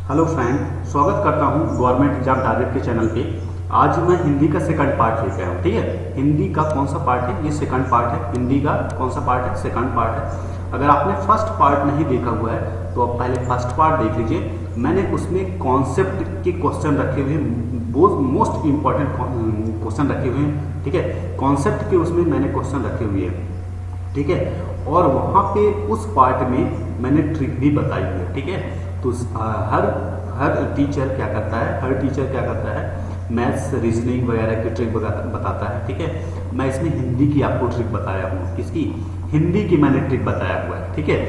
Hello friend, स्वागत करता हूं गवर्नमेंट एग्जाम टारगेट के चैनल पे। आज मैं हिंदी का सेकंड पार्ट लेके आया हूं। ठीक है, हिंदी का कौन सा पार्ट है? ये सेकंड पार्ट है। हिंदी का कौन सा पार्ट है? सेकंड पार्ट है। अगर आपने फर्स्ट पार्ट नहीं देखा हुआ है तो आप पहले फर्स्ट पार्ट देख लीजिए। मैंने उसमें कॉन्सेप्ट के क्वेश्चन रखे हुए हैं, बहुत मोस्ट इंपॉर्टेंट क्वेश्चन रखे हुए हैं। ठीक है, कॉन्सेप्ट के उसमें मैंने क्वेश्चन रखे हुए हैं। ठीक है, और वहाँ पे उस पार्ट में मैंने ट्रिक भी बताई हुई है। ठीक है, तो हर टीचर क्या करता है, मैथ्स रीजनिंग वगैरह की ट्रिक बताता है। ठीक है, मैं इसमें हिंदी की आपको ट्रिक बताया हूँ। किसकी? हिंदी की मैंने ट्रिक बताया हुआ है। ठीक है,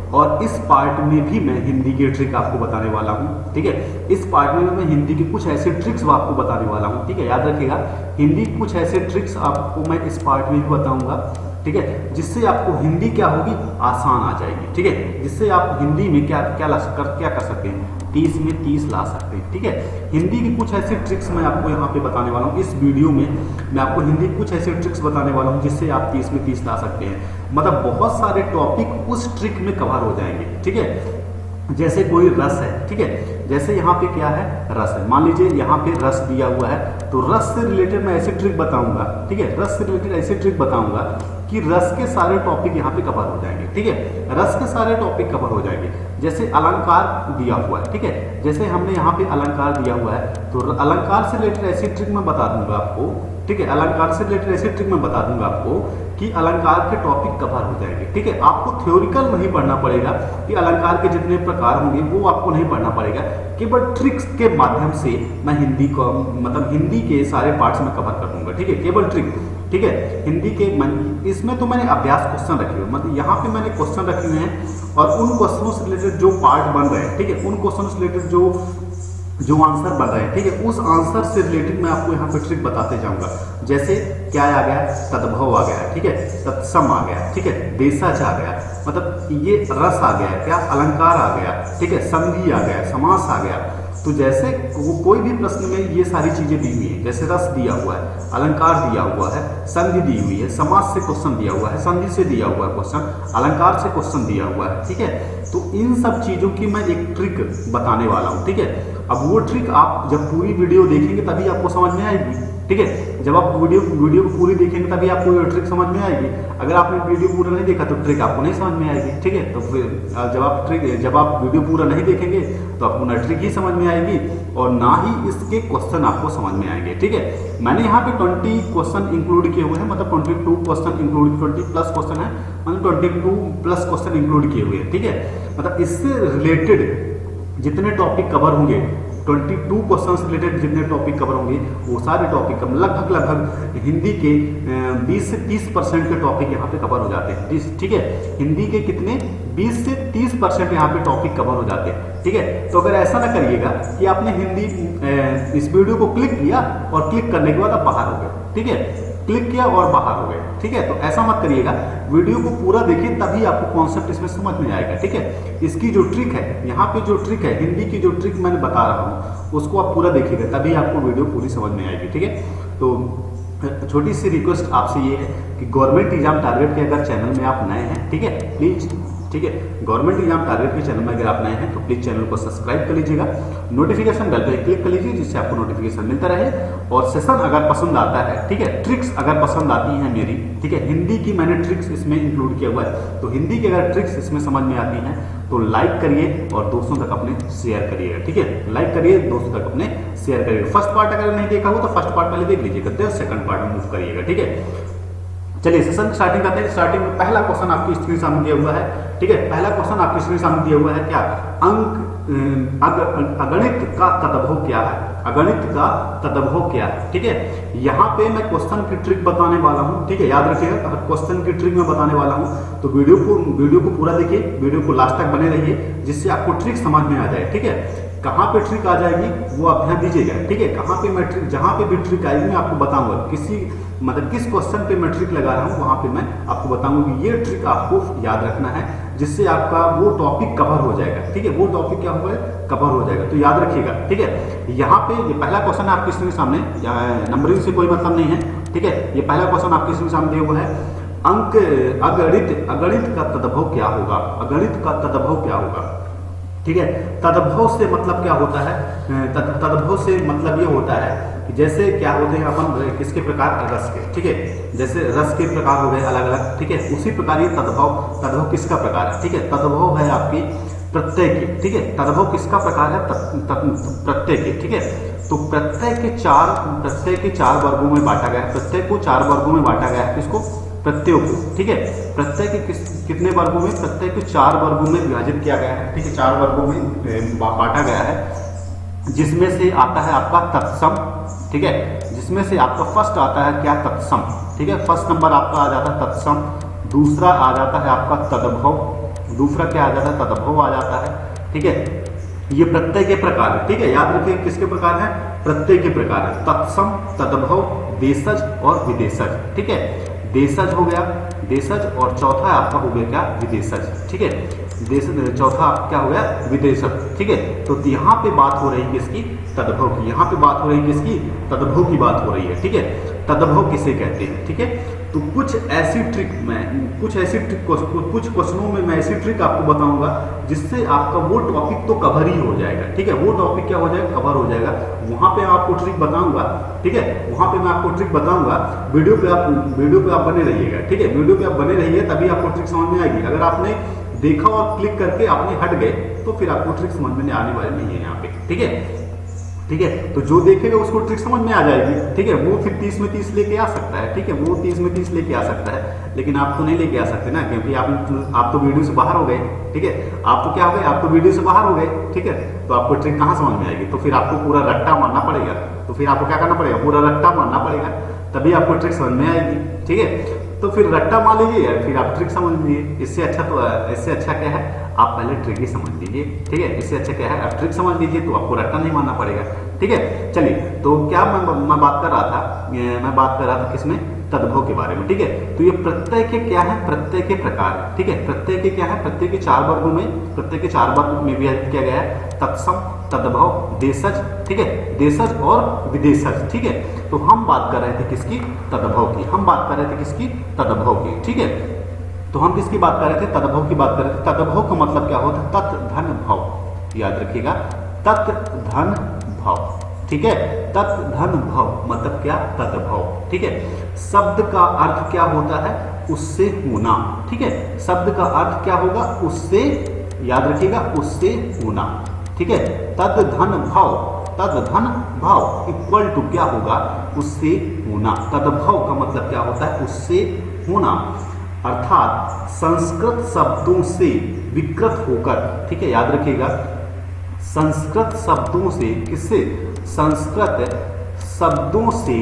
और इस पार्ट में भी मैं हिंदी की ट्रिक आपको बताने वाला हूँ। ठीक है, इस पार्ट में मैं हिंदी के कुछ ऐसे ट्रिक्स आपको बताने वाला हूँ। ठीक है, याद रखिएगा, हिंदी के कुछ ऐसे ट्रिक्स आपको मैं इस पार्ट में भी बताऊंगा। ठीक है, जिससे आपको हिंदी क्या होगी, आसान आ जाएगी। ठीक है, जिससे आप हिंदी में क्या कर सकते हैं, 30 में 30 ला सकते हैं। ठीक है, हिंदी की कुछ ऐसे ट्रिक्स मैं आपको यहाँ पे बताने वाला हूँ। इस वीडियो में मैं आपको हिंदी की कुछ ऐसे ट्रिक्स बताने वाला हूँ जिससे आप 30 में 30 ला सकते हैं। मतलब बहुत सारे टॉपिक उस ट्रिक में कवर हो जाएंगे। ठीक है, जैसे कोई रस है। ठीक है, जैसे यहाँ पे क्या है, रस है। मान लीजिए यहाँ पे रस दिया हुआ है, तो रस से रिलेटेड मैं ऐसे ट्रिक बताऊंगा। ठीक है, रस से रिलेटेड ऐसे ट्रिक बताऊंगा कि रस के सारे टॉपिक यहाँ पे कवर हो जाएंगे। ठीक है, रस के सारे टॉपिक कवर हो जाएंगे। जैसे अलंकार दिया हुआ है। ठीक है, जैसे हमने यहाँ पे अलंकार दिया हुआ है, तो अलंकार से रिलेटेड ऐसी ट्रिक मैं बता दूंगा आपको। ठीक है, अलंकार से रिलेटेड ऐसी ट्रिक मैं बता दूंगा आपको कि अलंकार के टॉपिक कवर हो जाएंगे। ठीक है, आपको थ्योरिकल नहीं पढ़ना पड़ेगा कि अलंकार के जितने प्रकार होंगे वो आपको नहीं पढ़ना पड़ेगा। केवल ट्रिक्स के माध्यम से मैं हिंदी को, मतलब हिंदी के सारे पार्ट्स में कवर कर दूंगा। ठीक है, केवल ट्रिक। ठीक है, हिंदी के इसमें तो मैंने अभ्यास क्वेश्चन रखे हुए, मतलब यहाँ पे मैंने क्वेश्चन रखे हुए हैं और उन क्वेश्चनों से रिलेटेड जो पार्ट बन रहे हैं। ठीक है, उन क्वेश्चन से रिलेटेड जो आंसर बन रहे हैं। ठीक है, उस आंसर से रिलेटेड मैं आपको यहाँ पे ट्रिक बताते जाऊंगा। जैसे क्या आ गया, तद्भव आ गया। ठीक है, तत्सम आ गया। ठीक है, देशज आ गया, मतलब ये रस आ गया, क्या अलंकार आ गया। ठीक है, संधि आ गया, समास आ गया। तो जैसे कोई भी प्रश्न में ये सारी चीजें दी हुई है, जैसे रस दिया हुआ है, अलंकार दिया हुआ है, संधि दी हुई है, समास से क्वेश्चन दिया हुआ है, संधि से दिया हुआ है क्वेश्चन, अलंकार से क्वेश्चन दिया हुआ है। ठीक है, तो इन सब चीजों की मैं एक ट्रिक बताने वाला हूँ। ठीक है, अब वो ट्रिक आप जब पूरी वीडियो देखेंगे तभी आपको समझ में आएगी। ठीक है, जब आप वीडियो को पूरी देखेंगे तभी आपको ये ट्रिक समझ में आएगी। अगर आपने वीडियो पूरा नहीं देखा तो ट्रिक आपको नहीं समझ में आएगी। ठीक है, तो फिर जब आप वीडियो पूरा नहीं देखेंगे तो आपको ना ट्रिक ही समझ में आएगी और ना ही इसके क्वेश्चन आपको समझ में आएंगे। ठीक है, मैंने यहाँ पे 20 क्वेश्चन इंक्लूड किए हुए हैं, मतलब 22 क्वेश्चन इंक्लूड, 20 प्लस क्वेश्चन है, मतलब 22 प्लस क्वेश्चन इंक्लूड किए हुए हैं। ठीक है, मतलब इससे रिलेटेड जितने टॉपिक कवर होंगे, 22 क्वेश्चन से रिलेटेड जितने टॉपिक कवर होंगे वो सारे टॉपिक लगभग हिंदी के 20 से 30% के टॉपिक यहाँ पे कवर हो जाते हैं। ठीक है, हिंदी के कितने 20 से 30% यहाँ पे टॉपिक कवर हो जाते हैं। ठीक है, तो अगर ऐसा ना करिएगा कि आपने हिंदी इस वीडियो को क्लिक किया और क्लिक करने के बाद आप बाहर हो गए। ठीक है, क्लिक किया और बाहर हो गए। ठीक है, तो ऐसा मत करिएगा, वीडियो को पूरा देखिए तभी आपको कॉन्सेप्ट इसमें समझ में आएगा। ठीक है, इसकी जो ट्रिक है, यहाँ पे जो ट्रिक है, हिंदी की जो ट्रिक मैंने बता रहा हूँ उसको आप पूरा देखिएगा तभी आपको वीडियो पूरी समझ में आएगी। ठीक है, तो छोटी सी रिक्वेस्ट आपसे ये है कि गवर्नमेंट एग्जाम टारगेट के अगर चैनल में आप नए हैं, ठीक है, प्लीज, ठीक है, गवर्नमेंट एग्जाम टारगेट के चैनल में अगर आप नए हैं तो प्लीज चैनल को सब्सक्राइब कर लीजिएगा, नोटिफिकेशन बेल पे क्लिक कर लीजिए जिससे आपको नोटिफिकेशन मिलता रहे। और सेशन अगर पसंद आता है, ठीक है, ट्रिक्स अगर पसंद आती हैं मेरी, ठीक है, हिंदी की मैंने ट्रिक्स इसमें इंक्लूड किया हुआ है, तो हिंदी की अगर ट्रिक्स इसमें समझ में आती हैं तो लाइक करिए और दोस्तों तक अपने शेयर करिएगा। ठीक है, लाइक करिए, दोस्तों तक अपने शेयर करिएगा। फर्स्ट पार्ट अगर नहीं देखा हो तो फर्स्ट पार्ट पहले देख लीजिएगा, फिर सेकंड पार्ट में मूव करिएगा। ठीक है, चलिए सेशन स्टार्टिंग करते हैं। स्टार्टिंग में पहला क्वेश्चन आपकी स्क्रीन सामने दिया हुआ है। ठीक है, पहला क्वेश्चन आपकी स्क्रीन सामने दिया हुआ है, क्या अगणित का तद्भव क्या है, अगणित का तद्भव क्या है। ठीक है, यहाँ पे मैं क्वेश्चन की ट्रिक बताने वाला हूँ। ठीक है, याद रखिएगा, क्वेश्चन की ट्रिक मैं बताने वाला हूँ, तो वीडियो को पूरा देखिए, वीडियो को लास्ट तक बने रहिए जिससे आपको ट्रिक समझ में आ जाए। ठीक है, कहाँ पे ट्रिक आ जाएगी वो आप ध्यान दीजिएगा। ठीक है, कहाँ पे मैं ट्रिक, जहाँ पे भी ट्रिक आएगी मैं आपको बताऊंगा, किस क्वेश्चन पे मैं ट्रिक लगा रहा हूँ वहाँ पे मैं आपको बताऊंगा कि ये ट्रिक आपको याद रखना है जिससे आपका वो टॉपिक कवर हो जाएगा। ठीक है, वो टॉपिक क्या होगा, कवर हो जाएगा, तो याद रखिएगा। ठीक है, यहाँ पे ये पहला क्वेश्चन आपकी स्क्रीन सामने, नंबरिंग से कोई मतलब नहीं है। ठीक है, ये पहला क्वेश्चन आपकी स्क्रीन सामने दिया हुआ है, अंक अगणित का तद्भव क्या होगा, अगणित का तद्भव क्या होगा। ठीक है। तद्भव से मतलब क्या होता है, तद्भव से मतलब ये होता है कि जैसे क्या होते हैं अपन किसके प्रकार, रस के, ठीक है, जैसे रस के प्रकार हो गए अलग अलग, ठीक है, उसी प्रकार ये तद्भव किसका प्रकार है, ठीक है, तद्भव है आपकी प्रत्यय की, ठीक है, तद्भव किसका प्रकार है, प्रत्यय के, ठीक है। तो प्रत्यय के चार वर्गों में बांटा गया है, प्रत्यय को 4 वर्गों में बांटा गया है, किसको, प्रत्ययों को, ठीक है। प्रत्यय के कितने वर्गों में, प्रत्यय को 4 वर्गों में विभाजित किया गया है, ठीक है, 4 वर्गों में बांटा गया है, जिसमें से आता है आपका तत्सम, ठीक है, जिसमें से आपका फर्स्ट आता है क्या, तत्सम, ठीक है, फर्स्ट नंबर आपका आ जाता है तत्सम, दूसरा आ जाता है आपका तद्भव, दूसरा क्या आ जाता है, तद्भव आ जाता है, ठीक है। ये प्रत्यय के प्रकार है, ठीक है, याद रखिए किसके प्रकार है, प्रत्यय के प्रकार है, तत्सम, तद्भव, देशज और विदेशज, ठीक है, देशज हो गया, देशज, और चौथा आपका हो गया क्या, विदेशज, ठीक है, चौथा क्या हो गया, विदेशज, ठीक है। तो यहाँ पे बात हो रही है किसकी, तद्भव की, यहाँ पे बात हो रही है किसकी, तद्भव की बात हो रही है, ठीक है। तद्भव किसे कहते हैं, ठीक है। तो कुछ ऐसी ट्रिक कुछ क्वेश्चनों में मैं ऐसी ट्रिक आपको बताऊंगा जिससे आपका वो टॉपिक तो कवर ही हो जाएगा, ठीक है, वो टॉपिक क्या हो जाएगा, कवर हो जाएगा, वहां पे आपको ट्रिक बताऊंगा, ठीक है, वहां पे मैं आपको ट्रिक बताऊंगा, वीडियो पे आप बने रहिएगा, ठीक है, वीडियो पे आप बने रहिए, तभी आपको ट्रिक समझ में आएगी। अगर आपने देखा और क्लिक करके आपने हट गए तो फिर आपको ट्रिक समझ में आने वाली नहीं है यहाँ पे, ठीक है, ठीक है। तो जो देखेगा उसको ट्रिक समझ में आ जाएगी, ठीक है, वो फिर 30 में 30 लेके आ सकता है, ठीक है, वो 30 में 30 लेके आ सकता है, लेकिन आप तो नहीं लेके आ सकते ना, क्योंकि आप तो वीडियो से बाहर हो गए, ठीक है, आप तो क्या हो गए, आप तो वीडियो से बाहर हो गए, ठीक है, तो आपको ट्रिक कहाँ समझ में आएगी, तो फिर आपको पूरा रट्टा मारना पड़ेगा, तो फिर आपको क्या करना पड़ेगा, पूरा रट्टा मारना पड़ेगा, तभी आपको ट्रिक समझ में आएगी, ठीक है। तो फिर रट्टा मार लीजिए, फिर आप ट्रिक समझ लीजिए, इससे अच्छा क्या है, आप पहले ट्रिक ही समझ लीजिए, ठीक है, इससे अच्छा क्या है, आप ट्रिक समझ लीजिए तो आपको रट्टा नहीं मारना पड़ेगा, ठीक है। चलिए, तो क्या मैं बात कर रहा था किसमें, तद्भव के बारे में, ठीक है। तो ये प्रत्यय के क्या है, प्रत्यय के प्रकार है, ठीक है, प्रत्यय के क्या है, प्रत्यय के 4 वर्गों में, प्रत्यय के 4 वर्ग में विभाजित किया गया है, तत्सम, तद्भव, देशज, ठीक है, देशज और विदेशज, ठीक है। तो हम बात कर रहे थे किसकी, तद्भव की, हम बात कर रहे थे किसकी, तद्भव की, ठीक है। तो हम किसकी बात कर रहे थे, तद्भव की बात कर रहे थे। तद्भव का मतलब क्या होता है, तत् धन भव, याद रखिएगा, तत् धन भव, ठीक है, तत् धन भव मतलब क्या, तद्भव, ठीक है। शब्द का अर्थ क्या होता है, उससे होना, ठीक है, शब्द का अर्थ क्या होगा, उससे, याद रखिएगा, उससे होना, ठीक है। तद धन भाव इक्वल टू क्या होगा, उससे होना, तद्भव का मतलब क्या होता है, उससे होना, अर्थात संस्कृत शब्दों से विकृत होकर, ठीक है, याद रखिएगा, संस्कृत शब्दों से, किससे, संस्कृत शब्दों से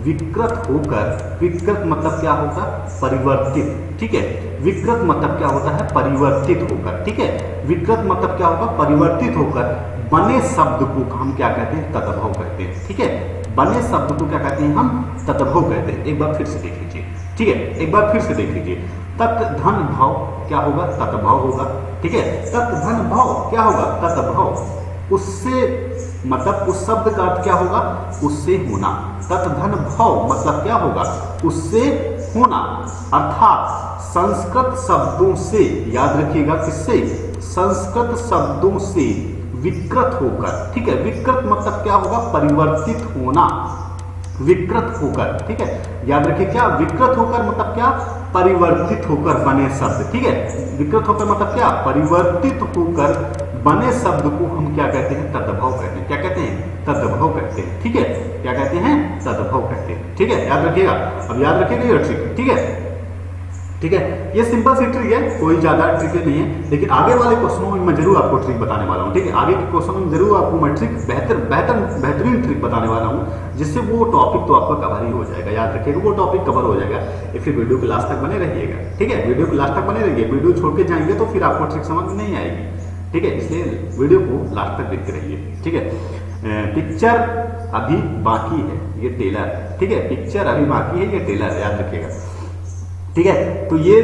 विकृत होकर, विकृत मतलब क्या होगा, परिवर्तित, ठीक है, विकृत मतलब क्या होता है, परिवर्तित होकर, ठीक है, विकृत मतलब क्या होगा, परिवर्तित होकर बने शब्द को हम क्या कहते हैं, तद्भव कहते हैं, ठीक है, बने शब्द को क्या कहते हैं, हम तद्भव कहते हैं। एक बार फिर से देख लीजिए, ठीक है, एक बार फिर से देख लीजिए, तत् धन भाव क्या होगा, तद्भव होगा, ठीक है, तत् धन भाव क्या होगा, तद्भव, उससे मतलब उस शब्द का अर्थ क्या होगा, उससे होना, तत् धन भाव मतलब क्या होगा, उससे होना, अर्थात संस्कृत शब्दों से, याद रखिएगा, किससे, संस्कृत शब्दों से विकृत होकर, ठीक है, विकृत मतलब क्या होगा, परिवर्तित होना, विकृत होकर, ठीक है, याद रखिए, क्या विकृत होकर मतलब क्या, परिवर्तित होकर बने शब्द, ठीक है, विकृत होकर मतलब क्या, परिवर्तित होकर बने शब्द को हम क्या कहते हैं, तद्भव कहते हैं, क्या कहते हैं, तद्भव कहते हैं, ठीक है, क्या कहते हैं, तद्भव कहते हैं, ठीक है, याद रखिएगा, अब याद रखिएगा ये ट्रिक, ठीक है, ठीक है, ये सिंपल सी ट्रिक है, कोई ज्यादा ट्रिक नहीं है, लेकिन आगे वाले क्वेश्चनों में मैं जरूर आपको ट्रिक बताने वाला हूँ, ठीक है, आगे के क्वेश्चनों में जरूर आपको मैं ट्रिक बेहतरीन ट्रिक बताने वाला हूँ, जिससे वो टॉपिक तो आपका कवर ही हो जाएगा, याद रखिएगा, वो टॉपिक कवर हो जाएगा, इसलिए वीडियो के लास्ट तक बने रहिएगा, ठीक है, वीडियो के लास्ट तक बने रहिए, वीडियो छोड़ के जाएंगे तो फिर आपको ट्रिक समझ में नहीं आएगी, ठीक है, इसलिए वीडियो को लास्ट तक देखते रहिए, ठीक है। पिक्चर अभी बाकी है, ये टेलर, ठीक है, पिक्चर अभी बाकी है, ये टेलर, याद रखिएगा, ठीक है। तो ये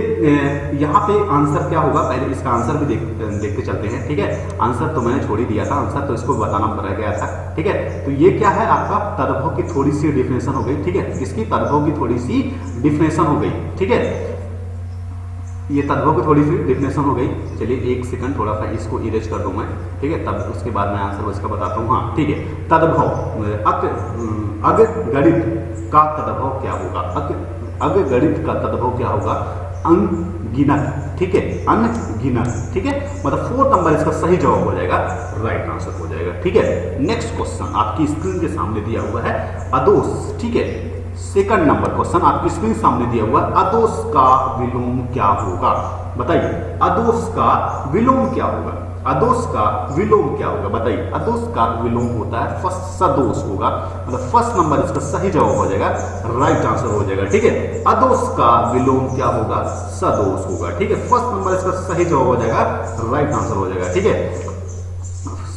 यहाँ पे आंसर क्या होगा, पहले इसका आंसर भी देखते चलते हैं, ठीक है, आंसर तो मैंने छोड़ ही दिया था, आंसर तो इसको बताना रह गया था, ठीक है। तो ये क्या है, आपका तद्भव की थोड़ी सी डिफिनेशन हो गई, ठीक है, इसकी तद्भव की थोड़ी सी डिफिनेशन हो गई, ठीक है। ये तद्भव की थोड़ी सी डिफिनेशन हो गई। चलिए एक सेकंड थोड़ा सा इसको इरेज कर दूं मैं, ठीक है, तब उसके बाद मैं आंसर इसका बताता हूँ। हाँ ठीक है, तद्भव अगणित का तद्भव क्या होगा? अगणित का तद्भव क्या होगा? अनगिनत, ठीक है, अनगिनत, ठीक है, मतलब 4 नंबर इसका सही जवाब हो जाएगा, राइट आंसर हो जाएगा। ठीक है, नेक्स्ट क्वेश्चन आपकी स्क्रीन के सामने दिया हुआ है अदोष, ठीक है, सेकंड नंबर क्वेश्चन आपकी स्क्रीन सामने दिया हुआ है, अदोष का विलोम क्या होगा? बताइए, अदोष का विलोम क्या होगा? अदोष का विलोम क्या होगा? बताइए, अदोष का विलोम होता है सदोष होगा, मतलब फर्स्ट नंबर इसका सही जवाब हो जाएगा, राइट आंसर हो जाएगा। ठीक है, अदोष का विलोम क्या होगा? सदोष होगा। ठीक है, फर्स्ट नंबर इसका सही जवाब हो जाएगा, राइट आंसर हो जाएगा। ठीक है,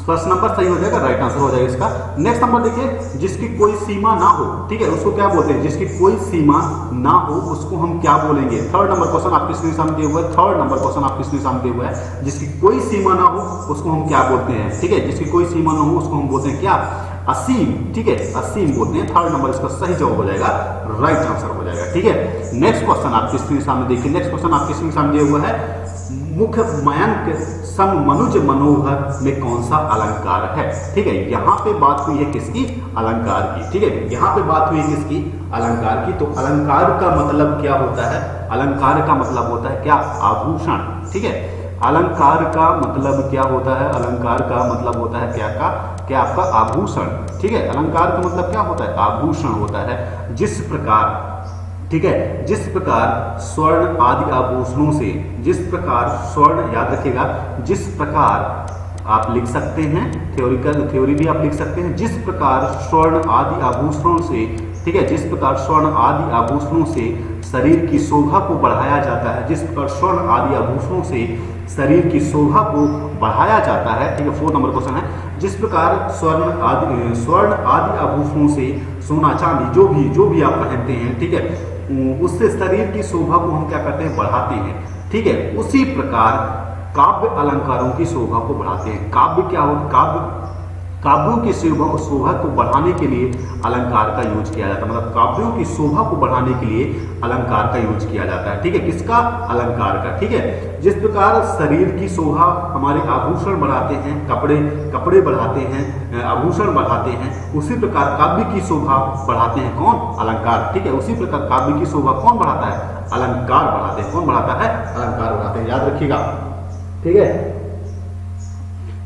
फर्स्ट नंबर सही हो जाएगा, राइट आंसर हो जाएगा इसका। नेक्स्ट नंबर देखिए, जिसकी कोई सीमा ना हो, ठीक है, उसको क्या बोलते हैं? जिसकी कोई सीमा ना हो उसको हम क्या बोलेंगे? थर्ड नंबर क्वेश्चन आपकी स्क्रीन सामने दिया हुआ है, थर्ड नंबर क्वेश्चन आपकी स्क्रीन सामने दिया हुआ है, जिसकी कोई सीमा ना हो उसको हम क्या बोलते हैं? ठीक है, जिसकी कोई सीमा ना हो उसको हम बोलते हैं क्या? असीम। ठीक है, असीम बोलते हैं। थर्ड नंबर इसका सही जवाब हो जाएगा, राइट आंसर हो जाएगा। ठीक है, नेक्स्ट क्वेश्चन आपकी स्क्रीन सामने देखिए, नेक्स्ट क्वेश्चन आपकी स्क्रीन सामने दिया हुआ है, मुख मयंक सम मनुज मनोहर में कौन सा अलंकार है? ठीक है, यहाँ पे बात हुई है किसकी? अलंकार की। ठीक है, यहाँ पे बात हुई है किसकी? अलंकार की। तो अलंकार का मतलब क्या होता है? अलंकार का मतलब होता है क्या? आभूषण। ठीक है, अलंकार का मतलब क्या होता है? अलंकार का मतलब होता है क्या आपका आभूषण। ठीक है, अलंकार का मतलब क्या होता है? आभूषण होता है। जिस प्रकार, ठीक है, जिस प्रकार स्वर्ण आदि आभूषणों से, जिस प्रकार स्वर्ण, याद रखिएगा, जिस प्रकार आप लिख सकते हैं, थ्योरी भी आप लिख सकते हैं, जिस प्रकार स्वर्ण आदि आभूषणों से, ठीक है, जिस प्रकार स्वर्ण आदि आभूषणों से शरीर की शोभा को बढ़ाया जाता है, जिस प्रकार स्वर्ण आदि आभूषणों से शरीर की शोभा को बढ़ाया जाता है। ठीक है, 4 नंबर क्वेश्चन है, जिस प्रकार स्वर्ण आदि आभूषणों से सोना चांदी जो भी आप पहनते हैं, ठीक है, उससे शरीर की शोभा को हम क्या करते हैं? बढ़ाते हैं। ठीक है, उसी प्रकार काव्य अलंकारों की शोभा को बढ़ाते हैं। काव्य क्या हो? काव्यों की शोभा को बढ़ाने के लिए अलंकार का यूज किया जाता है, मतलब काव्यों की शोभा को बढ़ाने के लिए अलंकार का यूज किया जाता है। ठीक है, किसका? अलंकार का। ठीक है, जिस प्रकार शरीर की शोभा हमारे आभूषण बढ़ाते हैं, कपड़े बढ़ाते हैं, आभूषण बढ़ाते हैं, उसी प्रकार काव्य की शोभा बढ़ाते हैं कौन? अलंकार। ठीक है, उसी प्रकार काव्य की शोभा कौन बढ़ाता है? अलंकार बढ़ाते हैं। कौन बढ़ाता है? अलंकार बढ़ाते हैं, याद रखिएगा। ठीक है,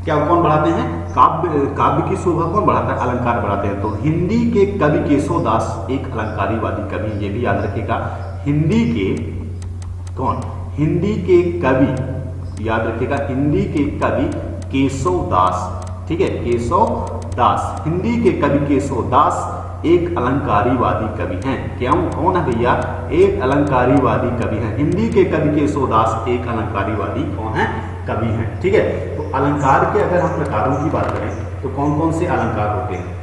क्या कौन बढ़ाते हैं? काव्य की शोभा कौन बढ़ाता है? अलंकार बढ़ाते हैं। तो हिंदी के कवि केशवदास एक अलंकारीवादी कवि, ये भी याद रखिएगा। हिंदी के कौन? हिंदी के कवि, याद रखिएगा, हिंदी के कवि केशवदास। ठीक है, केशवदास, हिंदी के कवि केशवदास एक अलंकारीवादी कवि हैं। क्या कौन है भैया? एक अलंकारीवादी कवि हैं। हिंदी के कवि केशवदास एक अलंकारीवादी कौन है? कवि हैं। ठीक है, तो अलंकार के अगर हम प्रकारों की बात करें तो कौन कौन से अलंकार होते हैं?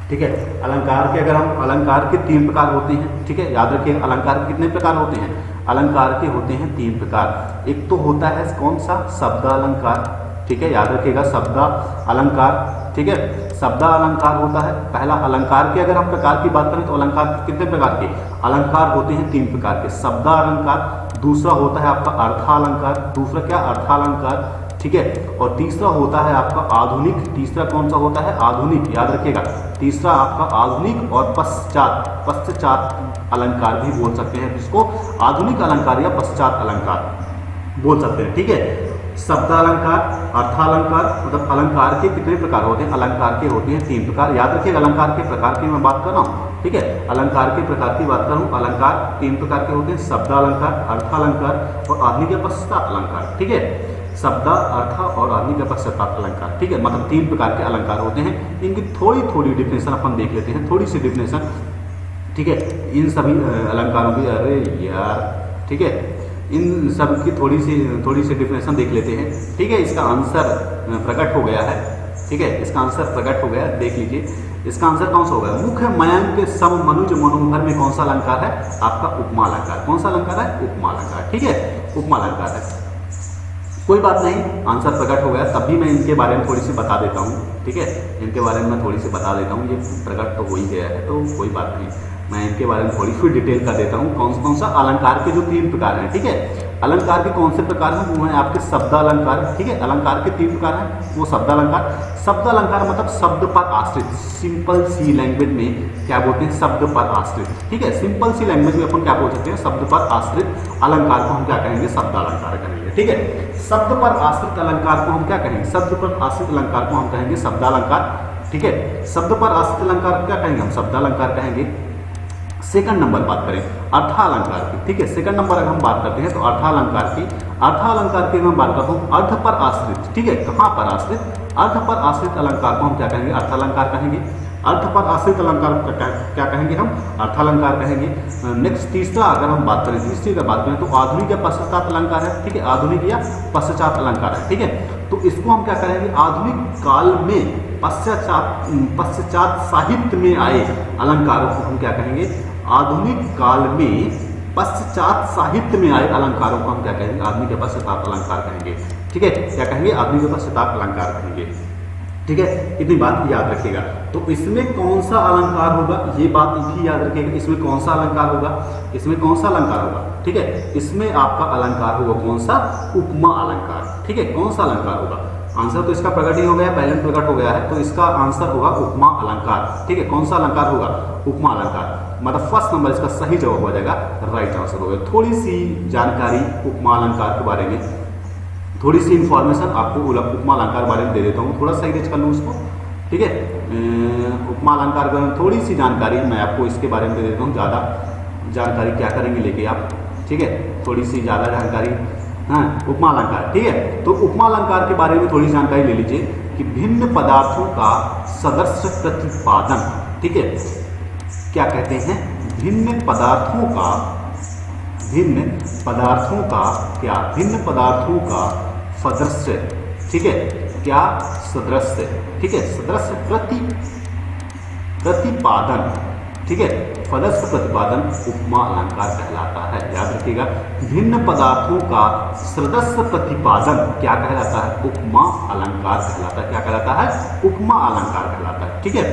ठीक है, अलंकार के अगर हम, अलंकार के 3 प्रकार होते हैं। ठीक है, याद रखिए, अलंकार के कितने प्रकार होते हैं? अलंकार के होते हैं 3 प्रकार। एक तो होता है कौन सा? शब्द अलंकार। ठीक है, याद रखिएगा, शब्द अलंकार। ठीक है, शब्द अलंकार होता है पहला। अलंकार के अगर हम प्रकार की बात करें तो अलंकार कितने प्रकार के? अलंकार होते हैं 3 प्रकार के। शब्द अलंकार, दूसरा होता है आपका अर्थालंकार, दूसरा क्या? अर्थालंकार। ठीक है, और तीसरा होता है आपका आधुनिक। तीसरा कौन सा होता है? आधुनिक, याद रखिएगा। तीसरा आपका आधुनिक और पश्चात अलंकार भी बोल सकते हैं, जिसको आधुनिक अलंकार या पश्चात अलंकार बोल सकते हैं। ठीक है, शब्द अलंकार, अर्थालंकार, मतलब अलंकार के कितने प्रकार होते हैं? अलंकार के होते हैं 3 प्रकार। याद रखिएगा, अलंकार के प्रकार की मैं बात कर रहा हूँ। ठीक है, अलंकार के प्रकार की बात करूँ, अलंकार 3 प्रकार के होते हैं, शब्द अलंकार, अर्थालंकार और आधुनिक या पश्चात अलंकार। ठीक है, शब्द, अर्थ और आधुनिक या पश्चात अलंकार। ठीक है, मतलब 3 प्रकार के अलंकार होते हैं। इनकी थोड़ी डिफिनेशन अपन देख लेते हैं, थोड़ी सी डिफिनेशन। ठीक है, इन सभी अलंकारों की, अरे यार, ठीक है, इन सब की थोड़ी सी डिफिनेशन देख लेते हैं। ठीक है, इसका आंसर प्रकट हो गया है। ठीक है, इसका आंसर प्रकट हो गया, देख लीजिए इसका आंसर कौन सा होगा? मुख मयंक सम मनुज मनोहर में कौन सा अलंकार है? आपका उपमा अलंकार। कौन सा अलंकार है? उपमा अलंकार। ठीक है, उपमा अलंकार है। कोई बात नहीं, आंसर प्रकट हो गया, तब भी मैं इनके बारे में थोड़ी सी बता देता हूँ। ठीक है, इनके बारे में मैं थोड़ी सी बता देता हूँ, ये प्रकट तो हो ही गया है, तो कोई बात नहीं, मैं इनके बारे में थोड़ी सी डिटेल कर देता हूँ। कौन सा अलंकार के जो 3 प्रकार हैं। ठीक है, अलंकार के कौन से प्रकार हैं, वो हैं आपके शब्द अलंकार, ठीक है। अलंकार के 3 प्रकार हैं, वो शब्द अलंकार। शब्द अलंकार मतलब शब्द पर आश्रित, सिंपल सी लैंग्वेज में क्या बोलते हैं, शब्द पर आश्रित, ठीक है। सिंपल सी लैंग्वेज में अपन क्या बोल सकते हैं, शब्द पर आश्रित अलंकार को हम क्या कहेंगे, शब्द अलंकार कहेंगे, ठीक है। शब्द पर आश्रित अलंकार को हम क्या कहेंगे, शब्द पर आश्रित अलंकार को हम कहेंगे शब्द अलंकार, ठीक है। शब्द पर आश्रित अलंकार क्या कहेंगे, हम शब्द अलंकार कहेंगे। सेकंड नंबर बात करें अर्थालंकार की, ठीक है। सेकंड नंबर अगर हम बात करते हैं तो अर्थालंकार की, अर्थालंकार की मैं बात करता हूँ अर्थ पर आश्रित, ठीक है। कहाँ पर आश्रित, अर्थ पर आश्रित अलंकार को हम क्या कहेंगे, अर्थालंकार कहेंगे। अर्थ पर आश्रित अलंकार क्या कहेंगे, हम अर्थालंकार कहेंगे। नेक्स्ट तीसरा अगर हम बात करें, तीसरी अगर बात करें तो आधुनिक या पश्चात अलंकार है, ठीक है। आधुनिक या पश्चात अलंकार है, ठीक है। तो इसको हम क्या करेंगे, आधुनिक काल में पश्चात साहित्य में आए अलंकारों को हम क्या कहेंगे, आधुनिक काल में पश्चात साहित्य में आए अलंकारों को हम क्या कहेंगे, आधुनिक या पश्चात अलंकार कहेंगे, ठीक है। क्या कहेंगे, आधुनिक या पश्चात अलंकार कहेंगे, ठीक है। इतनी बात याद रखिएगा। तो इसमें कौन सा अलंकार होगा, ये बात भी याद रखिएगा। इसमें कौन सा अलंकार होगा, इसमें कौन सा अलंकार होगा, ठीक है। इसमें आपका अलंकार होगा कौन सा, उपमा अलंकार, ठीक है। कौन सा अलंकार होगा, आंसर तो इसका प्रकट ही हो गया, पहले प्रकट हो गया है, तो इसका आंसर होगा उपमा अलंकार, ठीक है। कौन सा अलंकार होगा, उपमा अलंकार, मतलब फर्स्ट नंबर इसका सही जवाब हो जाएगा, राइट आंसर हो गया। थोड़ी सी जानकारी उपमा अलंकार के बारे में, थोड़ी सी इंफॉर्मेशन आपको उपमा अलंकार के बारे में दे देता हूँ, थोड़ा सा इरेज कर लूँ उसको, ठीक है। उपमा अलंकार के बारे में थोड़ी सी जानकारी मैं आपको इसके बारे में दे देता हूँ। ज़्यादा जानकारी क्या करेंगे लेके आप, ठीक है, थोड़ी सी ज़्यादा जानकारी, हाँ। उपमा अलंकार, ठीक है। तो उपमा अलंकार के बारे में थोड़ी जानकारी ले लीजिए कि भिन्न पदार्थों का सदस्य प्रतिपादन, ठीक है। क्या कहते हैं, भिन्न पदार्थों का क्या, भिन्न पदार्थों का सदस्य, ठीक है, क्या, सदस्य, ठीक है। सदस्य प्रतिपादन, ठीक है, सदस्य प्रतिपादन उपमा अलंकार कहलाता है, याद रखिएगा। भिन्न पदार्थों का सदस्य प्रतिपादन क्या कहलाता है, उपमा अलंकार कहलाता है। क्या कहलाता है, उपमा अलंकार कहलाता है, ठीक है।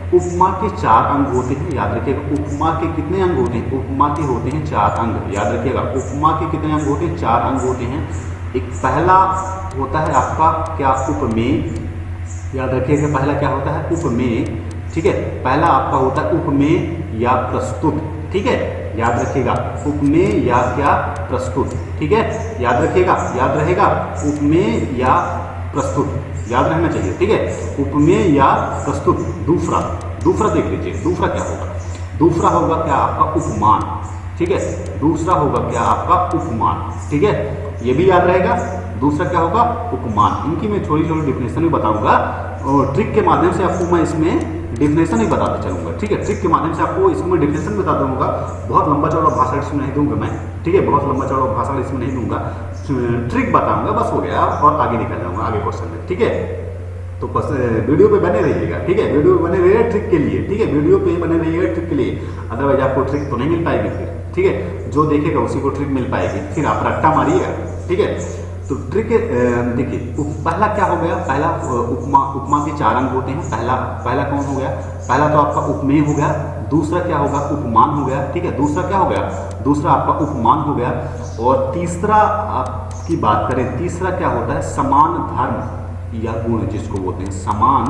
उपमा के 4 अंग होते हैं, याद रखिएगा। उपमा के कितने अंग होते हैं, उपमा के होते हैं 4 अंग, याद रखिएगा। उपमा के कितने अंग होते हैं, 4 अंग होते हैं। एक पहला होता है आपका क्या, उपमेय, याद रखिएगा। पहला क्या होता है, उपमेय, ठीक है। पहला आपका होता है उपमेय या प्रस्तुत, ठीक है, याद रखिएगा। उपमेय या क्या, प्रस्तुत, ठीक है, याद रखिएगा, याद रहेगा। उपमेय या प्रस्तुत याद रहना चाहिए, ठीक है। उपमेय या प्रस्तुत। दूसरा देख लीजिए, दूसरा क्या होगा, दूसरा होगा क्या आपका उपमान, ठीक है। दूसरा होगा क्या आपका उपमान, ठीक है, ये भी याद रहेगा। दूसरा क्या होगा, उपमान। इनकी मैं थोड़ी थोड़ी डिफिनेशन भी बताऊंगा और ट्रिक के माध्यम से आपको मैं इसमें डिफिनेशन ही बताते चलूंगा, ठीक है। ट्रिक के माध्यम से आपको इसको मैं डिफिनेशन बता दूंगा। बहुत लंबा चौड़ा भाषण इसमें नहीं दूंगा मैं, ठीक है। बहुत लंबा चौड़ा भाषण इसमें नहीं दूंगा, ट्रिक बताऊंगा, बस हो गया, और आगे निकल जाऊंगा आगे क्वेश्चन में, ठीक है। तो वीडियो पे बने रहिएगा, ठीक है। वीडियो पे बने रहिएगा ट्रिक के लिए, ठीक है। वीडियो पे बने रहिएगा ट्रिक के लिए, अदरवाइज आपको ट्रिक तो नहीं मिल पाएगी फिर, ठीक है। जो देखेगा उसी को ट्रिक मिल पाएगी, फिर आप रट्टा मारिएगा, ठीक है। तो ट्रिक देखिए, पहला क्या हो गया, पहला उपमा के 4 अंग होते हैं। पहला कौन हो गया, पहला तो आपका उपमेय हो गया। दूसरा क्या होगा, उपमान हो गया, ठीक है। दूसरा क्या हो गया, दूसरा आपका उपमान हो गया। और तीसरा आपकी बात करें, तीसरा क्या होता है, समान धर्म या गुण, जिसको बोलते हैं समान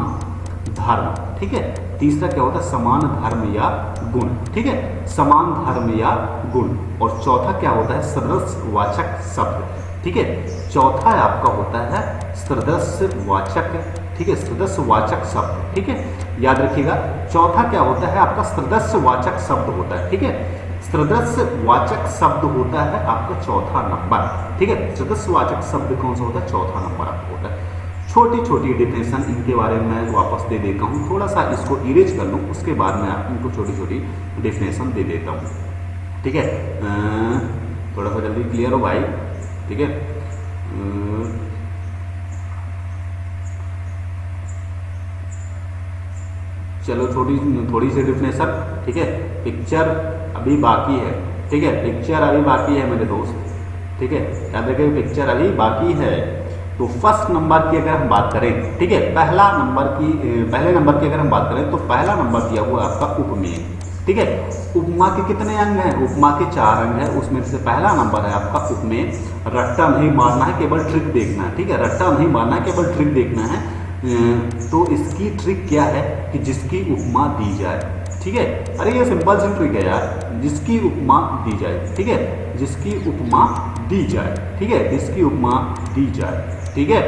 धर्म, ठीक है। तीसरा क्या होता है, समान धर्म या गुण, ठीक है, समान धर्म या गुण। और चौथा क्या होता है, सदस्यवाचक शब्द, ठीक है। चौथा आपका होता है सदस्यवाचक, ठीक है, सदस्यवाचक शब्द, ठीक है, याद रखिएगा। चौथा क्या होता है आपका, सदस्यवाचक शब्द होता है, ठीक है। सदस्यवाचक शब्द होता है आपका चौथा नंबर, ठीक है। सदस्यवाचक शब्द कौन सा होता है, चौथा नंबर आपको होता है। छोटी छोटी डिफिनेशन इनके बारे में मैं वापस दे देता हूँ, थोड़ा सा इसको इरेज कर लूँ, उसके बाद मैं इनको छोटी छोटी डिफिनेशन दे देता हूँ, ठीक है। थोड़ा सा जल्दी क्लियर हो भाई, ठीक है। चलो थोड़ी सी डिफिनेशन, ठीक है। पिक्चर अभी बाकी है, ठीक है, पिक्चर अभी बाकी है मेरे दोस्त, ठीक है, याद रखिए पिक्चर अभी बाकी है। तो फर्स्ट नंबर की अगर हम बात करें, ठीक है, पहले नंबर की अगर हम बात करें तो पहला नंबर दिया हुआ आपका उपमेय, ठीक है। उपमा के कितने अंग हैं? उपमा के 4 अंग हैं। उसमें से पहला नंबर है आपका उपमेय। रट्टा नहीं मारना है, केवल ट्रिक देखना है, ठीक है। रट्टा नहीं मारना है, केवल ट्रिक देखना है। तो इसकी ट्रिक क्या है कि जिसकी उपमा दी जाए, ठीक है। अरे ये सिंपल सी ट्रिक है यार, जिसकी उपमा दी जाए, ठीक है, जिसकी उपमा दी जाए, ठीक है, जिसकी उपमा दी जाए, ठीक है।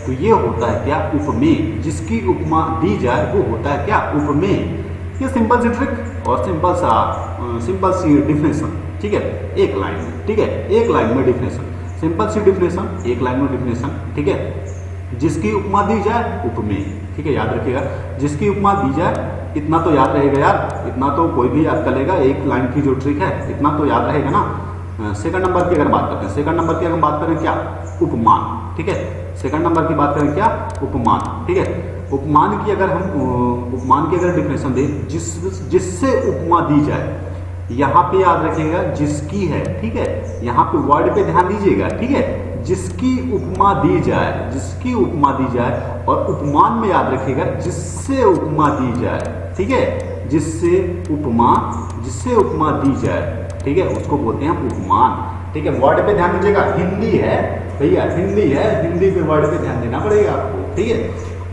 तो ये होता है क्या? उपमेय। जिसकी उपमा दी जाए वो होता है क्या? उपमेय। ये सिंपल सी ट्रिक और सिंपल सी डिफिनेशन, ठीक है, एक लाइन में, ठीक है, एक लाइन में डिफिनेशन, सिंपल सी डिफिनेशन, एक लाइन में डिफिनेशन, ठीक है। जिसकी उपमा दी जाए उपमेय, ठीक है, याद रखिएगा, जिसकी उपमा दी जाए, इतना तो याद रहेगा यार, इतना तो कोई भी याद कर लेगा, एक लाइन की जो ट्रिक है इतना तो याद रहेगा ना। सेकंड नंबर की अगर बात करते हैं, सेकंड नंबर की अगर बात करें क्या? उपमान, ठीक है। सेकंड नंबर की बात करें क्या? उपमान, ठीक है। उपमान की अगर डिफिनेशन दें, जिससे उपमा दी जाए, यहाँ पे याद रखिएगा जिसकी है, ठीक है, यहाँ पे वर्ड पे ध्यान दीजिएगा, ठीक है। जिसकी उपमा दी जाए, जिसकी उपमा दी जाए, और उपमान में याद रखिएगा जिससे उपमा दी जाए, ठीक है, जिससे उपमा दी जाए, ठीक है, उसको बोलते हैं उपमान, ठीक है। वर्ड पे ध्यान दीजिएगा, हिंदी है भैया, हिंदी है, हिंदी पे वर्ड पे ध्यान देना पड़ेगा आपको, ठीक है।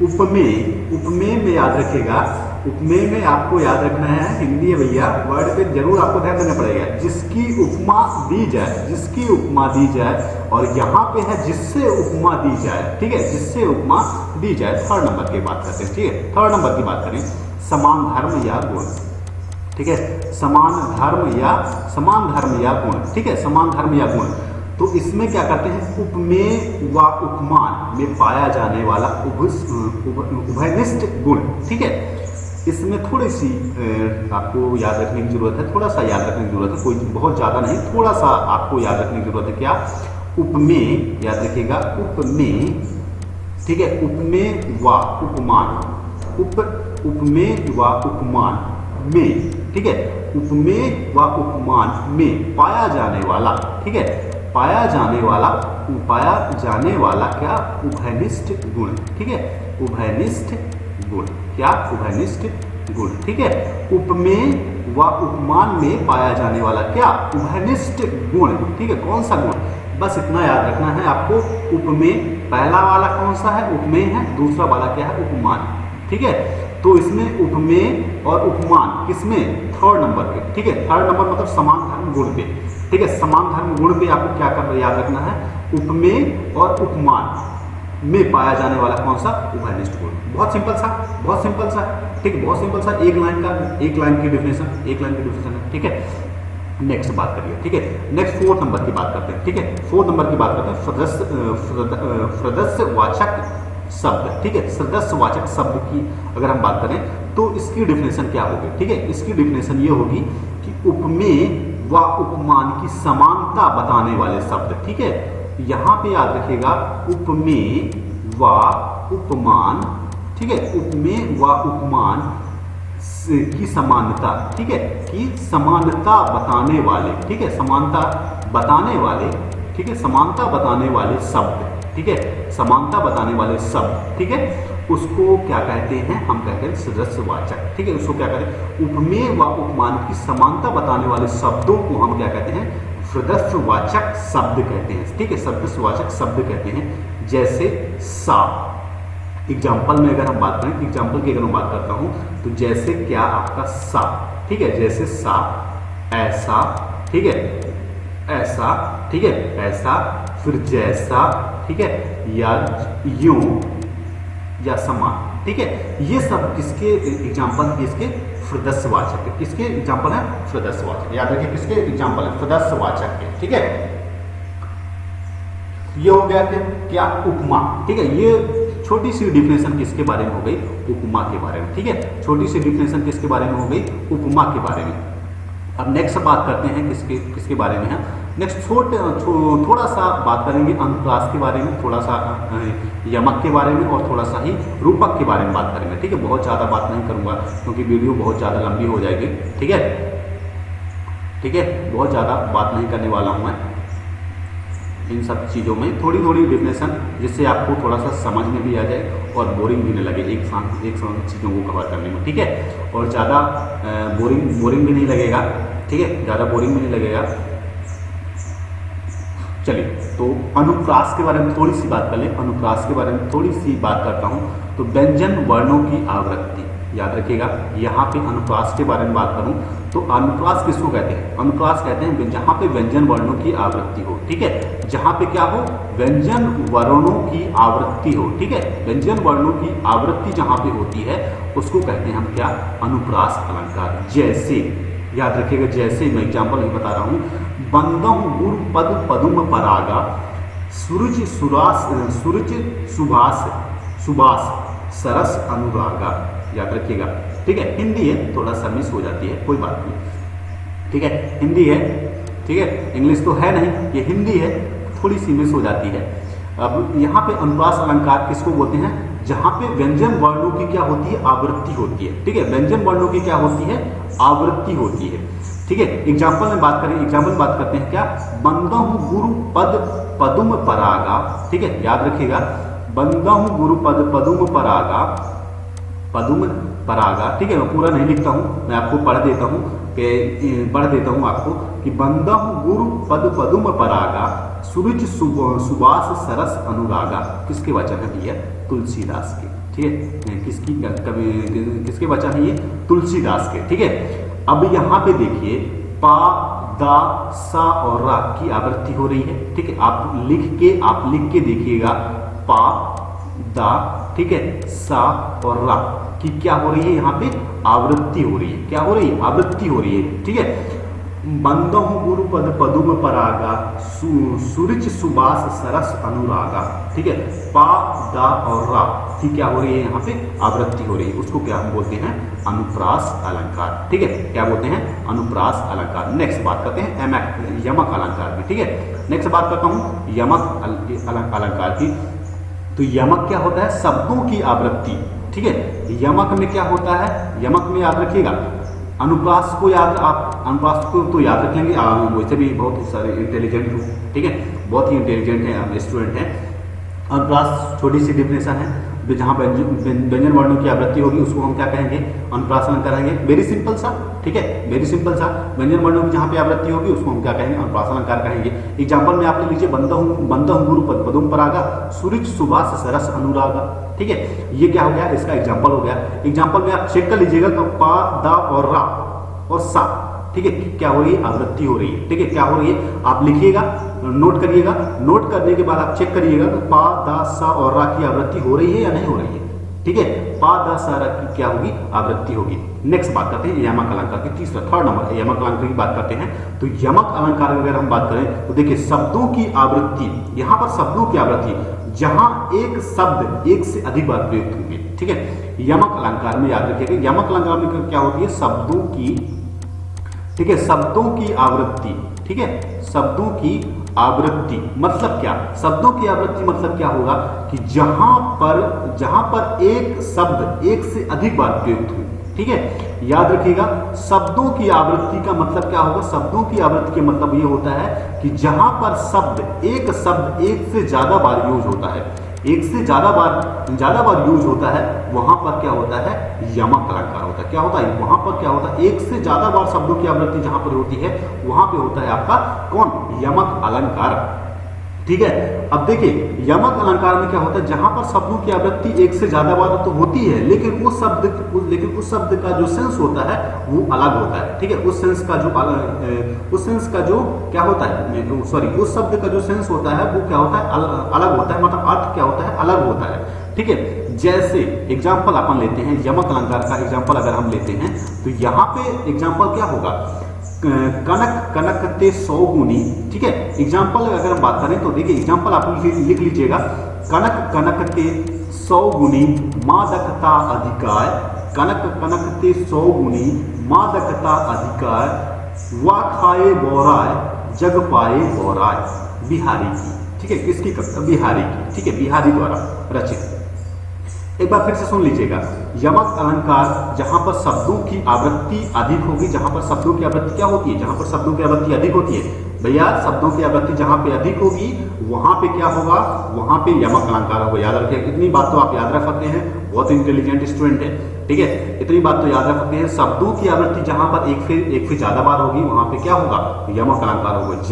उपमेय में याद रखिएगा, उपमेय में आपको याद रखना है, हिंदी है भैया, वर्ड पे जरूर आपको ध्यान देना पड़ेगा। जिसकी उपमा दी जाए, जिसकी उपमा दी जाए, और यहाँ पे है जिससे उपमा दी जाए, ठीक है, जिससे उपमा दी जाए। थर्ड नंबर की बात करते हैं, ठीक है। थर्ड नंबर की बात करें, समान धर्म या गुण, ठीक है, समान धर्म या गुण, ठीक है, समान धर्म या गुण। तो इसमें क्या करते हैं? उपमेय व उपमान में पाया जाने वाला उभयनिष्ठ गुण, ठीक है। इसमें थोड़ी सी आपको याद रखने की जरूरत है, थोड़ा सा याद रखने की जरूरत है, कोई बहुत ज्यादा नहीं, थोड़ा सा आपको याद रखने की जरूरत है। क्या? उपमेय, याद रखिएगा, उपमेय, ठीक है, उपमेय व उपमान, उपमेय व उपमान में, ठीक है, उपमेय व उपमान में पाया जाने वाला, ठीक है, पाया जाने वाला क्या? उभयनिष्ठ गुण, ठीक है, उभयनिष्ठ गुण, क्या? उभयनिष्ठ गुण, ठीक है। उपमेय व उपमान में पाया जाने वाला क्या? उभयनिष्ठ गुण, ठीक है। कौन सा गुण? बस इतना याद रखना है आपको। उपमेय, पहला वाला कौन सा है? उपमेय है, दूसरा वाला क्या है? उपमान, ठीक है। तो इसमें उपमेय और उपमान किसमें? थर्ड नंबर पे, ठीक है। थर्ड नंबर मतलब समान धर्म गुण पे, ठीक है। समान धर्म गुण पे आपको क्या करना, याद रखना है? उपमेय और उपमान में पाया जाने वाला कौन सा? उभयनिष्ठ गुण। बहुत सिंपल सा, बहुत सिंपल सा, ठीक है, बहुत सिंपल सा, एक लाइन की डिफिनेशन है, ठीक है। नेक्स्ट बात करिए, ठीक है। नेक्स्ट फोर्थ नंबर की बात करते हैं, ठीक है। फोर्थ नंबर की बात करते हैं, सदस्यवाचक शब्द, ठीक है। सदस्यवाचक शब्द की अगर हम बात करें तो इसकी डिफिनेशन क्या होगी, ठीक है। इसकी डिफिनेशन ये होगी कि उपमेय व उपमान की समानता बताने वाले शब्द, ठीक है। यहाँ पे याद रखिएगा, उपमेय व उपमान, ठीक है, उपमेय व उपमान की समानता, ठीक है, की समानता बताने वाले, ठीक है, समानता बताने वाले, ठीक है, समानता बताने वाले शब्द, ठीक है, समानता बताने वाले शब्द, ठीक है, उसको क्या कहते हैं? हम कहते हैं सदस्यवाचक, ठीक है। उसको क्या कहते हैं? उपमेय व उपमान की समानता बताने वाले शब्दों को हम क्या कहते हैं? सदस्यवाचक शब्द कहते हैं, ठीक है, सदस्यवाचक शब्द कहते हैं। जैसे सा, एग्जाम्पल में अगर हम बात करें, एग्जाम्पल की अगर मैं बात करता हूं तो जैसे क्या? आपका सा, ठीक है, जैसे सा, ऐसा, ठीक है, ऐसा, ठीक है, ऐसा, फिर जैसा, ठीक है, या यूं, या समान, ठीक है। ये सब किसके एग्जाम्पल? इसके सदस्यवाचक के। किसके एग्जाम्पल है? सदस्यवाचक। याद रखिए किसके एग्जाम्पल है? सदस्यवाचक के, ठीक है। ये हो गया क्या? उपमा, ठीक है। ये छोटी सी डिफिनेशन किसके बारे में हो गई? उपमा के बारे में, ठीक है। छोटी सी डिफिनेशन किसके बारे में हो गई? उपमा के बारे में। अब नेक्स्ट बात करते हैं किसके बारे में है? नेक्स्ट थोड़ा सा बात करेंगे अनुप्रास के बारे में, थोड़ा सा यमक के बारे में, और थोड़ा सा ही रूपक के बारे में बात करेंगे, ठीक है। बहुत ज़्यादा बात नहीं करूँगा क्योंकि वीडियो बहुत ज़्यादा लंबी हो जाएगी, ठीक है, ठीक है, बहुत ज़्यादा बात नहीं करने वाला हूँ मैं। इन सब चीज़ों में थोड़ी थोड़ी डिफिनेशन, जिससे आपको थोड़ा सा समझ में भी आ जाए और बोरिंग भी नहीं लगे एक साथ चीज़ों को कवर करने में, ठीक है। और ज़्यादा बोरिंग भी नहीं लगेगा, ठीक है, ज़्यादा बोरिंग भी नहीं लगेगा। चलिए, तो अनुप्रास के बारे में थोड़ी सी बात कर लें। अनुप्रास के बारे में थोड़ी सी बात करता हूँ। तो व्यंजन वर्णों की आवृत्ति, याद रखिएगा, यहाँ पे अनुप्रास के बारे में बात करूँ तो अनुप्रास किसको कहते हैं? अनुप्रास कहते हैं जहाँ पे व्यंजन वर्णों की आवृत्ति हो, ठीक है, जहाँ पे क्या हो, व्यंजन वर्णों की आवृत्ति हो, ठीक है, व्यंजन वर्णों की आवृत्ति जहाँ पे होती है उसको कहते हैं हम क्या? अनुप्रास अलंकार। जैसे, याद रखिएगा, जैसे मैं एग्जाम्पल ही बता रहा हूँ, बंदहु गुरु पद पदुम परागा, सूरज सुभाष सरस अनुरागा। याद रखिएगा, ठीक है। हिंदी है, थोड़ा सा मिस हो जाती है, कोई बात नहीं, ठीक है, हिंदी है, ठीक है, इंग्लिश तो है नहीं, ये हिंदी है, थोड़ी सी मिस हो जाती है। अब यहाँ पे अनुप्रास अलंकार किसको बोलते हैं? जहाँ पे व्यंजन वर्णों की क्या होती है? आवृत्ति होती है, ठीक है, व्यंजन वर्णों की क्या होती है? आवृत्ति होती है, ठीक है। एग्जाम्पल में बात करें, एग्जाम्पल में बात करते हैं क्या? बंदहु गुरु पद पदुम परागा, ठीक है, याद रखिएगा, बंदहु गुरु पद पदुम परागा, पदुम परागा, ठीक है, मैं पूरा नहीं लिखता हूँ, मैं आपको पढ़ देता हूँ आपको कि बंदहु गुरु पद पदुम परागा, सूरज सुबास सरस अनुरागा। किसके वचन है भैया? तुलसीदास के, ठीक है, किसके वचन है ये? तुलसीदास के, ठीक है। अब यहाँ पे देखिए, पा दा सा और रा की आवृत्ति हो रही है, ठीक है, आप लिख के देखिएगा, पा दा, ठीक है, सा और रा की क्या हो रही है? यहाँ पे आवृत्ति हो रही है। क्या हो रही है? आवृत्ति हो रही है, ठीक है। बंदहु गुरु पद पदुम परागा, सूरज सुबास सरस अनुरागा, ठीक है, पा दा और रा की क्या हो रही है? यहाँ पे आवृत्ति हो रही है। उसको क्या हम बोलते हैं? अनुप्रास अलंकार, ठीक है, क्या बोलते हैं? अनुप्रास अलंकार। नेक्स्ट बात करते हैं यमक अलंकार की, ठीक है। नेक्स्ट बात करता हूँ यमक अलंकार की। तो यमक क्या होता है? शब्दों की आवृत्ति, ठीक है। यमक में क्या होता है? यमक में याद रखिएगा, अनुप्रास को तो याद रख लेंगे, वैसे भी बहुत सारे इंटेलिजेंट हो, ठीक है, बहुत ही इंटेलिजेंट है स्टूडेंट हैं। अनुप्रास छोटी सी डिफिनेशन है, जहाँ व्यंजन वर्णों की आवृत्ति होगी उसको हम क्या कहेंगे? अनुप्रास अलंकार कहेंगे। वेरी सिंपल सा, ठीक है, वेरी सिंपल सा, व्यंजन वर्णों की जहाँ पे आवृत्ति होगी उसको हम क्या कहेंगे? अनुप्रास अलंकार कहेंगे। एग्जाम्पल में आप ले लीजिए, बंदहु गुरु पद पदुम परागा, सूरज सुबास सरस अनुरागा, ठीक है, ये क्या हो गया? इसका एग्जाम्पल हो गया। एग्जाम्पल में आप चेक कर लीजिएगा, तो पा दा और रा और सा, ठीक है, क्या हो रही है? आवृत्ति हो रही है, ठीक है, क्या हो रही है? आप लिखिएगा, नोट करिएगा, नोट करने के बाद आप चेक करिएगा, तो पा दा सा और रा की आवृत्ति हो रही है या नहीं हो रही है, ठीक है, पा दा सा रा की क्या होगी? आवृत्ति होगी। नेक्स्ट बात करते हैं यमक अलंकार की, तीसरा थर्ड नंबर यमक अलंकार की बात करते हैं। तो यमक अलंकार अगर हम बात करें तो देखिए, शब्दों की आवृत्ति, यहाँ पर शब्दों की आवृत्ति जहां एक शब्द एक से अधिक बार प्रयुक्त होंगे, ठीक है, यमक अलंकार में याद रखिएगा, यमक अलंकार में क्या होती है? शब्दों की, ठीक है, शब्दों की आवृत्ति, ठीक है, शब्दों की आवृत्ति मतलब क्या? शब्दों की आवृत्ति मतलब क्या होगा? कि जहां पर एक शब्द एक से अधिक बार प्रयुक्त हो, ठीक है, याद रखिएगा, शब्दों की आवृत्ति का मतलब क्या होगा? शब्दों की आवृत्ति का मतलब ये होता है कि जहां पर शब्द एक से ज्यादा बार यूज होता है, एक से ज्यादा बार यूज होता है, वहां पर क्या होता है? यमक अलंकार होता है। क्या होता है? वहां पर क्या होता है? एक से ज्यादा बार शब्दों की आवृत्ति जहां पर होती है, वहां पे होता है आपका कौन? यमक अलंकार, ठीक है। अब देखिए, यमक अलंकार में क्या होता है? जहां पर शब्दों की आवृत्ति एक से ज्यादा बार तो होती है, लेकिन उस शब्द का जो सेंस होता है वो अलग होता है, ठीक है, उस सेंस का जो क्या होता है, सॉरी, उस शब्द का जो सेंस होता है वो क्या होता है? अलग होता है, मतलब अर्थ क्या होता है? अलग होता है, ठीक है। जैसे एग्जाम्पल अपन लेते हैं, यमक अलंकार का एग्जाम्पल अगर हम लेते हैं, तो यहाँ पे एग्जाम्पल क्या होगा? कनक कनकते 100 गुनी, ठीक है। एग्जाम्पल अगर हम बात करें तो देखिए, एग्जाम्पल आप लिख लीजिएगा, कनक कनकते 100 गुनी मादकता अधिकार, कनक कनकते 100 गुनी मादकता अधिकार, वा खाए बोराय जग पाए बोराय। बिहारी की, ठीक है, किसकी कविता? बिहारी की, ठीक है, बिहारी द्वारा रचित। एक बार फिर से सुन लीजिएगा, यमक अलंकार जहां पर शब्दों की आवृत्ति अधिक होगी, जहां पर शब्दों की आवृत्ति क्या होती है? जहां पर शब्दों की आवृत्ति अधिक होती है, भैया शब्दों की आवृत्ति जहां पे अधिक होगी वहां पे क्या होगा, वहां पे यमक अलंकार होगा। याद रखिए, इतनी बात तो आप याद रख सकते हैं, बहुत इंटेलिजेंट स्टूडेंट है, ठीक है, इतनी बात तो याद रख सकते हैं। शब्दों की आवृत्ति जहां पर एक से ज्यादा बार होगी वहां पे क्या होगा, यमक अलंकार होगा।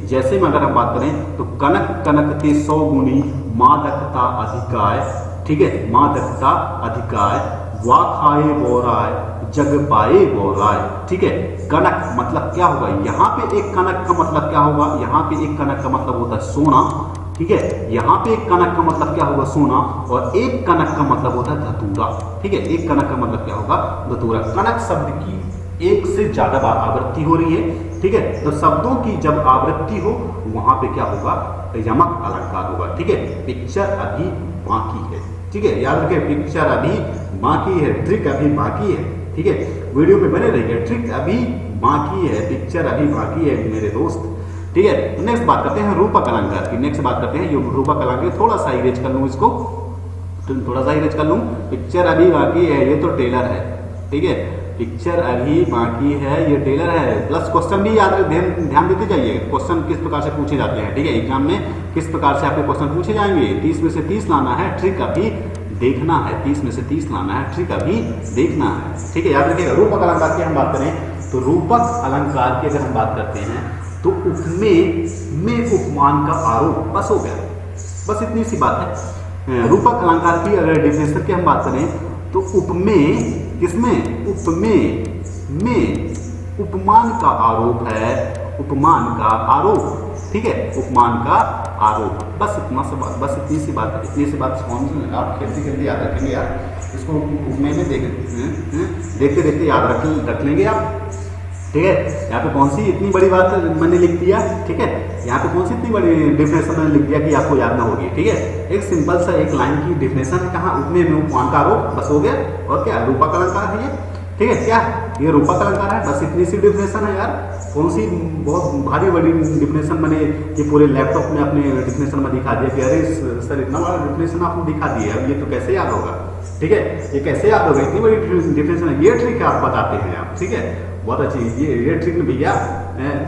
जैसे में अगर हम बात करें तो कनक कनकते 100 गुनी मादकता अधिकाय, ठीक है, मादकता अधिकाय, वा खाए बोराय जग पाए बोराय, ठीक है। कनक मतलब क्या होगा, यहाँ पे एक कनक का मतलब क्या होगा, यहाँ पे एक कनक का मतलब होता है सोना, ठीक है, यहाँ पे एक कनक का मतलब क्या होगा, सोना, और एक कनक का मतलब होता है धतूरा, ठीक है, एक कनक का मतलब क्या होगा, धतूरा। कनक शब्द की एक से ज्यादा बार आवृत्ति हो रही है, ठीक है, तो शब्दों की जब आवृत्ति हो वहां पे क्या होगा, यमक अलंकार होगा, ठीक है। पिक्चर अभी बाकी है, ठीक है, याद रखिए, पिक्चर अभी बाकी है, ट्रिक अभी बाकी है, ठीक है, वीडियो पे बने रहिए, ट्रिक अभी बाकी है, पिक्चर अभी बाकी है मेरे दोस्त, ठीक है। तो नेक्स्ट बात करते हैं रूपक अलंकार की, नेक्स्ट बात करते हैं रूपक अलंकार। थोड़ा सा इरेज कर लूं इसको, थोड़ा सा इरेज कर लूं। पिक्चर अभी बाकी है, ये तो टेलर है, ठीक है, पिक्चर अभी बाकी है, ये टेलर है। प्लस क्वेश्चन भी याद ध्यान देते जाइए, क्वेश्चन किस प्रकार से पूछे जाते हैं, ठीक है, एग्जाम में किस प्रकार से आपके क्वेश्चन पूछे जाएंगे। 30 में से 30 लाना है, ट्रिक अभी देखना है, 30 में से 30 लाना है, ट्रिक अभी देखना है, ठीक है, याद रखिएगा। रूपक अलंकार की हम बात करें तो रूपक अलंकार की अगर हम बात करते हैं तो उपमेय में उपमान का आरोप, बस हो गया, बस इतनी सी बात है। रूपक अलंकार की अगर डेफिनेशन की हम बात करें तो उपमेय, किसमें, उपमेय में उपमान का आरोप है, उपमान का आरोप, ठीक है, उपमान का आरोप, बस इतना सा बात, बस इतनी सी बात है, इतनी सी बात कौन सी आप खेलते खेलते याद रखेंगे यार, इसको उपमेय में देखते देखते याद रख लेंगे आप, ठीक है। यहाँ पे कौन सी इतनी बड़ी बात मैंने लिख दिया, ठीक है, यहाँ पे कौन सी इतनी बड़ी डिफिनेशन मैंने लिख दिया कि आपको याद ना होगी, ठीक है, एक सिंपल सा एक लाइन की डिफिनेशन है, कहाँ, उपमेय में उपमान का आरोप, बस हो गया। और क्या, रूपक अलंकार है ये, ठीक है, क्या ये रूपक अलंकार है, बस इतनी सी डिफिनेशन है यार, कौन सी बहुत भारी बड़ी डिफिनेशन मैंने ये पूरे लैपटॉप में अपने डिफिनेशन में दिखा दिया कि अरे सर इतना बड़ा डिफिनेशन आपने दिखा दिया, अब ये तो कैसे याद होगा, ठीक है, ये कैसे याद होगा, इतनी बड़ी डिफिनेशन है, ये ट्रिक आप बताते हैं आप, ठीक है, बहुत अच्छी ये ट्रिक में भैया,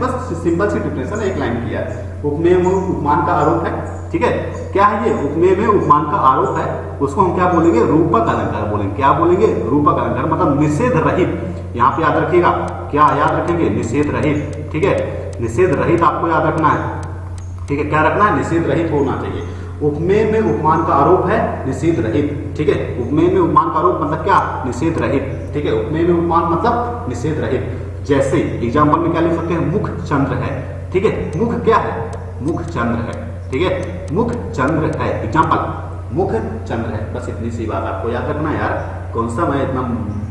बस सिंपल सी डिफिनेशन है, एक लाइन किया है। उपमेय में उपमान का आरोप है, ठीक है, क्या है ये, उपमेय में उपमान का आरोप है, उसको हम क्या बोलेंगे, रूपक अलंकार बोलेंगे, क्या बोलेंगे, रूपक अलंकार, मतलब निषेध रहित, यहाँ पे याद रखिएगा, क्या याद रखेंगे, निषेध रहित, ठीक है, निषेध रहित आपको याद रखना है, ठीक है, क्या रखना है, निषेध रहित होना चाहिए। उपमेय में उपमान का आरोप है, निषेध रहित, ठीक है, उपमेय में उपमान का आरोप मतलब क्या, निषेध रहित, ठीक है, उपमेय में उपमान मतलब निषेध रहित। जैसे एग्जाम्पल में क्या लिख सकते हैं, मुख चंद्र है, ठीक है, मुख क्या है, मुख चंद्र है, ठीक है, मुख चंद्र है, एग्जाम्पल मुख चंद्र है, बस इतनी सी बात आपको याद रखना है यार, कौन सा मैं इतना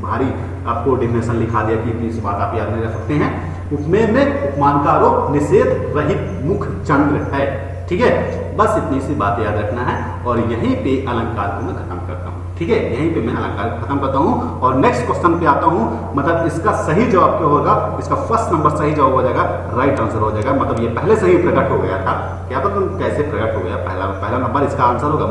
भारी आपको डिफिनेशन लिखा दिया कि इतनी सी बात आप याद नहीं रख सकते हैं। उपमेय में उपमान का आरोप, निषेध रहित, मुख चंद्र है, ठीक है, बस इतनी सी बात याद रखना है। और यहीं पे अलंकार को मैं खत्म करता हूँ, ठीक है, यहीं पे मैं अलंकार खत्म करता हूँ और नेक्स्ट क्वेश्चन पे आता हूँ। मतलब इसका सही जवाब क्या होगा, इसका फर्स्ट नंबर सही जवाब हो जाएगा, राइट आंसर हो जाएगा, मतलब ये पहले से ही प्रकट हो गया था, क्या पता कैसे प्रकट हो गया, पहला नंबर इसका आंसर होगा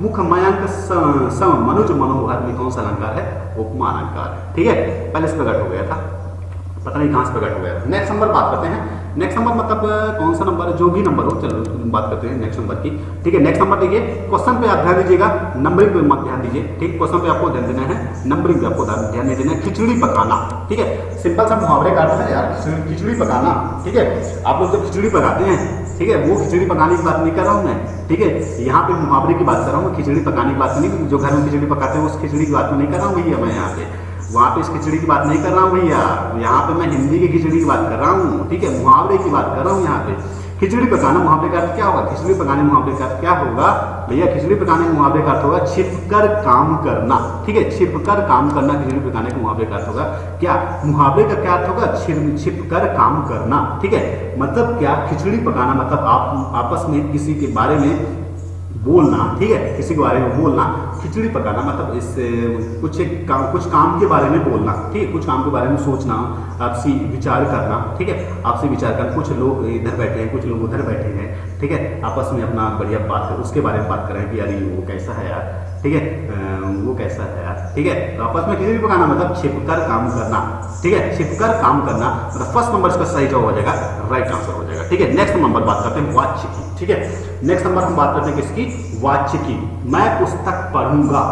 मुख मयांक सम मनुज मनोहर में कौन सा अलंकार है, उपमा अलंकार, ठीक है, पहले से प्रकट हो गया था, पता नहीं कहां से प्रकट हो गया। नेक्स्ट नंबर बात करते हैं, नेक्स्ट नंबर मतलब कौन सा नंबर, जो भी नंबर हो, चलो बात करते हैं नेक्स्ट नंबर की, ठीक है। नेक्स्ट नंबर देखिए, क्वेश्चन पे आप ध्यान दीजिएगा, नंबरिंग पे मत ध्यान दीजिए, ठीक, क्वेश्चन पे आपको ध्यान देना है, नंबरिंग पे आपको ध्यान नहीं देना है। खिचड़ी पकाना, ठीक है, सिंपल सा मुहावरे का अर्थ है यार, खिचड़ी पकाना, ठीक है, आप लोग जब खिचड़ी पकाते हैं, ठीक है, वो खिचड़ी पकाने की बात नहीं कर रहा हूँ मैं, ठीक है, यहाँ पे मुहावरे की बात कर रहा हूँ, खिचड़ी पकाने की बात नहीं, जो घर में खिचड़ी पकाते हैं उस खिचड़ी की बात नहीं कर रहा हूँ भैया, मैं यहाँ पे वहाँ पे इस खिचड़ी की बात नहीं कर रहा हूँ भैया, यहाँ पे मैं हिंदी की खिचड़ी की बात कर रहा हूँ, ठीक है, मुहावरे की बात कर रहा हूँ। यहाँ पे खिचड़ी पकाना मुहावरे का अर्थ क्या होगा, खिचड़ी पकाने मुहावरे का अर्थ क्या होगा भैया, खिचड़ी पकाने मुहावरे का अर्थ होगा छिपकर काम करना, ठीक है, छिपकर काम करना खिचड़ी पकाने के मुहावरे का अर्थ होगा। क्या मुहावरे का क्या अर्थ होगा, छिपकर काम करना, ठीक है, मतलब क्या, खिचड़ी पकाना मतलब आप आपस में किसी के बारे में बोलना, ठीक है, किसी के बारे में बोलना, खिचड़ी पकाना मतलब इससे कुछ काम के बारे में बोलना, ठीक है, कुछ काम के बारे में सोचना, आपसी विचार करना, ठीक है, आपसी विचार करना, कुछ लोग इधर बैठे हैं, कुछ लोग उधर बैठे हैं, ठीक है, आपस में अपना बढ़िया बात कर, उसके बारे में बात करें कि यार वो कैसा है यार, ठीक है, वो कैसा है यार, ठीक है। तो आपस में किसी भी प्रकार मतलब छिपकर काम करना, ठीक है, छिपकर काम करना, मतलब फर्स्ट नंबर इसका सही जवाब हो जाएगा, राइट आंसर हो जाएगा, ठीक है। नेक्स्ट नंबर बात करते हैं वाच्य की, ठीक है। नेक्स्ट नंबर हम बात करते हैं किसकी, वाच्य की। मैं पुस्तक पढ़ूंगा,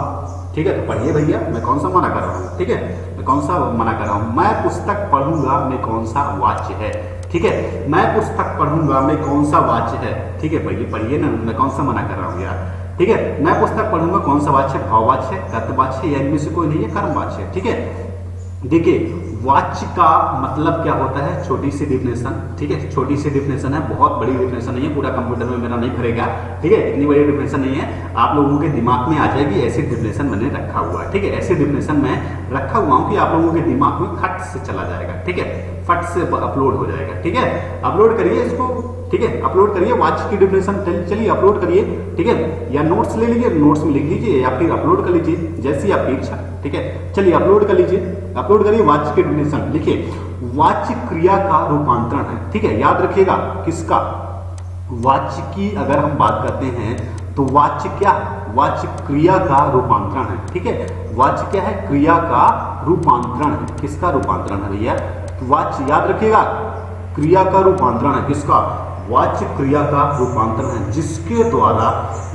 ठीक है, तो पढ़िए भैया, मैं कौन सा मना कर रहा हूँ, ठीक है, मैं कौन सा मना कर रहा हूँ, मैं पुस्तक पढ़ूंगा में कौन सा वाच्य है, ठीक है, मैं पुस्तक पढ़ूंगा में कौन सा वाच्य है, ठीक है, पढ़िए पढ़िए ना, मैं कौन सा मना कर रहा हूँ यार, ठीक है। मैं पुस्तक पढ़ूंगा कौन सा वाच्य, भाववाच्य, कर्तवाच्य या इनमें से कोई नहीं है, कर्मवाच्य, ठीक है। देखिए वाच्य का मतलब क्या होता है, छोटी सी डिफिनेशन, ठीक है, छोटी सी डिफिनेशन है, बहुत बड़ी डिफिनेशन नहीं है, पूरा कंप्यूटर में मेरा नहीं भरेगा, ठीक है, इतनी बड़ी डिफिनेशन नहीं है, आप लोगों के दिमाग में आ जाएगी, ऐसी डिफिनेशन मैंने रखा हुआ है, ठीक है, ऐसी डिफिनेशन मैं रखा हुआ हूँ कि आप लोगों के दिमाग में फट से चला जाएगा, ठीक है, फट से अपलोड हो जाएगा, ठीक है। अपलोड करिए इसको, ठीक है, अपलोड करिए वाच्य की डिफिनेशन, चलिए अपलोड करिए, ठीक है, या नोट्स ले लीजिए, नोट्स में लिख लीजिए या फिर अपलोड कर लीजिए, जैसी आपकी इच्छा, ठीक है। चलिए अपलोड कर लीजिए, अपलोड करिए वाच्य की डिफिनेशन। लिखिए वाच्य क्रिया का रूपांतरण है, ठीक है, याद रखिएगा किसका, वाच्य की अगर हम बात करते हैं तो वाच्य क्या है, वाच्य क्रिया का रूपांतरण है, ठीक है, वाच्य क्या है, क्रिया का रूपांतरण है, किसका रूपांतरण है भैया, वाच्य याद रखिएगा, क्रिया का रूपांतरण है, किसका, वाच्य क्रिया का रूपांतरण है, जिसके द्वारा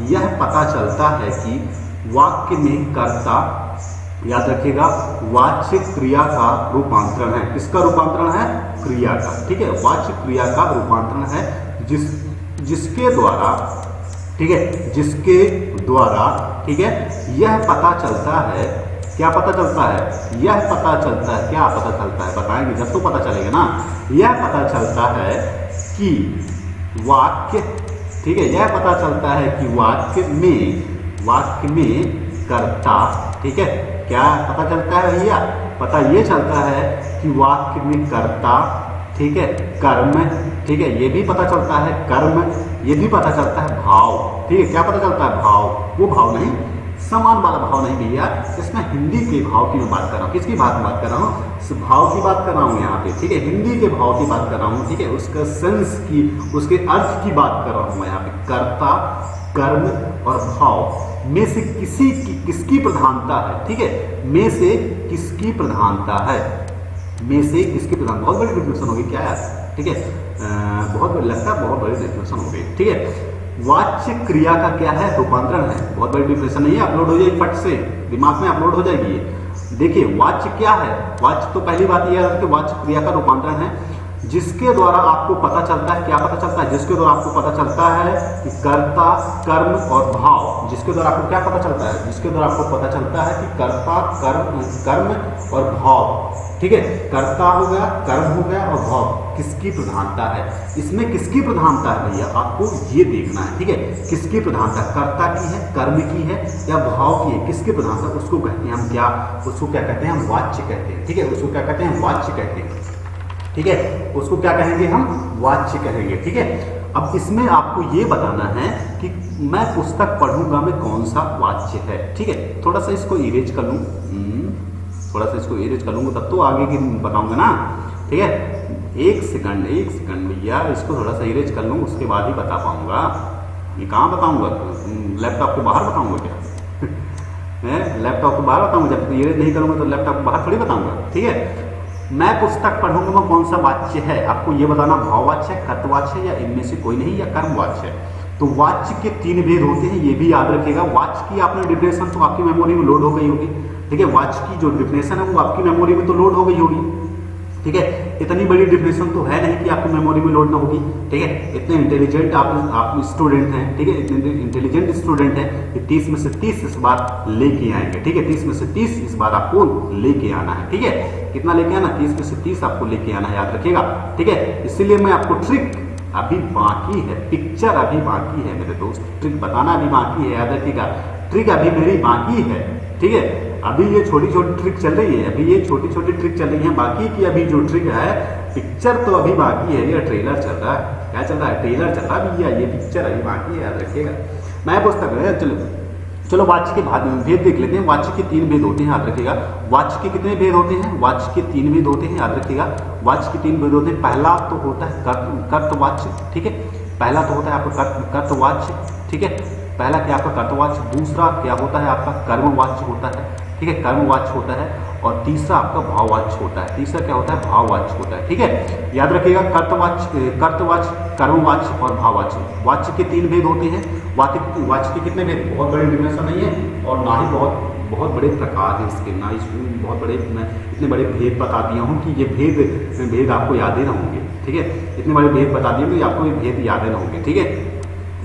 यह पता चलता है कि वाक्य में कर्ता, याद रखिएगा, वाच्य क्रिया का रूपांतरण है, किसका रूपांतरण है, क्रिया का, ठीक है, वाच्य क्रिया का रूपांतरण है, जिसके द्वारा, ठीक है, जिसके द्वारा, ठीक है, यह पता चलता है, क्या पता चलता है, यह पता चलता है, क्या पता चलता है, बताएंगे जब तो पता चलेगा ना, यह पता चलता है कि वाक्य, ठीक है, यह पता चलता है कि वाक्य में कर्ता, ठीक है, क्या पता चलता है भैया, पता ये चलता है कि वाक्य में कर्ता, ठीक है, कर्म, ठीक है, ये भी पता चलता है कर्म, ये भी पता चलता है भाव, ठीक है, क्या पता चलता है, भाव, वो भाव नहीं, समान वाला भाव नहीं भैया, इसमें हिंदी के भाव की मैं बात कर रहा हूँ, किसकी बात कर रहा हूँ, भाव की बात कर रहा हूँ यहाँ पे, ठीक है, हिंदी के भाव की बात कर रहा हूँ, ठीक है, उसका सेंस की, उसके अर्थ की बात कर रहा हूँ यहाँ पे, कर्ता, कर्म और भाव में से किसकी प्रधानता है, ठीक है, में से किसकी प्रधानता है, में से किसकी प्रधानता, बहुत बड़ी डिफिनेशन होगी क्या यार, ठीक है, बहुत बड़ी लगता है, बहुत बड़ी डिफिनेशन हो गई, ठीक है। वाच्य क्रिया का क्या है, रूपांतरण है, बहुत बड़ी डिफिनेशन नहीं है, अपलोड हो जाएगी फट से, दिमाग में अपलोड हो जाएगी ये। देखिए वाच्य क्या है, वाच्य तो पहली बात यह है कि वाच्य क्रिया का रूपांतरण है, जिसके द्वारा आपको पता चलता है, क्या पता चलता है, जिसके द्वारा आपको पता चलता है कि कर्ता, कर्म और भाव, जिसके द्वारा आपको क्या पता चलता है, जिसके द्वारा आपको पता चलता है कि कर्ता, कर्म और भाव, ठीक है, कर्ता हो गया, कर्म हो गया और भाव किसकी प्रधानता है, इसमें किसकी प्रधानता है भैया, आपको ये देखना है, ठीक है, किसकी प्रधानता, कर्ता की है, कर्म की है या भाव की है, किसकी प्रधानता, उसको कहते हैं हम क्या, उसको क्या कहते हैं, हम वाच्य कहते हैं, ठीक है, उसको क्या कहते हैं, वाच्य कहते हैं, ठीक है, उसको क्या कहेंगे हम, वाच्य कहेंगे, ठीक है। अब इसमें आपको ये बताना है कि मैं पुस्तक पढ़ूंगा में कौन सा वाच्य है, ठीक है, थोड़ा सा इसको इरेज कर लूँ, थोड़ा सा इसको इरेज कर लूँगा तब तो आगे की बताऊंगा ना, ठीक है, एक सेकंड भैया, इसको थोड़ा सा इरेज कर लूँ, उसके बाद ही बता पाऊंगा, ये कहाँ बताऊंगा, लैपटॉप के बाहर बताऊंगा क्या लैपटॉप के बाहर बताऊंगा, जब इरेज नहीं करूंगा तो लैपटॉप के बाहर थोड़ी बताऊंगा, ठीक है। मैं पुस्तक पढ़ूंगा में कौन सा वाच्य है, आपको ये बताना, भाववाच्य, कर्तवाच्य या इनमें से कोई नहीं, या कर्मवाच्य। तो वाच्य के 3 भेद होते हैं, ये भी याद रखिएगा। वाच्य की आपने डिफिनेशन तो आपकी मेमोरी में लोड हो गई होगी, ठीक है, वाच्य की जो डिफिनेशन है वो आपकी मेमोरी में तो लोड हो गई होगी, ठीक है, इतनी बड़ी डिफिनेशन तो है नहीं कि आपकी मेमोरी में लोड ना होगी, ठीक है, इतने इंटेलिजेंट आप स्टूडेंट हैं, ठीक है, इतने इंटेलिजेंट स्टूडेंट हैं कि 30 में से 30 इस बार लेके आएंगे, ठीक है, 30 में से 30 इस बार आपको लेके आना है, ठीक है, कितना लेके आना, 30 में से 30 आपको लेके आना है, याद रखिएगा, ठीक है। इसीलिए मैं आपको ट्रिक अभी बाकी है, पिक्चर अभी बाकी है मेरे दोस्त, ट्रिक बताना अभी बाकी है, याद रखिएगा, ट्रिक अभी मेरी बाकी है, ठीक है, अभी ये छोटी छोटी ट्रिक चल रही है, अभी ये छोटी छोटी ट्रिक चल रही है, बाकी की अभी जो ट्रिक है, पिक्चर तो अभी बाकी है, ये ट्रेलर चल रहा है, क्या चल रहा है, ट्रेलर चल रहा है भैया, ये पिक्चर अभी बाकी है, याद रखिएगा। मैं पुस्तक है, चलो वाच्य के भेद देख लेते हैं। वाच्य के 3 भेद होते हैं, याद रखिएगा। वाच्य के कितने भेद होते हैं, वाच्य के 3 भेद होते हैं, याद रखिएगा। वाच्य के 3 भेद होते हैं, पहला तो होता है कर्तवाच्य, ठीक है, पहला तो होता है आपका कर्तवाच्य, ठीक है, पहला क्या आपका कर्तवाच्य, दूसरा क्या होता है आपका कर्मवाच्य होता है, ठीक है, कर्मवाच्य होता है, और तीसरा आपका भाववाच्य होता है, तीसरा क्या होता है भाववाच्य होता है, ठीक है। याद रखिएगा कर्तवाच्य, कर्मवाच्य और भाववाच्य, वाच्य के 3 भेद होते हैं। वाच्य के कितने भेद, बहुत बड़े डिफिनेशन नहीं है और ना ही बहुत बड़े प्रकार हैं इसके, ना इसमें बहुत बड़े, मैं इतने बड़े भेद बता दिया हूँ कि ये भेद आपको याद ही ना होंगे, ठीक है, इतने बड़े भेद बता दिए कि आपको ये भेद याद ही ना होंगे, ठीक है,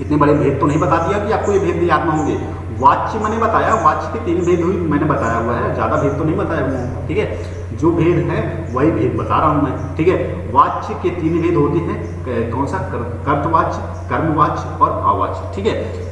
इतने बड़े भेद तो नहीं बता दिया कि आपको ये भेद याद ना होंगे। वाच्य मैंने बताया, वाच्य के 3 भेद हुई मैंने बताया हुआ है, ज़्यादा भेद तो नहीं बताया हुआ है, ठीक है, जो भेद है वही भेद बता रहा हूँ मैं, ठीक है। वाच्य के 3 भेद होते हैं, कौन सा, कर्तवाच्य, कर्मवाच्य और भाववाच्य, ठीक है।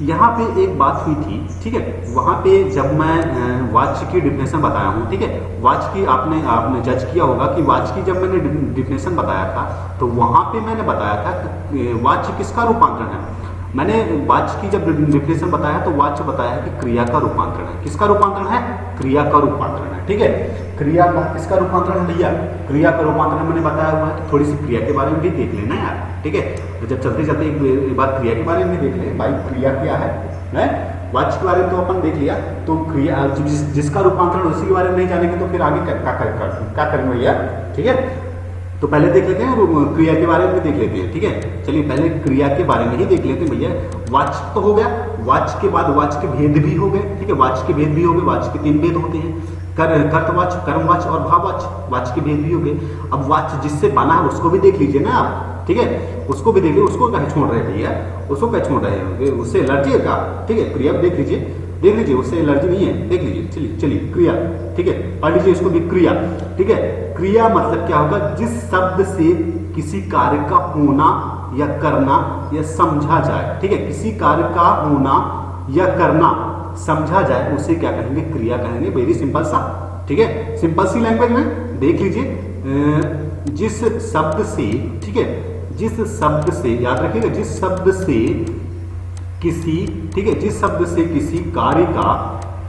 यहाँ पे एक बात हुई थी, ठीक है, वहाँ पे जब मैं वाच्य की डिफिनेशन बताया हूँ, ठीक है, वाच्य की आपने जज किया होगा कि वाच्य की जब मैंने डिफिनेशन बताया था तो वहाँ पे मैंने बताया था कि वाच्य किसका रूपांतरण है। मैंने वाच्य की जब डिफिनेशन बताया तो वाच्य बताया कि क्रिया का रूपांतरण है। किसका रूपांतरण है, क्रिया का रूपांतरण है, ठीक है, क्रिया का किसका रूपांतरण है भैया, क्रिया का रूपांतरण मैंने बताया हुआ है। तो थोड़ी सी क्रिया के बारे में भी देख लेना यार, ठीक है, तो जब चलते चलते एक बार क्रिया के बारे में देख ले भाई, क्रिया क्या है, वाच्य के बारे में तो अपन देख लिया, तो क्रिया जिसका रूपांतरण उसी के बारे में नहीं जानेंगे तो फिर आगे क्या करेंगे भैया, ठीक है। तो पहले देख लेते हैं क्रिया के बारे में भी देख लेते हैं, ठीक है, चलिए पहले क्रिया के बारे में ही देख लेते हैं भैया। वाच्य तो हो गया, वाच्य के बाद वाच्य के भेद भी हो गए, ठीक है, वाच्य के भेद भी हो गए, वाच्य के 3 भेद होते हैं, कर्तवाच्य, कर्मवाच्य और भाववाच्य, वाच्य के भेद भी हो गए। अब वाच्य जिससे बना है उसको भी देख लीजिए ना आप, ठीक है, उसको भी देख लीजिए, उसको कहीं छोड़ रहे भैया, उसको क्या छोड़ रहे हैं, उससे एलर्जी है क्या, ठीक है, क्रिया देख लीजिए, उससे एलर्जी नहीं है, देख लीजिए, चलिए क्रिया, ठीक है, पढ़ लीजिए इसको भी, क्रिया, ठीक है। क्रिया मतलब क्या होगा, जिस शब्द से किसी कार्य का होना या करना या समझा जाए, ठीक है, किसी कार्य का होना या करना समझा जाए उसे क्या कहेंगे, क्रिया कहेंगे। वेरी सिंपल सा, ठीक है, सिंपल सी लैंग्वेज में देख लीजिए, जिस शब्द से, ठीक है, जिस शब्द से, याद रखिएगा, जिस शब्द से किसी, ठीक है, जिस शब्द से किसी कार्य का,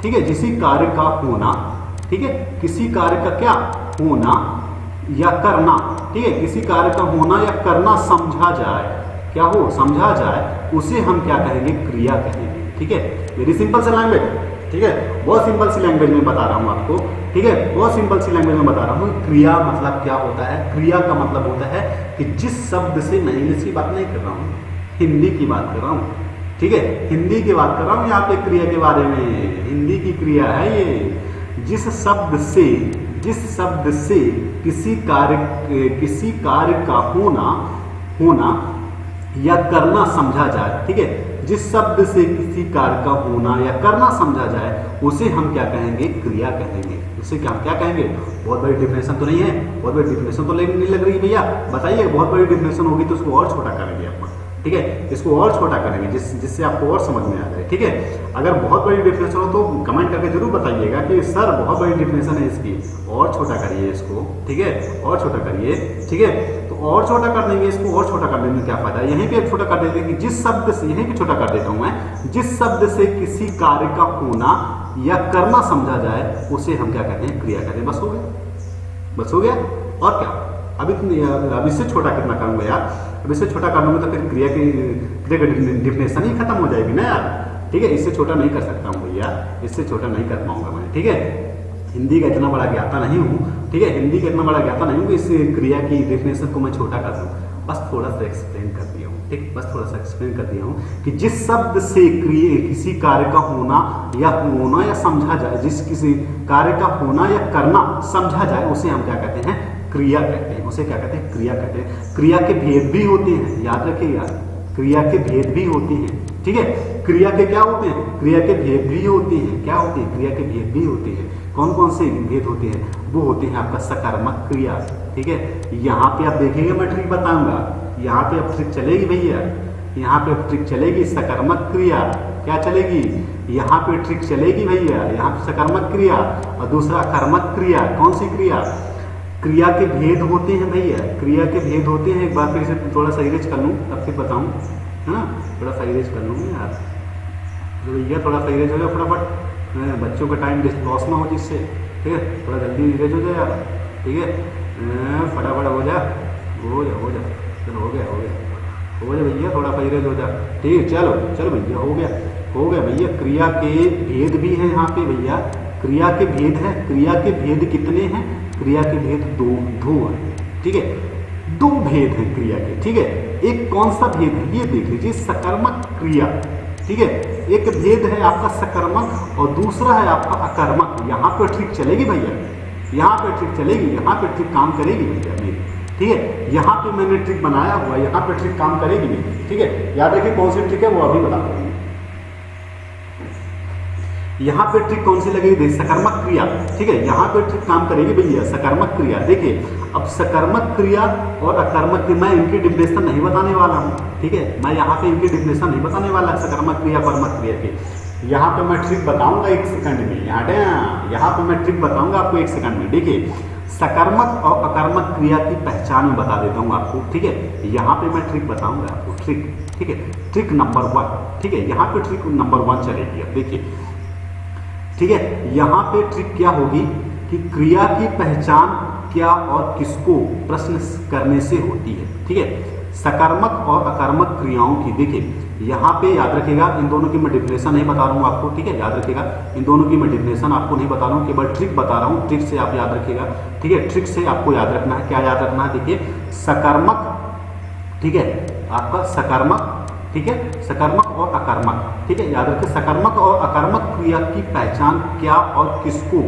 ठीक है, किसी कार्य का होना, ठीक है, किसी कार्य का क्या होना या करना, ठीक है, किसी कार्य का होना या करना समझा जाए, क्या हो, समझा जाए, उसे हम क्या कहेंगे, क्रिया कहेंगे, ठीक है। वेरी सिंपल सी लैंग्वेज, ठीक है, बहुत सिंपल सी लैंग्वेज में बता रहा हूँ आपको, ठीक है, बहुत सिंपल सी लैंग्वेज में बता रहा हूँ। क्रिया मतलब क्या होता है, क्रिया का मतलब होता है कि जिस शब्द से, मैं इंग्लिश की बात नहीं कर रहा हूँ, हिंदी की बात कर रहा हूँ, ठीक है, हिंदी की बात कर रहा हूँ यहाँ पे क्रिया के बारे में, हिंदी की क्रिया है ये, जिस शब्द से किसी कार्य का होना या करना समझा जाए, ठीक है, जिस शब्द से किसी कार्य का होना या करना समझा जाए उसे हम क्या कहेंगे, क्रिया कहेंगे। उसे क्या कहेंगे, बहुत बड़ी डिफिनेशन तो नहीं है, बहुत बड़ी डिफिनेशन तो नहीं लग रही भैया, बताइए, बहुत बड़ी डिफिनेशन होगी तो उसको और छोटा करेंगे अपन, ठीक है, इसको और छोटा करेंगे जिससे आपको और समझ में आ जाए, ठीक है। अगर बहुत बड़ी डिफिनेशन हो तो कमेंट करके जरूर बताइएगा कि सर बहुत बड़ी डिफिनेशन है इसकी, और छोटा करिए इसको, ठीक है, और छोटा करिए, ठीक है, तो और छोटा कर देंगे इसको, और छोटा कर देने में क्या फायदा, यहीं पे छोटा कर देंगे कि जिस शब्द से, यहीं पे छोटा कर देता हूं मैं, जिस शब्द से किसी कार्य का होना या करना समझा जाए उसे हम क्या कहते हैं, क्रिया कहते हैं। बस हो गया, और क्या, अब इससे छोटा कितना करूंगा यार, अब इससे छोटा कर लूंगा तो फिर क्रिया की डिफिनेशन ही खत्म हो जाएगी ना यार, ठीक है, इससे छोटा नहीं कर सकता हूँ भैया, इससे छोटा नहीं कर पाऊंगा मैं, ठीक है, हिंदी का इतना बड़ा ज्ञाता नहीं हूँ, ठीक है, हिंदी का इतना बड़ा ज्ञाता नहीं हूँ कि इस क्रिया की डिफिनेशन को मैं छोटा कर दूँ, बस थोड़ा सा एक्सप्लेन कर दिया हूँ, ठीक, बस थोड़ा सा एक्सप्लेन कर दिया हूँ कि जिस शब्द से किसी कार्य का होना या समझा जाए, जिस किसी कार्य का होना या करना समझा जाए उसे हम क्या कहते हैं, क्रिया कहते हैं, उसे क्या कहते हैं, क्रिया कहते हैं। क्रिया के भेद भी होते हैं, याद रखिएगा, क्रिया के भेद भी होते हैं, ठीक है, क्रिया के क्या होते हैं, क्रिया के भेद भी होते हैं, क्या होते हैं, क्रिया के भेद भी होते हैं। कौन कौन से भेद होते हैं, वो होते हैं आपका सकर्मक क्रिया, ठीक है, यहाँ पे आप देखिएगा, मैं ट्रिक बताऊंगा, यहाँ पे अब ट्रिक चलेगी भैया, यहाँ पे ट्रिक चलेगी, सकर्मक क्रिया, क्या चलेगी, यहाँ पे ट्रिक चलेगी भैया, यहाँ पे सकर्मक क्रिया और दूसरा कर्मक क्रिया। कौन सी क्रिया, क्रिया के भेद होते हैं भैया, क्रिया के भेद होते हैं। एक बार फिर से थोड़ा सा इरेज कर लूँ तब फिर बताऊँ, है ना, थोड़ा सा इरेज कर लूँ यार, तो भैया थोड़ा सा इरेज हो जाए फटाफट, बच्चों का टाइम लॉस ना हो जिससे, ठीक है, थोड़ा जल्दी इरेज हो जाए यार, ठीक है, फटाफट हो जा, चलो हो गया, हो गया भैया, थोड़ा परहेज हो जा, ठीक है। चलो चलो भैया, हो गया भैया। क्रिया के भेद भी हैं यहाँ पे भैया, क्रिया के भेद है। क्रिया के भेद कितने हैं? क्रिया के भेद दो हैं, ठीक है। दो भेद हैं क्रिया के, ठीक है। एक कौन सा भेद है ये देख लीजिए, सकर्मक क्रिया, ठीक है। एक भेद है आपका सकर्मक और दूसरा है आपका अकर्मक। यहाँ पे ट्रिक चलेगी भैया, यहाँ पे ट्रिक चलेगी, यहाँ पे ट्रिक काम करेगी भैया मेरी, ठीक है। यहाँ पे मैंने ट्रिक बनाया हुआ, यहाँ पे ट्रिक काम करेगी मेरी, ठीक है। याद रखिए कौन सी ट्रिक है वो अभी बता दूंगी। यहाँ पे ट्रिक कौन सी लगेगी? सकर्मक क्रिया, ठीक है। यहाँ पे ट्रिक काम करेगी भैया सकर्मक क्रिया। देखिए अब सकर्मक क्रिया और अकर्मक क्रिया, मैं इनकी डिफिनेशन नहीं बताने वाला हूँ, ठीक है। मैं यहाँ पे इनकी डिफिनेशन नहीं बताने वाला सकर्मक क्रिया अकर्मक क्रिया की। यहाँ पे मैं ट्रिक बताऊंगा 1 सेकंड में, यहाँ पे मैं ट्रिक बताऊंगा आपको 1 सेकंड में। देखिए सकर्मक और अकर्मक क्रिया की पहचान में बता देता हूँ आपको, ठीक है। यहाँ पे मैं ट्रिक बताऊंगा आपको, ट्रिक, ठीक है। ट्रिक नंबर 1, ठीक है। यहाँ पे ट्रिक नंबर 1 चलेगी। अब देखिए, ठीक है, यहाँ पे ट्रिक क्या होगी कि क्रिया की पहचान क्या और किसको प्रश्न करने से होती है, ठीक है। सकर्मक और अकर्मक क्रियाओं की, देखिए यहाँ पे याद रखिएगा, इन दोनों की मैं डिफिनेशन नहीं बता रहा हूँ आपको, ठीक है। याद रखिएगा इन दोनों की मैं डिफिनेशन आपको नहीं बता रहा हूँ, केवल ट्रिक बता रहा हूँ। ट्रिक से आप याद रखिएगा, ठीक है। ट्रिक से आपको याद रखना है, क्या याद रखना है? देखिए सकर्मक, ठीक है, आपका सकर्मक, ठीक है, सकर्मक और अकर्मक, ठीक है। याद रखिए सकर्मक और अकर्मक क्रिया की पहचान क्या और किसको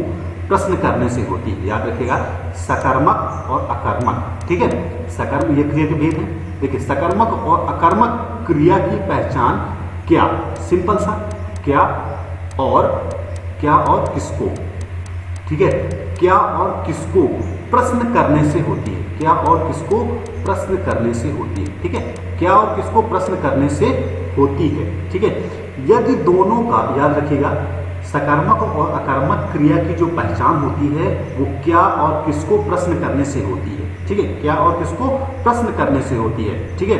प्रश्न करने से होती है। याद रखिएगा सकर्मक और अकर्मक, ठीक है। सकर्म ये क्रिया के भेद है। देखिए सकर्मक और अकर्मक क्रिया की पहचान क्या, सिंपल सा, क्या और किसको, ठीक है, क्या और किसको प्रश्न करने से होती है, क्या और किसको प्रश्न करने से होती है, ठीक है। क्या और किसको प्रश्न करने से होती है, ठीक है। यदि दोनों का, याद रखिएगा, सकर्मक और अकर्मक क्रिया की जो पहचान होती है वो क्या और किसको प्रश्न करने से होती है, ठीक है। क्या और किसको प्रश्न करने से होती है, ठीक है।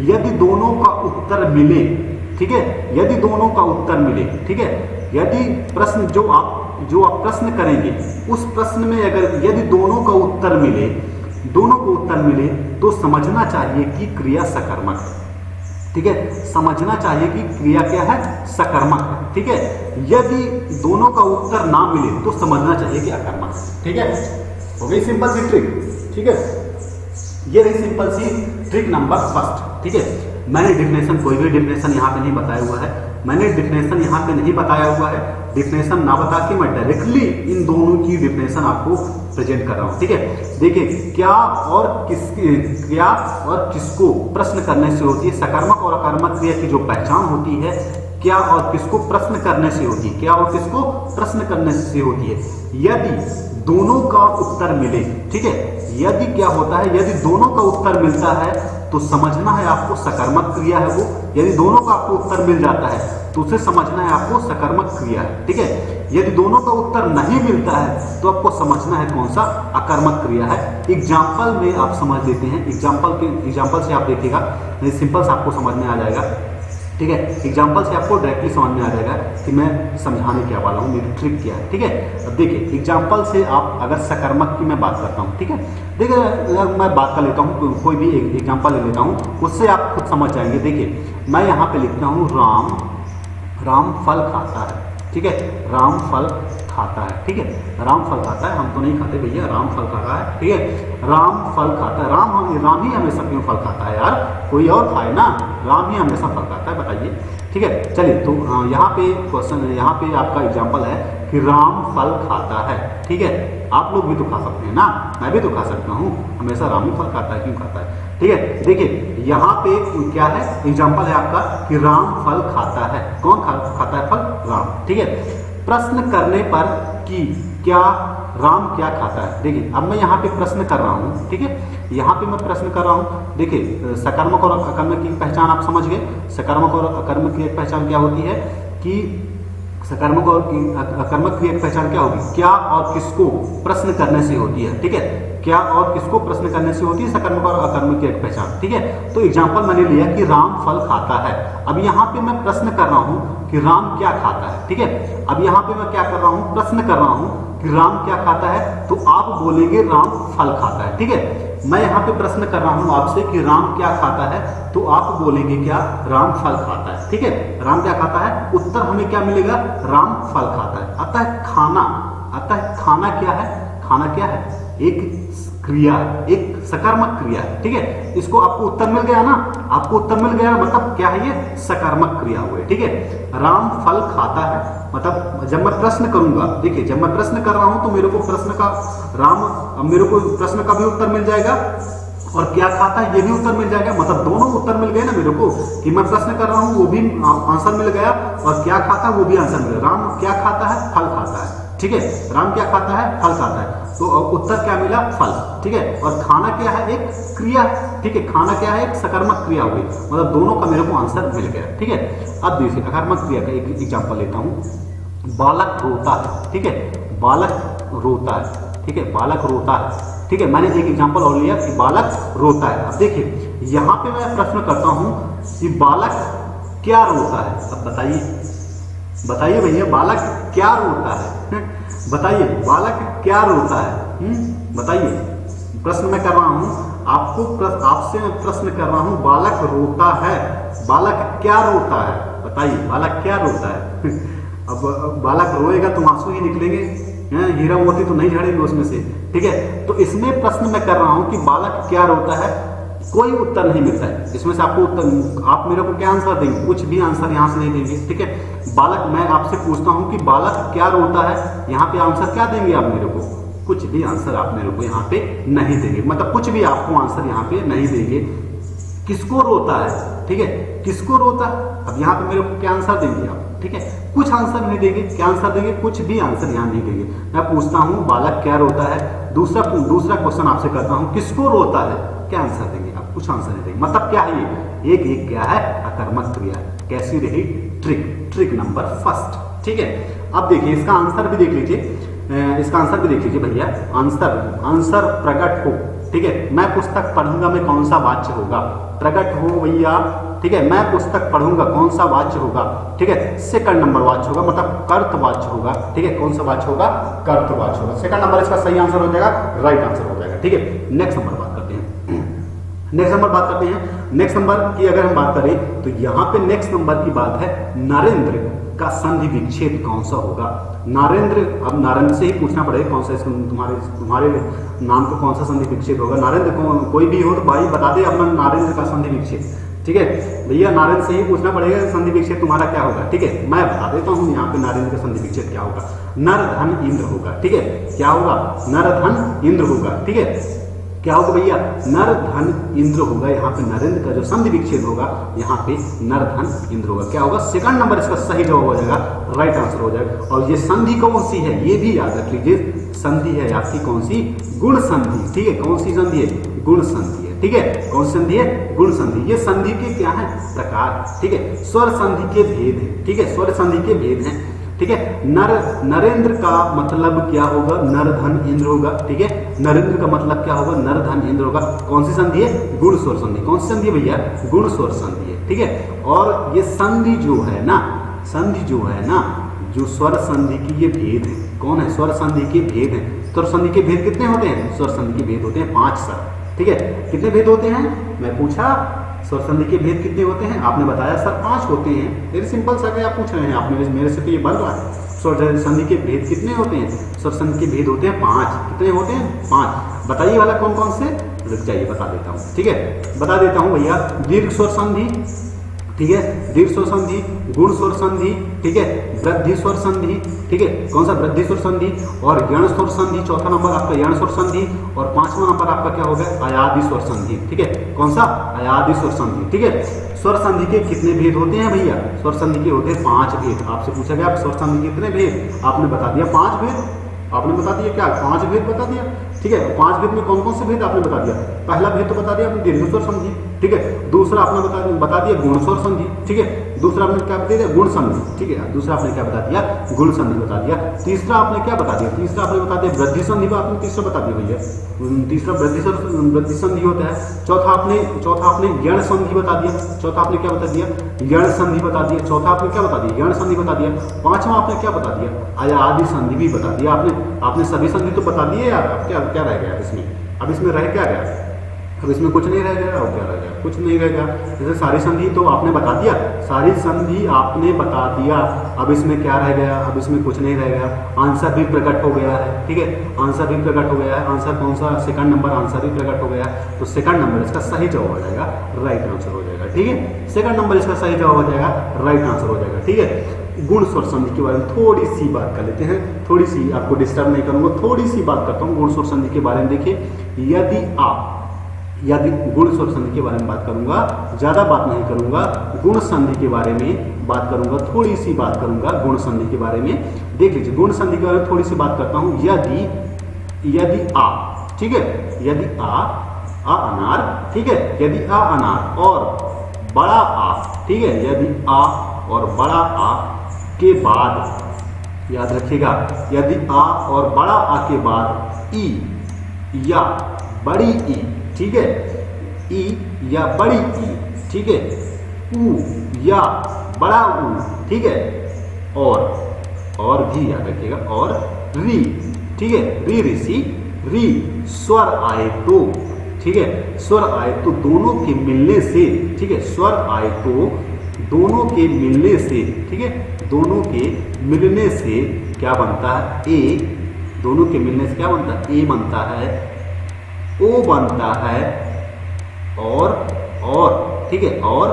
यदि दोनों का उत्तर मिले, ठीक है, यदि दोनों का उत्तर मिले, ठीक है। यदि प्रश्न जो आप प्रश्न करेंगे उस प्रश्न में अगर यदि दोनों का उत्तर मिले, दोनों को उत्तर मिले तो समझना चाहिए कि क्रिया सकर्मक है, ठीक है। समझना चाहिए कि क्रिया क्या है? सकर्मक है, ठीक है। यदि दोनों का उत्तर ना मिले तो समझना चाहिए कि अकर्मक है, ठीक है। हो गई सिंपल सी ट्रिक, ठीक है। ये रही सिंपल सी ट्रिक नंबर 1, ठीक है। मैंने डिफिनेशन, कोई भी डिफिनेशन यहाँ पे नहीं बताया हुआ है, मैंने डिफिनेशन यहाँ पे नहीं बताया हुआ है। डिफिनेशन ना बता के मैं डायरेक्टली इन दोनों की डिफिनेशन आपको प्रेजेंट कर रहा हूँ, ठीक है। देखिए क्या और किसको प्रश्न करने से होती है, सकर्मक और अकर्मक क्रिया की जो पहचान होती है, क्या और किसको प्रश्न करने से होती है, क्या और किसको प्रश्न करने से होती है। यदि दोनों का उत्तर मिले, ठीक है, यदि क्या होता है, यदि दोनों का उत्तर मिलता है तो समझना है आपको सकर्मक क्रिया है वो। यदि दोनों का आपको उत्तर मिल जाता है तो उसे समझना है आपको सकर्मक क्रिया है, ठीक है। यदि दोनों का उत्तर नहीं मिलता है तो आपको समझना है कौन सा? अकर्मक क्रिया है। एग्जाम्पल में आप समझ लेते हैं, एग्जाम्पल से आप देखिएगा, सिंपल से आपको समझ में आ जाएगा, ठीक है। एग्जाम्पल से आपको डायरेक्टली समझ में आ जाएगा कि मैं समझाने क्या वाला हूँ, मेरी ट्रिक क्या है, ठीक है। अब देखिए एग्जाम्पल से आप, अगर सकर्मक की मैं बात करता हूँ, ठीक है, देखिए मैं बात कर लेता हूँ, कोई भी एग्जाम्पल ले लेता हूँ, उससे आप खुद समझ जाएंगे। देखिए मैं यहाँ पे लिखता हूँ राम फल खाता है, ठीक है। राम फल खाता है, ठीक है। राम फल खाता है, हम तो नहीं खाते भैया, राम फल खाता है, ठीक है। राम फल खाता है, राम ही हमेशा क्यों फल खाता है यार, कोई और खाए ना, राम ही हमेशा फल खाता है, बताइए, ठीक है। चलिए तो यहाँ पे क्वेश्चन, यहाँ पे आपका एग्जाम्पल है कि राम फल खाता है, ठीक है। आप लोग भी तो खा सकते हैं ना, मैं भी तो खा सकता हूँ, हमेशा राम ही फल खाता है, क्यों खाता है, ठीक है। देखिए यहाँ पे क्या है, एग्जाम्पल है आपका कि राम फल खाता है। कौन खाता है फल? राम, ठीक है। प्रश्न करने पर कि क्या राम क्या खाता है, देखिए अब मैं यहाँ पे प्रश्न कर रहा हूँ, ठीक है। यहाँ पे मैं प्रश्न कर रहा हूँ, देखिए सकर्मक और अकर्मक की पहचान आप समझ गए। सकर्मक और अकर्मक की पहचान क्या होती है कि सकर्मक और अकर्मक की पहचान क्या होगी? क्या और किसको प्रश्न करने से होती है, ठीक है। क्या और किसको प्रश्न करने से होती है, सकर्मक और अकर्मक की पहचान, ठीक है। तो एग्जाम्पल मैंने लिया कि राम फल खाता है। अब यहाँ पे मैं प्रश्न कर रहा हूँ कि राम क्या खाता है, ठीक है। अब यहाँ पे मैं क्या कर रहा हूँ, प्रश्न कर रहा हूँ कि राम क्या खाता है, तो आप बोलेंगे राम फल खाता है, ठीक है। मैं यहाँ पे प्रश्न कर रहा हूँ आपसे कि राम क्या खाता है, तो आप बोलेंगे क्या, राम फल खाता है। ठीक है, राम क्या खाता है, उत्तर हमें क्या मिलेगा, राम फल खाता है। अतः खाना क्या है, खाना क्या है, एक क्रिया, एक सकर्मक क्रिया है। ठीक है, इसको आपको उत्तर मिल गया ना, आपको उत्तर मिल गया मतलब क्या है, ये सकर्मक क्रिया हुई। ठीक है, राम फल खाता है मतलब जब मैं प्रश्न करूंगा, देखिए जब मैं प्रश्न कर रहा हूं तो मेरे को प्रश्न का मेरे को प्रश्न का भी उत्तर मिल जाएगा और क्या खाता है ये भी उत्तर मिल जाएगा, मतलब दोनों उत्तर मिल गए ना मेरे को, कि मैं प्रश्न कर रहा हूं वो भी आंसर मिल गया और क्या खाता है वो भी आंसर मिल गया। राम क्या खाता है, फल खाता है। ठीक है, राम क्या खाता है, फल खाता है, तो उत्तर क्या मिला, फल। ठीक है, और खाना क्या है, एक क्रिया। ठीक है, खाना क्या है, एक सकर्मक क्रिया हुई, मतलब दोनों का मेरे को आंसर मिल गया। ठीक है, अब देखिए अकर्मक क्रिया का एक एग्जांपल लेता हूं, बालक रोता है। ठीक है, बालक रोता है। ठीक है, बालक रोता है। ठीक है, मैंने एक एग्जांपल और लिया कि बालक रोता है। अब देखिए यहां पे मैं प्रश्न करता हूं कि बालक क्या रोता है। अब बताइए भैया, बालक क्या रोता है, बताइए बालक क्या रोता है, बताइए। प्रश्न मैं कर रहा हूं आपसे मैं प्रश्न कर रहा हूं, बालक रोता है, बालक क्या रोता है, बताइए बालक क्या रोता है। अब बालक रोएगा तो आंसू ही निकलेंगे, हीरा मोती तो नहीं झड़ेंगे उसमें से। ठीक है, तो इसमें प्रश्न मैं कर रहा हूं कि बालक क्या रोता है, कोई उत्तर नहीं मिलता है इसमें से। आपको उत्तर, आप मेरे को क्या आंसर देंगे, कुछ भी आंसर यहाँ से नहीं देंगे। ठीक है, बालक, मैं आपसे पूछता हूँ कि बालक क्या रोता है, यहाँ पे आंसर क्या देंगे आप मेरे को, कुछ भी आंसर आप मेरे को यहाँ पे नहीं देंगे, मतलब कुछ भी आपको आंसर यहाँ पे नहीं देंगे। किसको रोता है, ठीक है, किसको रोता है, अब यहाँ पे मेरे को क्या आंसर देंगे आप, ठीक है, कुछ आंसर नहीं देंगे। क्या आंसर देंगे, कुछ भी आंसर यहाँ नहीं देंगे। मैं पूछता हूँ बालक क्या रोता है, दूसरा क्वेश्चन आपसे करता हूँ किसको रोता है, क्या आंसर देंगे आप, कुछ आंसर नहीं देंगे। मतलब क्या है ये, एक क्या है, अकर्मक क्रिया। कैसी रही, ट्रिक नंबर फर्स्ट। ठीक है, अब देखिए इसका आंसर भी देख लीजिए, इसका आंसर भी देख लीजिए भैया, आंसर प्रकट हो। ठीक है, मैं पुस्तक पढ़ूंगा में कौन सा वाच्य होगा, प्रकट हो भैया। ठीक है, मैं पुस्तक पढ़ूंगा कौन सा वाच्य होगा, ठीक है, सेकंड नंबर वाच्य होगा, मतलब कर्तवाच्य होगा। ठीक है, कौन सा वाच्य होगा, कर्तवाच्य होगा। सेकंड नंबर इसका सही आंसर हो जाएगा, राइट आंसर हो जाएगा। ठीक है, नेक्स्ट नंबर बात करते हैं, नेक्स्ट नंबर की अगर हम बात करें तो यहाँ पे नेक्स्ट नंबर की बात है, नरेंद्र का संधि विच्छेद कौन सा होगा। नरेंद्र, अब नरेंद्र से ही पूछना पड़ेगा कौन सा, तुम्हारे नाम को कौन सा संधि विच्छेद होगा। नरेंद्र कोई भी हो तो भाई बता दे अपना नारेंद्र का संधि विच्छेद। ठीक है भैया, नारेंद्र से ही पूछना पड़ेगा संधि विच्छेद तुम्हारा क्या होगा। ठीक है, मैं बता देता हूँ यहाँ पे नारेंद्र का संधि विच्छेद क्या होगा, नर धन इंद्र होगा। ठीक है, क्या होगा, नर धन इंद्र होगा। ठीक है, क्या होगा भैया, नर धन इंद्र होगा। यहाँ पे नरेंद्र का जो संधि विच्छेद होगा, यहाँ पे नर धन इंद्र होगा। क्या होगा, सेकंड नंबर इसका सही जवाब हो जाएगा, राइट आंसर हो जाएगा। और ये संधि कौन सी है, ये भी याद रख लीजिए, संधि है आपकी कौन सी, गुण संधि। ठीक है, कौन सी संधि है, गुण संधि है। ठीक है, कौन सी संधि है, गुण संधि। ये संधि के क्या है, प्रकार। ठीक है, स्वर संधि के भेद है। ठीक है, स्वर संधि के भेद हैं। ठीक है, नरेंद्र का मतलब क्या होगा, नर धन इंद्र होगा। ठीक है, नरेंद्र का मतलब क्या होगा, नर धन इंद्र होगा। कौन सी संधि है, गुण स्वर संधि। कौन सी संधि है भैया, गुण स्वर संधि है। ठीक है, और ये संधि जो है ना, जो स्वर संधि की ये भेद है, कौन है, स्वर संधि के भेद है। स्वर संधि के भेद कितने होते हैं, स्वर संधि के भेद होते हैं 5 सर। ठीक है, कितने भेद होते हैं, मैं पूछा स्वर संधि के भेद कितने होते हैं, आपने बताया सर 5 होते हैं। वेरी सिंपल सा, आप पूछ रहे हैं, आपने मेरे से तो ये बन रहा है। स्वर संधि के भेद कितने होते हैं, स्वर संधि के भेद होते हैं 5। कितने होते हैं, 5। बताइए वाला कौन कौन से, रुक जाइए बता देता हूँ। ठीक है, बता देता हूँ भैया, दीर्घ स्वर संधि। ठीक है, दीर्घ स्वर संधि, गुण स्वर संधि। ठीक है, वृद्धि स्वर संधि। ठीक है, कौन सा, वृद्धि स्वर संधि। और यण स्वर संधि, चौथा नंबर आपका यण स्वर संधि। और 5वां नंबर आपका क्या हो गया, अयादि स्वर संधि। ठीक है, कौन सा, अयादि स्वर संधि। ठीक है, स्वर संधि के कितने भेद होते हैं भैया, स्वर संधि के होते हैं 5 भेद। आपसे पूछा गया स्वर संधि के कितने भेद, आपने बता दिया 5 भेद। आपने बता दिया क्या, 5 भेद बता दिया। ठीक है, 5 भेद में कौन कौन से भेद आपने बता दिया। पहला भेद तो बता दिया आपने, दीर्घ स्वर संधि। ठीक है, दूसरा आपने बता दिया गुण स्वर संधि। ठीक है, दूसरा आपने क्या बता दिया, गुण संधि। ठीक है, दूसरा आपने क्या बता दिया, गुण संधि बता दिया। तीसरा आपने क्या बता दिया, तीसरा आपने बता दिया वृद्धि संधि का, आपने तीसरा बता दिया भैया, तीसरा वृद्धि संधि होता है। चौथा आपने यण संधि बता दिया। चौथा आपने क्या बता दिया, यण संधि बता दिया। चौथा आपने क्या बता दिया, यण संधि बता दिया। 5वां आपने क्या बता दिया, अयादि संधि भी बता दिया। आपने सभी संधि तो बता दिए यार, अब क्या रह गया इसमें, अब इसमें रह क्या गया, अब इसमें कुछ नहीं रह गया और क्या रह गया, कुछ नहीं रह गया। जैसे सारी संधि तो आपने बता दिया, सारी संधि आपने बता दिया, अब इसमें क्या रह गया, अब इसमें कुछ नहीं रह गया। आंसर भी प्रकट हो गया है, ठीक है, आंसर भी प्रकट हो गया है। आंसर कौन सा, सेकंड नंबर आंसर भी प्रकट हो गया है। तो सेकंड नंबर इसका सही जवाब हो जाएगा, राइट आंसर हो जाएगा, ठीक है। सेकंड नंबर इसका सही जवाब हो जाएगा, राइट आंसर हो जाएगा, ठीक है। गुण स्वर संधि के बारे में थोड़ी सी बात कर लेते हैं, थोड़ी सी, आपको डिस्टर्ब नहीं करूंगा, थोड़ी सी बात करता हूँ गुण स्वर संधि के बारे में। देखिए यदि गुण स्वर संधि के बारे में बात करूंगा, ज्यादा बात नहीं करूंगा, गुण संधि के बारे में बात करूंगा, थोड़ी सी बात करूंगा गुण संधि के बारे में। देख लीजिए गुण संधि के बारे में थोड़ी सी बात करता हूं। यदि आ, ठीक है, यदि आ अनार, ठीक है, यदि आ अनार और बड़ा आ, ठीक है, यदि आ और बड़ा आ के बाद, याद रखिएगा, यदि आ और बड़ा आ के बाद ई या बड़ी ई, ठीक है, ई या बड़ी ई, ठीक है, ऊ या बड़ा ऊ, ठीक है, और भी याद रखिएगा, और री, ठीक है, री ऋषि, री स्वर आए तो, ठीक है, स्वर आए तो दोनों के मिलने से, ठीक है, स्वर आए तो दोनों के मिलने से, ठीक है, दोनों के मिलने से क्या बनता है, ए, दोनों के मिलने से क्या बनता है, ए बनता है, ओ बनता है, और ठीक है, और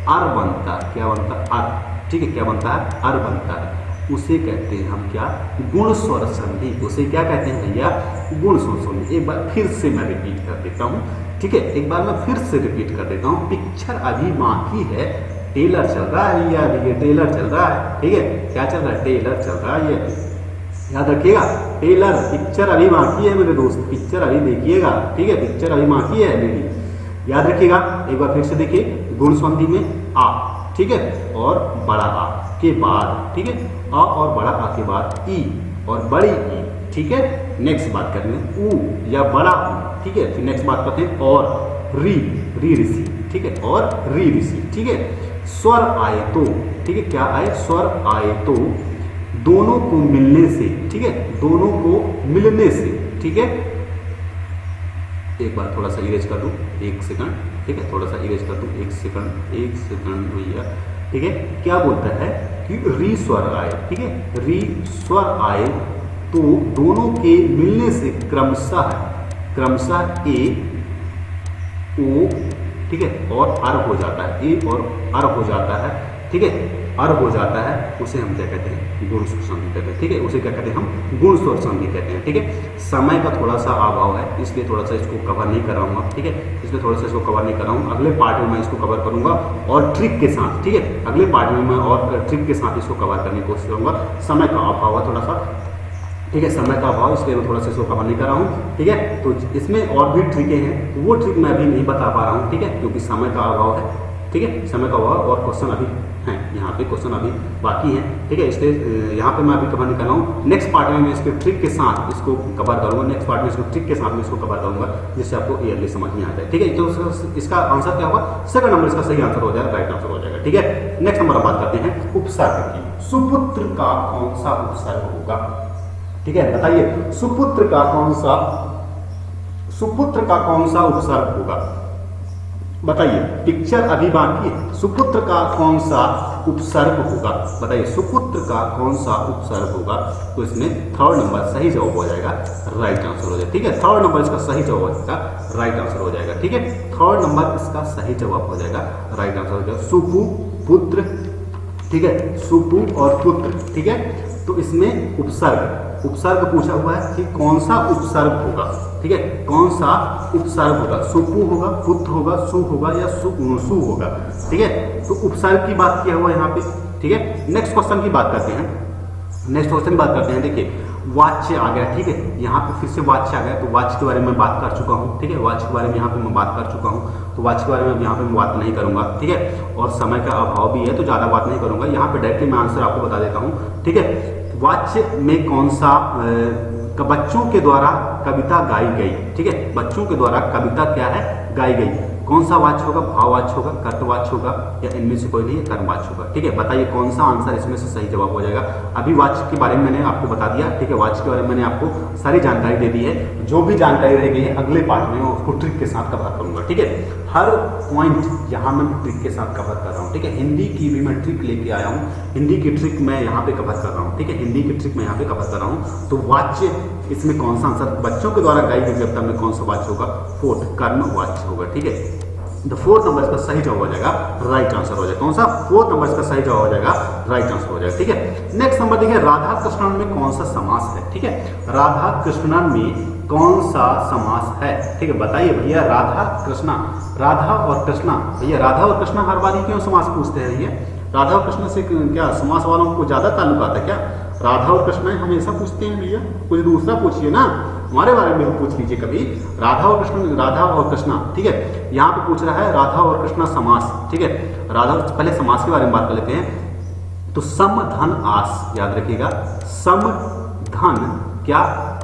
अर बनता है, क्या बनता है, अर, ठीक है, क्या बनता है, अर बनता है। उसे कहते हैं हम क्या, गुण स्वर संधि। उसे क्या कहते हैं भैया, गुण स्वर संधि। एक बार फिर से मैं रिपीट कर देता हूँ, ठीक है, एक बार मैं फिर से रिपीट कर देता हूँ। पिक्चर अभी बाकी है, टेलर चल रहा है ये, अभी ये टेलर चल रहा है, ठीक है, क्या चल रहा है, टेलर चल रहा है ये, याद रखिएगा, टेलर, पिक्चर अभी बाकी है मेरे दोस्त, पिक्चर अभी देखिएगा, ठीक है, पिक्चर अभी बाकी है मेरी, याद रखिएगा। एक बार फिर से देखिए, गुण संधि में आ, ठीक है, और बड़ा आ के बाद, ठीक है, आ और बड़ा आ के बाद ई और बड़ी ई, ठीक है। नेक्स्ट बात करेंगे ऊ या बड़ा ऊ, ठीक है। फिर नेक्स्ट बात करते हैं और री ऋषि, ठीक है, और री ऋषि, ठीक है। स्वर आए तो, ठीक है, क्या आए, स्वर आए तो दोनों को मिलने से, ठीक है, दोनों को मिलने से, ठीक है। एक बार थोड़ा सा इरेज कर दूं, एक सेकंड, ठीक है, थोड़ा सा इरेज कर दूं, एक सेकंड भैया, ठीक है। क्या बोलता है कि री स्वर आए, ठीक है, री स्वर आए तो दोनों के मिलने से क्रमशः ए ओ, ठीक है, और अर हो जाता है, ए और अर हो जाता है, ठीक है, अर हो जाता है, उसे हम क्या कहते हैं, गुण स्वर संधि कहते हैं, ठीक है, उसे क्या कहते हैं, हम गुण स्वर संधि कहते हैं, ठीक है। समय का थोड़ा सा अभाव है, इसलिए थोड़ा सा इसको कवर नहीं कर रहा हूँ, ठीक है, इसलिए थोड़ा सा इसको कवर नहीं कर रहा हूँ। अगले पार्ट में मैं इसको कवर करूंगा और ट्रिक के साथ, ठीक है, अगले पार्ट में मैं और ट्रिक के साथ इसको कवर करने की कोशिश करूंगा। समय का अभाव है थोड़ा सा, ठीक है, समय का अभाव, इसलिए मैं थोड़ा सा इसको कवर नहीं कर रहा हूँ, ठीक है। तो इसमें और भी ट्रिकें हैं, तो वो ट्रिक मैं अभी नहीं बता पा रहा हूँ, ठीक है, क्योंकि समय का अभाव है, ठीक है, समय का अभाव, और क्वेश्चन अभी हैं, यहाँ पे क्वेश्चन अभी बाकी हैं, ठीक है, इसलिए यहाँ पे मैं अभी कवर नहीं कर रहा हूँ। नेक्स्ट पार्ट में मैं इसके ट्रिक के साथ इसको कवर करूँगा, नेक्स्ट पार्ट में इसको ट्रिक के साथ में इसको कवर करूँगा, जिससे आपको क्लियरली समझ में आता है, ठीक है। तो इसका आंसर क्या होगा, सेकंड नंबर इसका सही आंसर हो जाएगा, राइट आंसर हो जाएगा, ठीक है। नेक्स्ट नंबर बात करते हैं उपसर्ग की। सुपुत्र का कौन सा उपसर्ग होगा, ठीक है, बताइए, सुपुत्र का कौन सा उपसर्ग होगा, बताइए। पिक्चर अभी बाकी है, सुपुत्र का कौन सा उपसर्ग होगा, बताइए, सुपुत्र का कौन सा उपसर्ग होगा। तो इसमें थर्ड नंबर सही जवाब हो जाएगा, राइट आंसर हो जाएगा, ठीक है। थर्ड नंबर इसका सही जवाब हो जाएगा, राइट आंसर हो जाएगा, ठीक है। थर्ड नंबर इसका सही जवाब हो जाएगा, राइट आंसर हो जाएगा, सुपु पुत्र, ठीक है, सुपु और पुत्र, ठीक है। तो इसमें उपसर्ग पूछा हुआ है कि कौन सा उपसर्ग होगा, ठीक है, कौन सा उपसर्ग होगा, सुपु होगा, पुत्र होगा, सु होगा या सु होगा, ठीक है। तो उपसर्ग की बात किया हुआ यहाँ पे, ठीक है। नेक्स्ट क्वेश्चन की बात करते हैं, देखिए वाच्य आ गया, ठीक है, यहाँ पे फिर से वाच्य आ गया, तो वाच्य के बारे में बात कर चुका हूँ, ठीक है, वाच्य के बारे में यहाँ पे मैं बात कर चुका हूँ, तो वाच्य के बारे में यहाँ पे मैं बात नहीं करूंगा, ठीक है, और समय का अभाव भी है तो ज्यादा बात नहीं करूंगा, यहाँ पे डायरेक्टली मैं आंसर आपको बता देता हूँ, ठीक है। वाच्य में कौन सा बच्चों के द्वारा कविता गाई गई, ठीक है, बच्चों के द्वारा कविता क्या है, गाई गई। कौन सा वाच्य होगा, भाववाच्य होगा, कर्तवाच्य होगा, या इनमें से कोई नहीं है कर्मवाच्य होगा। ठीक है, बताइए कौन सा आंसर इसमें से सही जवाब हो जाएगा। अभी वाच्य के बारे में मैंने आपको बता दिया। ठीक है, वाच्य के बारे में मैंने आपको सारी जानकारी दे दी है। जो भी जानकारी रह गई है अगले पार्ट में मैं उसको ट्रिक के साथ कवर करूंगा। ठीक है, हर पॉइंट यहाँ मैं ट्रिक के साथ कवर कर रहा हूँ। ठीक है, हिंदी की भी मैं ट्रिक लेके आया हूँ, हिंदी की ट्रिक मैं यहाँ पे कवर कर रहा हूँ। ठीक है, हिंदी की ट्रिक मैं यहाँ पे कवर कर रहा हूँ। तो वाच्य इसमें कौन सा आंसर बच्चों के द्वारा गाई गई कविता में कौन सा वाच्य होगा, फोर्थ कर्म वाच्य होगा। ठीक है, तो फोर्थ नंबर इसका सही जवाब हो जाएगा, राइट आंसर हो जाएगा। कौन सा, फोर्थ नंबर इसका सही जवाब हो जाएगा, राइट आंसर हो जाएगा। ठीक है, नेक्स्ट नंबर देखिए, राधा कृष्णन में कौन सा समास है। ठीक है, राधा कृष्णन में कौन सा समास है। ठीक है, बताइए भैया, राधा कृष्णा, राधा और कृष्णा, भैया राधा और कृष्णा हर बार ही क्यों समास पूछते हैं भैया, राधा और कृष्ण से क्या समास वालों को ज्यादा ताल्लुक आता है क्या, राधा और कृष्ण हमेशा पूछते हैं भैया, कुछ दूसरा पूछिए ना, हमारे बारे में पूछ लीजिए कभी, राधा और कृष्ण, राधा और कृष्णा। ठीक है, यहाँ पे पूछ रहा है राधा और कृष्णा समास। ठीक है, राधा, पहले समास के बारे में बात कर लेते हैं। तो सम धन आस, याद रखिएगा, सम धन क्या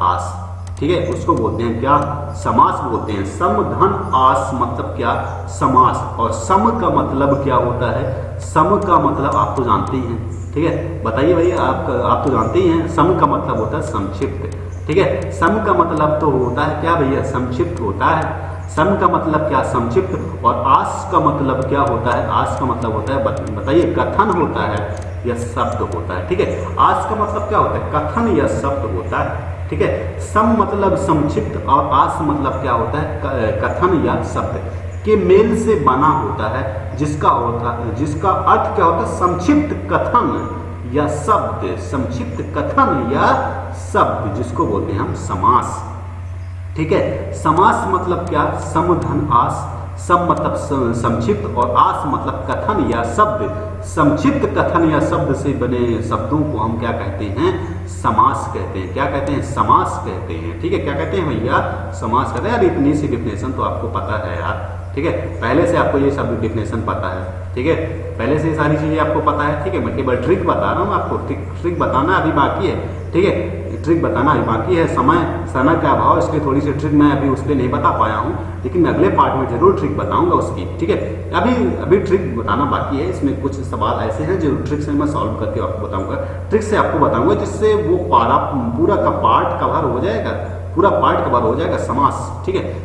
आस। ठीक है, उसको बोलते हैं क्या, समास बोलते हैं। सम धन आस मतलब क्या, समास। और सम का मतलब क्या होता है, सम का मतलब आप तो जानते ही हैं। ठीक है, बताइए भैया, आप तो जानते ही हैं, सम का मतलब होता है संक्षिप्त। ठीक है, सम का मतलब तो होता है क्या भैया, संक्षिप्त होता है। सम का मतलब क्या, संक्षिप्त। और आस का मतलब क्या होता है, आस का मतलब होता है, बताइए, कथन होता है या शब्द होता है। ठीक है, आस का मतलब क्या होता है, कथन या शब्द होता है। ठीक है, सम मतलब संक्षिप्त और आस मतलब क्या होता है, कथन या शब्द के मेल से बना होता है, जिसका अर्थ क्या होता है, संक्षिप्त कथन या शब्द, संक्षिप्त कथन या शब्द, जिसको बोलते हैं हम समास। ठीक है, समास मतलब क्या, सम धन आस, सम मतलब संक्षिप्त और आस मतलब कथन या शब्द, संक्षिप्त कथन या शब्द से बने शब्दों को हम क्या कहते हैं, समास कहते हैं। क्या कहते हैं, समास कहते हैं। ठीक है, क्या कहते हैं भैया, समास कहते हैं। यार इतनी सी डिफिनेशन तो आपको पता है यार। ठीक है, पहले से आपको ये सब डिफिनेशन पता है। ठीक है, पहले से ये सारी चीजें आपको पता है। ठीक है, मैं केवल ट्रिक बता रहा हूँ आपको, ट्रिक बताना अभी बाकी है। ठीक है, ट्रिक बताना अभी बाकी है, समय का अभाव, इसलिए थोड़ी सी ट्रिक मैं अभी उस पर नहीं बता पाया हूँ, लेकिन मैं अगले पार्ट में जरूर ट्रिक बताऊंगा उसकी। ठीक है, अभी ट्रिक बताना बाकी है। इसमें कुछ सवाल ऐसे हैं जो ट्रिक से मैं सॉल्व करके आपको बताऊंगा, ट्रिक से आपको बताऊंगा, जिससे वो पूरा का पार्ट कवर हो जाएगा, पूरा पार्ट कवर हो जाएगा, समास। ठीक है,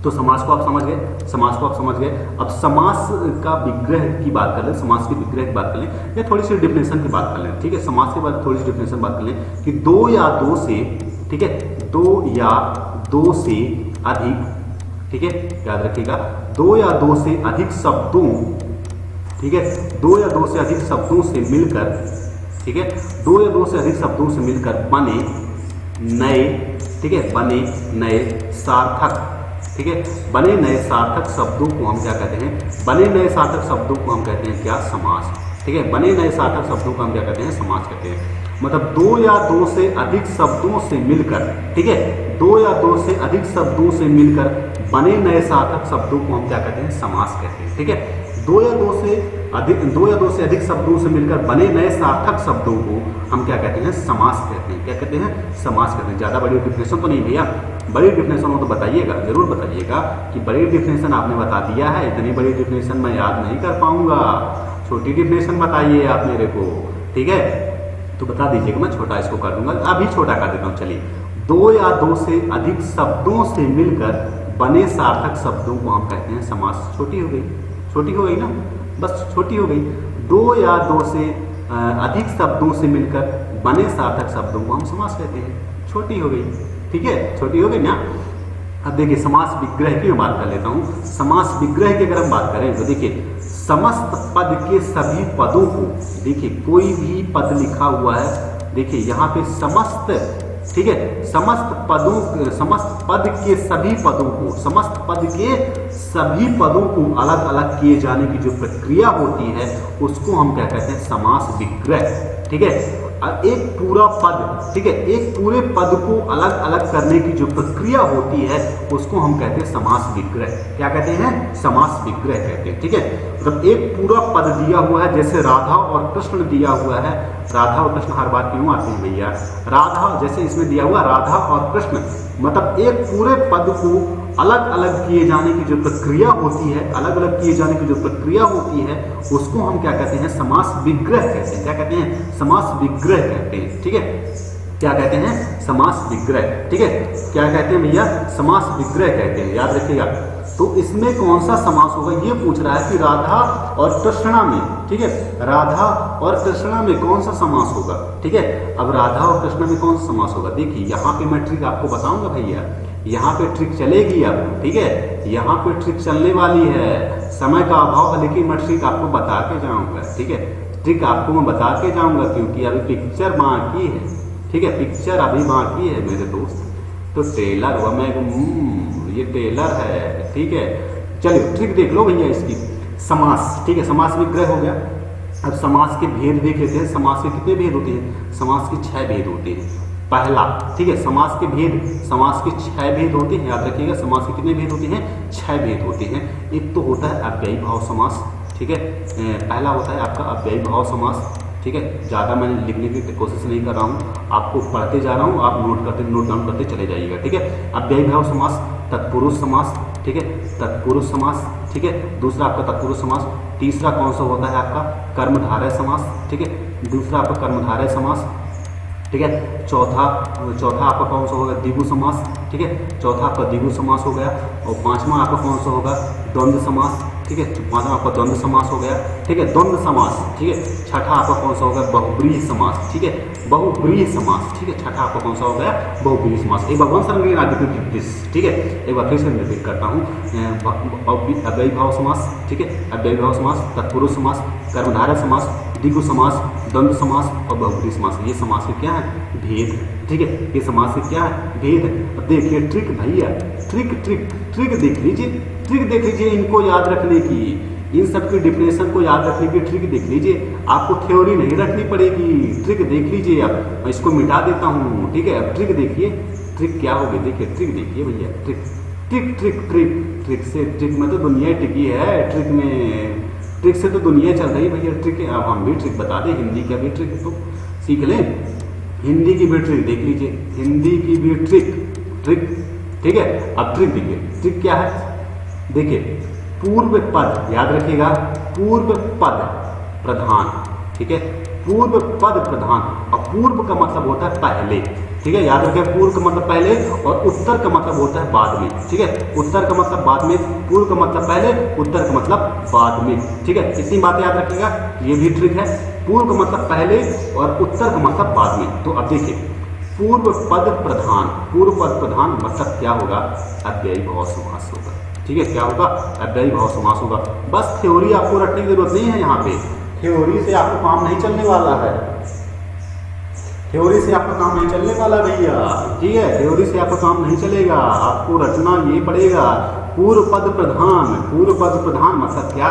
तो समास को आप समझ गए, समास को आप समझ गए। अब समास का विग्रह की बात कर लें, समास के विग्रह की बात कर लें, या थोड़ी सी डिफिनेशन की बात कर लें। ठीक है, समास के बाद थोड़ी सी डिफिनेशन बात कर लें कि दो या दो से, ठीक है, दो या दो से अधिक, ठीक है, याद रखिएगा, दो या दो से अधिक शब्दों, ठीक है, दो या दो से अधिक शब्दों से मिलकर, ठीक है, दो या दो से अधिक शब्दों से मिलकर बने नए, ठीक है, बने नए सार्थक, ठीक है, बने नए सार्थक शब्दों को हम क्या कहते हैं, बने नए सार्थक शब्दों को हम कहते हैं क्या, समास। ठीक है, बने नए सार्थक शब्दों को हम क्या कहते हैं, समास कहते हैं। मतलब दो या दो से अधिक शब्दों से मिलकर, ठीक है, दो या दो से अधिक शब्दों से मिलकर बने नए सार्थक शब्दों को हम क्या कहते हैं, समास कहते हैं। ठीक है, दो या दो से अधिक शब्दों से मिलकर बने नए सार्थक शब्दों को हम क्या कहते हैं, समास कहते हैं। क्या कहते हैं, समास कहते हैं। ज्यादा बड़ी डिफिनेशन तो नहीं भैया, बड़ी डिफिनेशन हो तो बताइएगा, जरूर बताइएगा कि बड़ी डिफिनेशन आपने बता दिया है, इतनी बड़ी डिफिनेशन मैं याद नहीं कर पाऊंगा, छोटी डिफिनेशन बताइए आप मेरे को। ठीक है, तो बता दीजिएगा, मैं छोटा इसको कर दूंगा, अभी छोटा कर देता हूँ। चलिए, दो या दो से अधिक शब्दों से मिलकर बने सार्थक शब्दों को हम कहते हैं समास। छोटी हो गई, छोटी हो गई ना, बस छोटी हो गई। दो या दो से अधिक शब्दों से मिलकर बने सार्थक शब्दों को हम समास कहते हैं, छोटी हो गई। ठीक है, छोटी हो गई ना। अब देखिए, समास विग्रह की मैं बात कर लेता हूँ। समास विग्रह की अगर हम बात करें तो देखिए, समस्त पद के सभी पदों को, देखिए कोई भी पद लिखा हुआ है, देखिए यहाँ पे समस्त, ठीक है, समस्त पद के सभी पदों को, समस्त पद के सभी पदों को अलग अलग किए जाने की जो प्रक्रिया होती है उसको हम क्या कहते हैं, समास विग्रह। ठीक है, एक पूरा पद, ठीक है, एक पूरे पद को अलग अलग करने की जो प्रक्रिया होती है उसको हम कहते हैं समास विग्रह। क्या कहते हैं, समास विग्रह कहते हैं। ठीक है, जब एक पूरा पद दिया हुआ है, जैसे राधा और कृष्ण दिया हुआ है, राधा और कृष्ण हर बार क्यों आते हैं भैया, राधा जैसे इसमें दिया हुआ राधा और कृष्ण, मतलब एक पूरे पद को अलग अलग किए जाने की जो प्रक्रिया होती है, अलग अलग किए जाने की जो प्रक्रिया होती है, उसको हम क्या कहते हैं, समास विग्रह कहते हैं। क्या कहते हैं, समास विग्रह कहते हैं। ठीक है, क्या कहते हैं, समास विग्रह। ठीक है, क्या कहते हैं भैया, समास विग्रह कहते हैं, याद रखिएगा। तो इसमें कौन सा समास होगा, ये पूछ रहा है कि राधा और कृष्णा में, ठीक है, राधा और कृष्णा में कौन सा समास होगा। ठीक है, अब राधा और कृष्णा में कौन सा समास होगा, देखिए यहाँ पे मैं ट्रिक आपको बताऊंगा भैया, यहाँ पे ट्रिक चलेगी अब। ठीक है, यहाँ पे ट्रिक चलने वाली है, समय का अभाव है लेकिन मैं ट्रिक आपको बता के जाऊंगा। ठीक है, ट्रिक आपको मैं बता के जाऊंगा क्योंकि अभी पिक्चर बाकी है। ठीक है, पिक्चर अभी बाकी है मेरे दोस्त। तो ट्रेलर हुआ, मैं ये ट्रेलर है। ठीक है, चलिए ट्रिक देख लो भैया इसकी। समास, ठीक है, समास विग्रह हो गया। अब समास के भेद देख लेते हैं। समास के कितने भेद होते हैं, समास के 6 भेद होते हैं। पहला, ठीक है, समास के भेद, समास के 6 भेद होते हैं, याद रखिएगा। समास के कितने भेद होते हैं, 6 भेद होते हैं। एक तो होता है अव्ययी भाव समास। ठीक है, पहला होता है आपका अव्ययी भाव समास। ठीक है, ज़्यादा मैं लिखने की कोशिश नहीं कर रहा हूँ, आपको पढ़ते जा रहा हूँ, आप नोट डाउन करते चले जाइएगा। ठीक है, अव्ययी भाव समास, तत्पुरुष समास। ठीक है, तत्पुरुष समास। ठीक है, दूसरा आपका तत्पुरुष समास। तीसरा कौन सा होता है आपका, कर्मधारय समास। ठीक है, दूसरा आपका कर्मधारय समास। ठीक है, चौथा आपका कौन सा होगा, द्विगु समास। ठीक है, चौथा आपका द्विगु समास हो गया। और पांचवा आपका कौन सा होगा, द्वंद्व समास। ठीक है, पांचवा आपका द्वंद्व समास हो गया। ठीक है, द्वंद्व समास। ठीक है, छठा आपका कौन सा होगा, बहुब्रीहि समास। ठीक है, बहुब्रीहि समास। ठीक है, छठा आपका कौन सा हो गया, बहुब्रीहि समास। एक बार वन सरंगी प्लीज। ठीक है, एक बार फिर से रिपीट करता हूँ। अव्ययी भाव समास, ठीक है, अव्ययी भाव समास, तत्पुरुष समास, कर्मधारय समास, द्विगु समास, द्वंद्व समास और बहुब्रीहि समास। ये समास के क्या है, भेद। ठीक है, ये समास के क्या है, भेद है। अब देखिए ट्रिक भैया, ट्रिक ट्रिक ट्रिक देख लीजिए, ट्रिक देख लीजिए, इनको याद रखने की, इन सब की डिफिनेशन को याद रखने की ट्रिक देख लीजिए। आपको थ्योरी नहीं रखनी पड़ेगी, ट्रिक देख लीजिए। अब मैं इसको मिटा देता हूँ। ठीक है, अब ट्रिक देखिए, ट्रिक क्या होगी, देखिए ट्रिक देखिए भैया, trick trick trick trick trick से, ट्रिक में तो दुनिया टिकी है, ट्रिक में, ट्रिक से तो दुनिया चल रही है भैया। ट्रिक है, अब हम भी ट्रिक बता दें, हिंदी का भी ट्रिक तो सीख लें, हिंदी की भी ट्रिक देख लीजिए, हिंदी की भी ट्रिक ट्रिक। ठीक है, अब ट्रिक देखिए, ट्रिक क्या है, देखिए पूर्व पद, याद रखिएगा, पूर्व पद प्रधान। ठीक है, पूर्व पद प्रधान, और पूर्व का मतलब होता है पहले। ठीक है, याद रखिए, पूर्व का मतलब पहले और उत्तर का मतलब होता है बाद में। ठीक है, उत्तर का मतलब बाद में, पूर्व का मतलब पहले, उत्तर का मतलब बाद में। ठीक है, इतनी बातें याद रखिएगा, ये भी ट्रिक है। पूर्व का मतलब पहले और उत्तर का मतलब बाद में। तो अब देखिए, पूर्व पद प्रधान, पूर्व पद प्रधान मतलब क्या होगा, अव्ययी भाव समास होगा। ठीक है, क्या होगा, अव्ययी भाव समास होगा। बस थ्योरी आपको रटने की जरूरत नहीं है, यहाँ पे थ्योरी से आपको काम नहीं चलने वाला है, थ्योरी से आपका काम नहीं चलने वाला भैया। ठीक है, थ्योरी से आपका काम नहीं चलेगा, आपको रटना ये पड़ेगा। पूर्व पद प्रधान, पूर्व पद प्रधान मतलब क्या,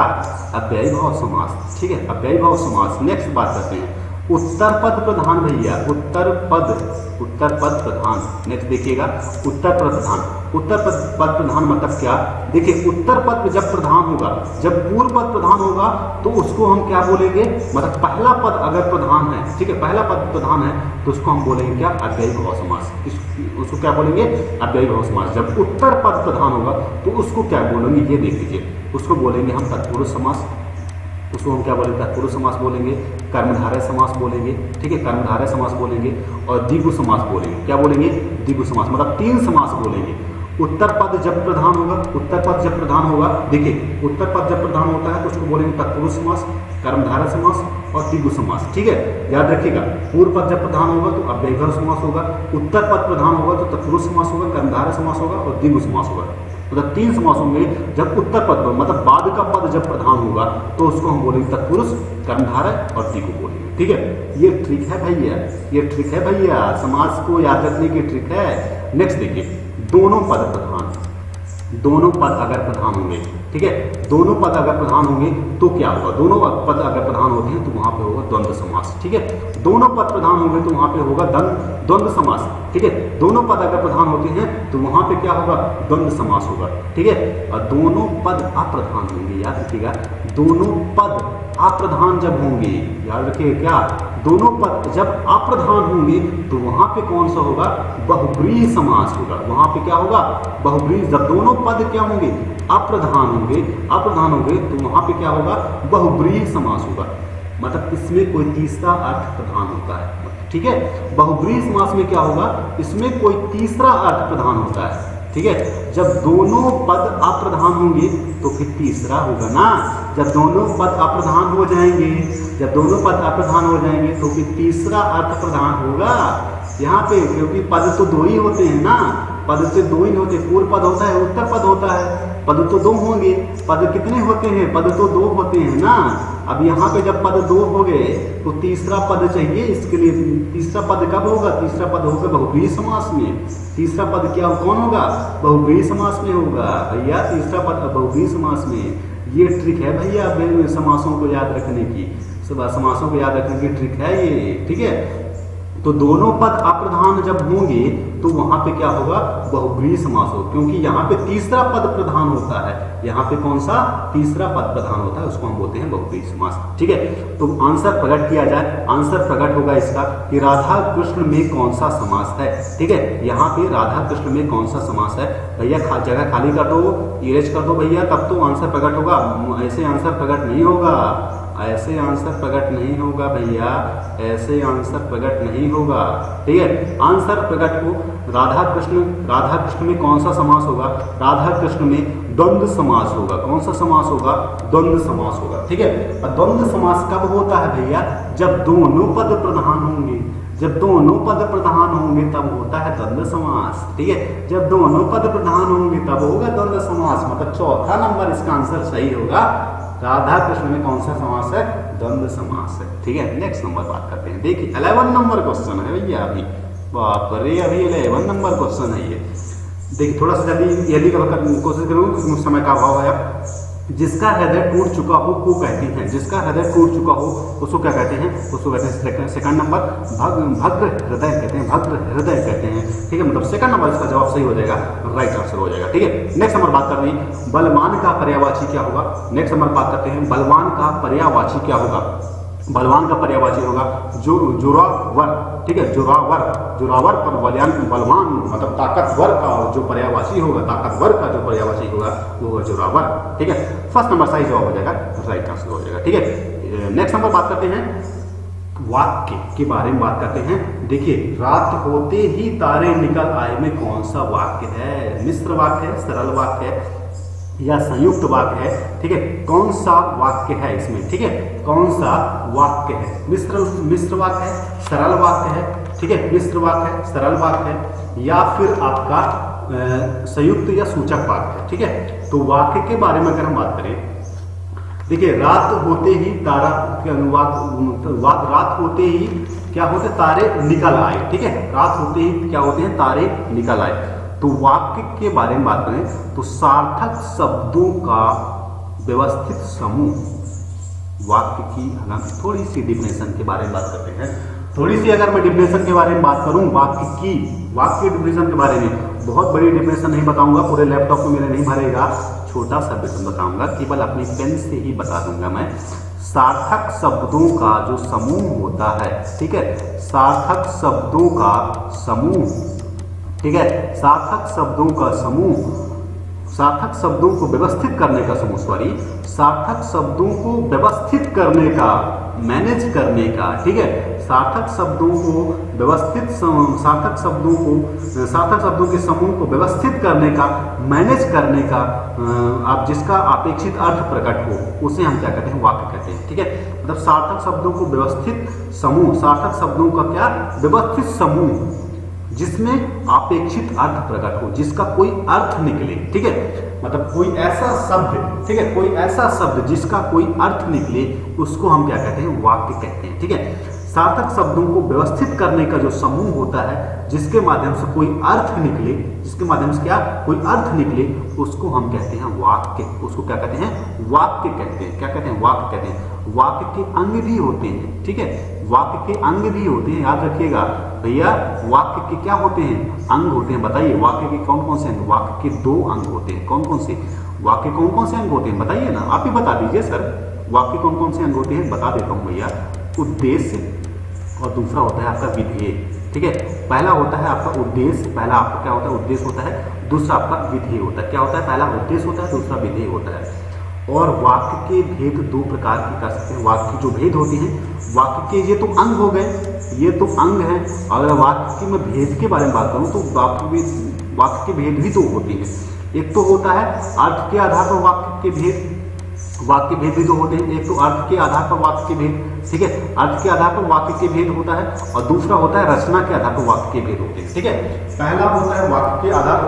अव्ययी भाव समास। ठीक है, अव्ययी भाव समास। नेक्स्ट बात करते हैं, उत्तर पद प्रधान भैया, उत्तर पद प्रधान। नेक्स्ट देखिएगा, उत्तर पद प्रधान, उत्तर पद प्रधान मतलब क्या, देखिए उत्तर पद जब प्रधान होगा, जब पूर्व पद प्रधान होगा तो उसको हम क्या बोलेंगे, मतलब पहला पद अगर प्रधान है, ठीक है, पहला पद प्रधान है तो उसको हम बोलेंगे क्या, अव्ययी भाव समास। उसको क्या बोलेंगे, अव्ययी भाव समास। जब उत्तर पद प्रधान होगा तो उसको क्या बोलेंगे, ये देख लीजिए, उसको बोलेंगे हम तत्पुरुष समास। उसको हम क्या बोलेंगे, तत्पुरुष समास बोलेंगे, कर्मधारय समास बोलेंगे। ठीक है, कर्मधारय समास बोलेंगे और द्विगु समास बोलेंगे। क्या बोलेंगे, द्विगु समास, मतलब 3 समास बोलेंगे। उत्तर पद जब प्रधान होगा, उत्तर पद जब प्रधान होगा, देखिए उत्तर पद जब प्रधान होता है तो उसको बोलेंगे तत्पुरुष समास, कर्मधारय समास और द्विगु समास। ठीक है, याद रखिएगा, पूर्व पद जब प्रधान होगा तो अव्ययी भाव समास होगा, उत्तर पद प्रधान होगा तो तत्पुरुष समास होगा, कर्मधारय समास होगा और द्विगु समास होगा। मतलब 3 समासों में जब उत्तर पद मतलब बाद का पद जब प्रधान होगा तो उसको हम बोलेंगे तत्पुरुष, कर्मधारय और द्विगु बोलेंगे। ठीक है, ये ट्रिक है भैया, ये ट्रिक है भैया, समास को याद रखने की ट्रिक है। नेक्स्ट देखिए, दोनों पद प्रधान, दोनों पद अगर प्रधान होंगे, ठीक है। दोनों पद अगर प्रधान होंगे तो क्या होगा, दोनों पद अगर प्रधान होते हैं तो वहां पे होगा द्वंद्व समास, ठीक है। दोनों पद प्रधान होंगे तो वहां पे होगा द्वंद्व समास, ठीक है। दोनों पद अगर प्रधान होते हैं तो वहां पे क्या होगा, द्वंद्व समास होगा, ठीक है। और दोनों पद अप्रधान होंगे, याद रखिएगा, दोनों पद अप्रधान जब होंगे, याद रखिएगा क्या, दोनों पद जब अप्रधान होंगे तो वहां पे कौन सा होगा, बहुब्रीहि समास होगा। वहां पे क्या होगा, बहुब्रीहि। जब दोनों पद क्या होंगे, अप्रधान होंगे तो वहां पे क्या होगा, बहुब्रीहि समास होगा। मतलब इसमें कोई तीसरा अर्थ प्रधान होता है, ठीक है। बहुब्रीहि समास में क्या होगा, इसमें कोई तीसरा अर्थ प्रधान होता है, ठीक है। जब दोनों पद अप्रधान होंगे तो फिर तीसरा होगा ना, जब दोनों पद अप्रधान हो जाएंगे, जब दोनों पद अप्रधान हो जाएंगे तो फिर तीसरा अर्थ प्रधान होगा यहाँ पे, क्योंकि पद तो दो ही होते हैं ना, पद तो दो ही होते, पूर्व पद होता है, उत्तर पद होता है, पद तो दो होंगे। पद कितने होते हैं, पद तो दो होते हैं ना। अब यहाँ पे जब पद दो हो गए तो तीसरा पद चाहिए, इसके लिए तीसरा पद कब होगा, तीसरा पद होगा बहुब्रीहि समास में। तीसरा पद क्या कौन होगा, बहुब्रीहि समास में होगा भैया, तीसरा पद बहुब्रीहि समास में। ये ट्रिक है भैया समासों को याद रखने की, समासों को याद रखने की ट्रिक है ये, ठीक है। तो दोनों पद अप्रधान जब होंगे तो वहां पे क्या होगा, बहुब्रीहि समास होगा, क्योंकि यहाँ पे तीसरा पद प्रधान होता है। यहाँ पे कौन सा, तीसरा पद प्रधान होता है, उसको हम बोलते हैं बहुब्रीहि समास, ठीक है। तो आंसर प्रकट किया जाए, आंसर प्रकट होगा इसका कि राधा कृष्ण में कौन सा समास है, ठीक है। यहाँ पे राधा कृष्ण में कौन सा समास है भैया, जगह खाली कर दो, इरेज कर दो भैया, तब तो आंसर प्रकट होगा। ऐसे आंसर प्रकट नहीं होगा, ऐसे आंसर प्रकट नहीं होगा भैया, ऐसे आंसर प्रकट नहीं होगा, ठीक है। आंसर प्रकट को राधा कृष्ण में कौन सा समास होगा, राधा कृष्ण में द्वंद्व समास होगा। कौन सा समास होगा, द्वंद्व समास होगा, ठीक है। और द्वंद्व समास कब होता है भैया, जब दोनों पद प्रधान होंगे, जब दोनों पद प्रधान होंगे तब होता है द्वंद्व समास, ठीक है। जब दोनों पद प्रधान होंगे तब होगा द्वंद्व समास, मतलब चौथा नंबर इसका आंसर सही होगा। राधा कृष्ण में कौन सा समास है, द्वंद्व समास है, ठीक है। नेक्स्ट नंबर बात करते हैं, देखिए 11 नंबर क्वेश्चन है भैया, अभी बाप रे, अभी 11 नंबर क्वेश्चन है ये। देखिए थोड़ा सा जल्दी का कोशिश करूँ, समय का अभाव है। जिसका हृदय टूट चुका हो को कहते हैं, जिसका हृदय टूट चुका हो उसको क्या कहते हैं, उसको कहते हैं सेकंड नंबर भद्र हृदय कहते हैं, भद्र हृदय कहते हैं, ठीक है। मतलब सेकंड नंबर इसका जवाब सही हो जाएगा, राइट आंसर हो जाएगा, ठीक है। नेक्स्ट नंबर बात कर रही है, बलवान का पर्यायवाची क्या होगा। नेक्स्ट नंबर बात करते हैं, बलवान का पर्यायवाची क्या होगा। बलवान का पर्यायवाची होगा जोरावर, ठीक है, जोरावर पर बलवान मतलब ताकतवर का जो पर्यायवाची होगा, ताकतवर का जो पर्यायवाची होगा वो होगा जोरावर, ठीक है। फर्स्ट नंबर सही जवाब हो जाएगा, राइट आंसर हो जाएगा, ठीक है। नेक्स्ट नंबर बात करते हैं, वाक्य के बारे में बात करते हैं। देखिए रात होते ही तारे निकल आए में कौन सा वाक्य है, मिश्र वाक्य है, सरल वाक्य है या संयुक्त वाक्य है, ठीक है। कौन सा वाक्य है इसमें, ठीक है, कौन सा वाक्य है, मिश्र वाक्य है, सरल वाक्य है, ठीक है, मिश्र वाक्य है, सरल वाक्य है, या फिर आपका संयुक्त या सूचक वाक्य है, ठीक है। तो वाक्य के बारे में अगर हम बात करें, देखिए रात होते ही तारा के अनुवाद, रात होते ही क्या होते, तारे निकल आए, ठीक है। रात होते ही क्या होते हैं, तारे निकल आए। तो वाक्य के बारे में बात करें तो सार्थक शब्दों का व्यवस्थित समूह, वाक्य की हम थोड़ी सी डिफिनेशन के बारे में बात करते हैं। थोड़ी सी अगर मैं डिफिनेशन के बारे में बात करूं, वाक्य डिफिनेशन के बारे में बहुत बड़ी डिफिनेशन नहीं बताऊंगा, पूरे लैपटॉप में मेरे नहीं भरेगा, छोटा सा बताऊंगा, केवल अपनी पेन से ही बता दूंगा मैं। सार्थक शब्दों का जो समूह होता है, ठीक है, सार्थक शब्दों का समूह, ठीक है, सार्थक शब्दों का समूह, सार्थक शब्दों को व्यवस्थित करने का समूह, सार्थक शब्दों को व्यवस्थित करने का, मैनेज करने का, ठीक है, सार्थक शब्दों को व्यवस्थित, सार्थक शब्दों के समूह को व्यवस्थित करने का, मैनेज करने का, आप जिसका अपेक्षित अर्थ प्रकट हो उसे हम क्या कहते हैं, वाक्य कहते हैं, ठीक है। मतलब सार्थक शब्दों को व्यवस्थित समूह, सार्थक शब्दों का क्या, व्यवस्थित समूह जिसमें अपेक्षित अर्थ प्रकट हो, जिसका कोई अर्थ निकले, ठीक है। मतलब कोई ऐसा शब्द, ठीक है, कोई ऐसा शब्द जिसका कोई अर्थ निकले उसको हम क्या कहते हैं, वाक्य कहते हैं, ठीक है। सार्थक शब्दों को व्यवस्थित करने का जो समूह होता है, जिसके माध्यम से कोई अर्थ निकले, जिसके माध्यम से क्या कोई अर्थ निकले, उसको हम कहते हैं वाक्य। उसको क्या कहते हैं? वाक्य कहते हैं। क्या कहते हैं? वाक्य कहते हैं। वाक्य के अंग भी होते हैं, ठीक है, वाक्य के अंग भी होते हैं, याद रखिएगा भैया। वाक्य के क्या होते हैं? अंग होते हैं। बताइए वाक्य के कौन कौन से अंग? वाक्य के 2 अंग होते हैं। कौन कौन से? वाक्य कौन कौन से अंग होते हैं बताइए ना, आप ही बता दीजिए सर। वाक्य कौन कौन से अंग होते हैं बता देता हूं भैया। उद्देश्य और दूसरा होता है आपका विधेय, ठीक है। पहला होता है आपका उद्देश्य, पहला आपका क्या होता है? उद्देश्य होता है। दूसरा आपका विधेय होता है। क्या होता है? पहला उद्देश्य होता है, दूसरा विधेय होता है। और वाक्य के भेद 2 प्रकार के कर सकते हैं। वाक्य की जो भेद होती हैं, वाक्य के ये तो अंग हो गए, ये तो अंग है। अगर वाक्य की मैं भेद के बारे में बात करूं तो वाक्य के भेद भी 2 होती हैं। एक तो होता है अर्थ के आधार पर वाक्य के भेद, वाक्य भेद भी 2 होते हैं। एक तो अर्थ के आधार पर वाक्य के भेद, ठीक है, अर्थ के आधार पर वाक्य के भेद होता है, और दूसरा होता है रचना के आधार पर वाक्य के भेद होते हैं, ठीक है। पहला होता है वाक्य के आधार,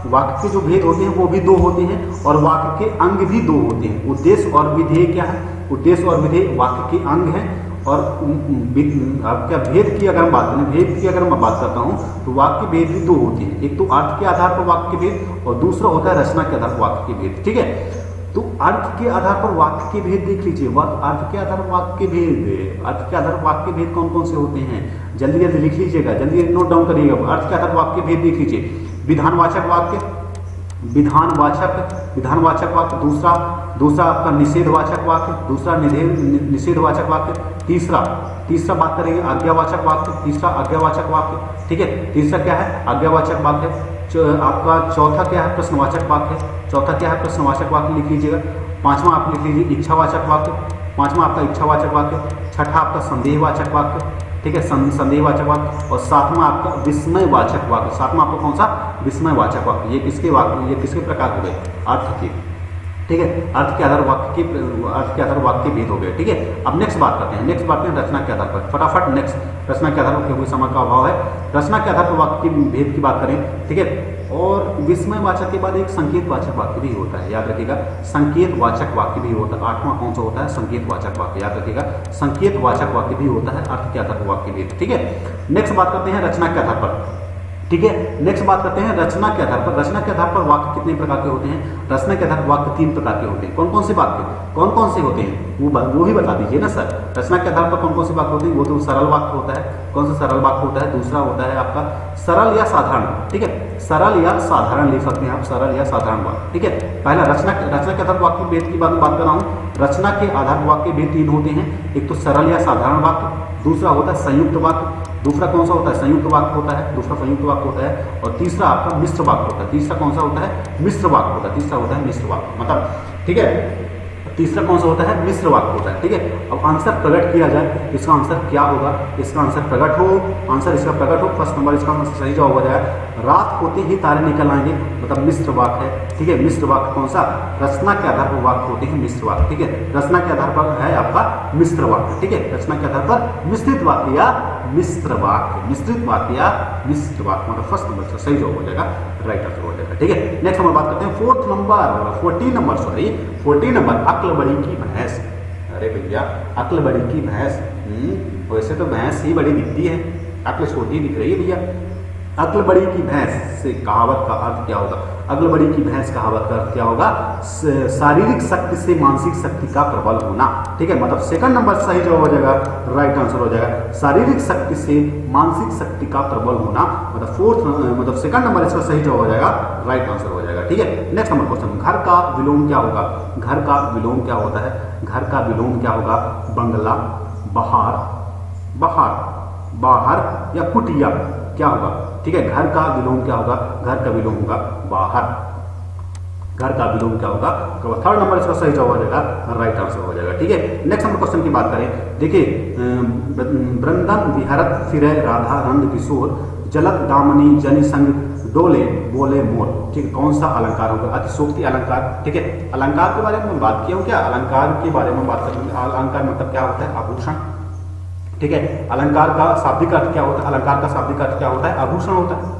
वाक्य के जो भेद होते हैं वो भी 2 होते हैं, और वाक्य के अंग भी 2 होते हैं। उद्देश्य और विधेय क्या है? उद्देश्य और विधेय वाक्य के अंग हैं। और क्या भेद की अगर हम बात करें, भेद की अगर मैं बात करता हूं तो वाक्य भेद भी 2 होते हैं। एक तो अर्थ के आधार पर वाक्य भेद, और दूसरा होता है रचना के आधार पर वाक्य के भेद, ठीक है। तो अर्थ के आधार पर वाक्य के भेद देख लीजिए। अर्थ के आधार पर वाक्य के भेद, अर्थ के आधार पर वाक्य भेद कौन कौन से होते हैं? जल्दी जल्दी लिख लीजिएगा, जल्दी नोट डाउन करिएगा। अर्थ के आधार पर वाक्य भेद देख लीजिए। विधानवाचक वाक्य, विधानवाचक वाक्य। दूसरा आपका निषेधवाचक वाक्य, दूसरा निषेधवाचक वाक्य। तीसरा बात करेंगे आज्ञावाचक वाक्य, तीसरा आज्ञावाचक वाक्य, ठीक है। तीसरा क्या है? आज्ञावाचक वाक्य। आपका चौथा क्या है? प्रश्नवाचक वाक्य। चौथा क्या है? प्रश्नवाचक वाक्य लिख लीजिएगा। पांचवा आप लिख लीजिए इच्छावाचक वाक्य, पांचवा आपका इच्छावाचक वाक्य। छठा आपका संदेहवाचक वाक्य, ठीक है, संदेहवाचक वाक्य। और सातवां आपका विस्मयवाचक वाक्य। सातवां आपका कौन सा? विस्मयवाचक वाक्य। ये किसके प्रकार हो गए? अर्थ के, ठीक है। अर्थ के आधार वाक्य भेद हो गए, ठीक है। अब नेक्स्ट बात करते हैं रचना के आधार पर। फटाफट नेक्स्ट रचना के आधार पर, क्योंकि समय का अभाव है। रचना के आधार पर वाक्य के भेद की बात करें, ठीक है। और विस्मयवाचक के बाद एक संकेतवाचक वाक्य भी होता है, याद रखिएगा। संकेतवाचक वाक्य भी होता है। 8वां कौन सा होता है? संकेतवाचक वाक्य, याद रखिएगा। संकेतवाचक वाक्य भी होता है अर्थ के आधार पर वाक्य भेद, ठीक है। नेक्स्ट बात करते हैं रचना के आधार पर, ठीक है। नेक्स्ट बात करते हैं रचना के आधार पर। रचना के आधार पर वाक्य कितने प्रकार के होते हैं? रचना के आधार पर वाक्य 3 प्रकार के होते हैं। कौन कौन से वाक्य, कौन कौन से होते हैं वो भी बता दीजिए ना सर। रचना के आधार पर कौन कौन से वाक्य होते हैं? वो तो सरल वाक्य होता है। कौन सा सरल वाक्य होता है? दूसरा होता है आपका सरल या साधारण, ठीक है। सरल या साधारण लिख सकते हैं आप, सरल या साधारण वाक्य, ठीक है। पहला रचना के आधार पर वाक्य भेद की बात कर रहा हूँ। रचना के आधार पर वाक्य भेद 3 होते हैं। एक तो सरल या साधारण वाक्य, दूसरा होता है संयुक्त वाक्य। दूसरा कौन सा होता है? संयुक्त वाक्य होता है, दूसरा संयुक्त वाक्य होता है। और तीसरा आपका मिश्र वाक्य होता है। तीसरा कौन सा होता है? मिश्र वाक्य होता है। तीसरा होता है मिश्र वाक्य, मतलब, ठीक है। तीसरा कौन सा होता है? मिश्र वाक्य होता है, ठीक है। अब आंसर प्रकट किया जाए, इसका आंसर क्या होगा? इसका आंसर प्रकट हो, आंसर इसका प्रकट हो। फर्स्ट नंबर इसका आंसर सही जवाब हो जाएगा। रात होते ही तारे निकल आएंगे, मतलब मिश्र वाक्य है, ठीक है। मिश्र वाक्य कौन सा? रचना के आधार पर वाक्य होते हैं मिश्र वाक्य, ठीक है। रचना के आधार पर है आपका मिश्र वाक्य, ठीक है। रचना के आधार पर मिश्रित वाक्य या मिश्र वाक्य, मिश्रित वाक्य या मिश्र वाक्य, मतलब फर्स्ट नंबर सही जवाब हो जाएगा, राइट आंसर हो जाएगा, ठीक है। नेक्स्ट हम बात करते हैं 14 नंबर अक्ल बड़ी की भैंस। अरे भैया अक्ल बड़ी की भैंस, वैसे तो भैंस ही बड़ी दिखती है, अक्ल छोटी दिख रही है भैया। अक्ल बड़ी की भैंस से कहावत का अर्थ क्या होगा? अक्ल बड़ी की भैंस कहावत का अर्थ क्या होगा? शारीरिक शक्ति से मानसिक शक्ति का प्रबल होना, ठीक है। मतलब सेकंड नंबर सही जवाब हो जाएगा, राइट आंसर हो जाएगा। शारीरिक शक्ति से मानसिक शक्ति का प्रबल होना, मतलब सेकंड नंबर इसका सही जवाब हो जाएगा, राइट आंसर हो जाएगा, ठीक है। नेक्स्ट नंबर क्वेश्चन, घर का विलोम क्या होगा? घर का विलोम क्या होता है? घर का विलोम क्या होगा? बंगला, बाहर या कुटिया, क्या होगा? ठीक है, घर का विलोम क्या होगा? घर का विलोम होगा बाहर। घर का विलोम क्या होगा? थर्ड नंबर इसका सही जवाब हो जाएगा, राइट आंसर हो जाएगा, ठीक है। नेक्स्ट नंबर क्वेश्चन की बात करें, देखिए, वृंदन विहरत फिरे राधा नंद किशोर, जलत दामनी जनि संग डोले बोले मोर, ठीक है। कौन सा अलंकार होगा? अतिशोक्ति अलंकार, ठीक है। अलंकार के बारे में बात किया हूँ क्या? अलंकार के बारे में बात करेंगे। अलंकार मतलब क्या होता है? आभूषण, ठीक है। अलंकार का शाब्दिक अर्थ क्या होता है? अलंकार का शाब्दिक अर्थ क्या होता है? आभूषण होता है।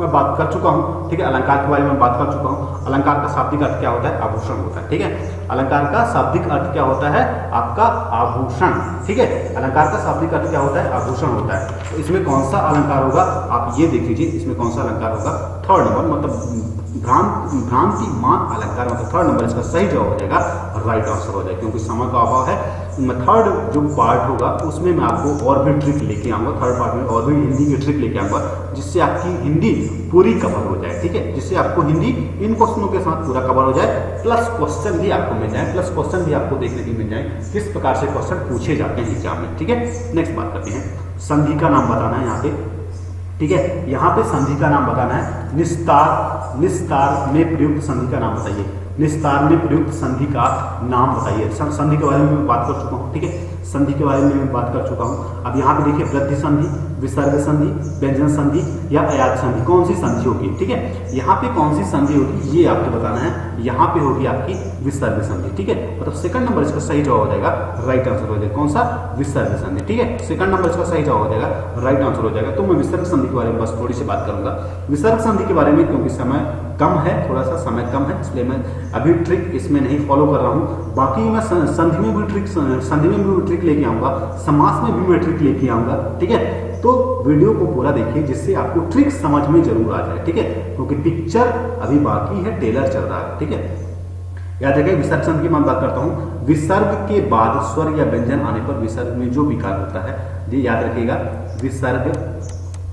मैं बात कर चुका हूँ, ठीक है। अलंकार के बारे में बात कर चुका हूँ। अलंकार का शाब्दिक अर्थ क्या होता है? आभूषण होता है, ठीक है। अलंकार का शाब्दिक अर्थ क्या होता है? आपका आभूषण, ठीक है। अलंकार का शाब्दिक अर्थ क्या होता है? आभूषण होता है। तो इसमें कौन सा अलंकार होगा? आप ये देख लीजिए, इसमें कौन सा अलंकार होगा? थर्ड नंबर, मतलब भ्रांतिमान अलंकार, मतलब थर्ड नंबर इसका सही जवाब हो जाएगा, राइट आंसर हो जाएगा। क्योंकि समय का अभाव है, थर्ड जो पार्ट होगा उसमें मैं आपको और भी ट्रिक लेके आऊँगा। थर्ड पार्ट में और भी हिंदी की ट्रिक लेके आऊँगा, जिससे आपकी हिंदी पूरी कवर हो जाए, ठीक है। जिससे आपको हिंदी इन क्वेश्चनों के साथ पूरा कवर हो जाए, प्लस क्वेश्चन भी आपको मिल जाए, प्लस क्वेश्चन भी आपको देखने को मिल जाए किस प्रकार से क्वेश्चन पूछे जाते हैं एग्जाम में, ठीक है। नेक्स्ट बात करते हैं, संधि का नाम बताना है यहाँ पे, ठीक है। यहाँ पे संधि का नाम बताना है। निस्तार में प्रयुक्त संधि का नाम बताइए। निस्तार में प्रयुक्त संधि का नाम बताइए। संधि के बारे में मैं बात कर चुका हूँ, ठीक है। संधि के बारे में मैं बात कर चुका हूँ। अब यहाँ पे देखिए, वृद्धि संधि, विसर्ग संधि, व्यंजन संधि या अयात संधि, कौन सी संधि होगी, ठीक है। यहाँ पे कौन सी संधि होगी ये आपको बताना है। यहाँ पे होगी आपकी विसर्ग संधि, ठीक है। मतलब सेकंड नंबर इसका सही जवाब हो जाएगा, राइट आंसर हो जाएगा। कौन सा? विसर्ग संधि, ठीक है। सेकंड नंबर इसका सही जवाब हो जाएगा, राइट आंसर हो जाएगा। तो मैं विसर्ग संधि के बारे में बस थोड़ी सी बात करूंगा। विसर्ग संधि के बारे में क्योंकि समय कम है, थोड़ा सा समय कम है, इसलिए मैं अभी ट्रिक इसमें नहीं फॉलो कर रहा हूँ। बाकी मैं संधि में भी ट्रिक लेके आऊंगा, समास में भी मैं ट्रिक लेके आऊंगा, ठीक है। तो वीडियो को पूरा देखिए, जिससे आपको ट्रिक समझ में जरूर आ जाए, ठीक है। क्योंकि पिक्चर अभी बाकी है, ट्रेलर चल रहा है, ठीक है। याद रखिए, विसर्ग संधि की मैं बात करता हूँ। विसर्ग के बाद स्वर या व्यंजन आने पर विसर्ग में जो विकार होता है, ये याद रखिएगा। विसर्ग,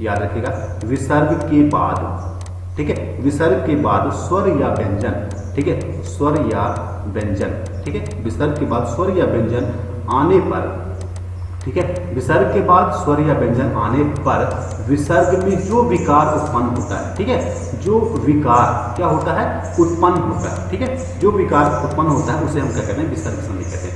याद रखिएगा, विसर्ग के बाद, ठीक है, विसर्ग के बाद स्वर या व्यंजन, ठीक है, स्वर या व्यंजन, ठीक है। विसर्ग के बाद स्वर या व्यंजन आने पर, ठीक है, विसर्ग के बाद स्वर या व्यंजन आने पर विसर्ग में जो विकार उत्पन्न होता है, ठीक है, जो विकार क्या होता है? उत्पन्न होता है, ठीक है। जो विकार उत्पन्न होता है उसे हम क्या कहते हैं? विसर्ग संधि कहते हैं।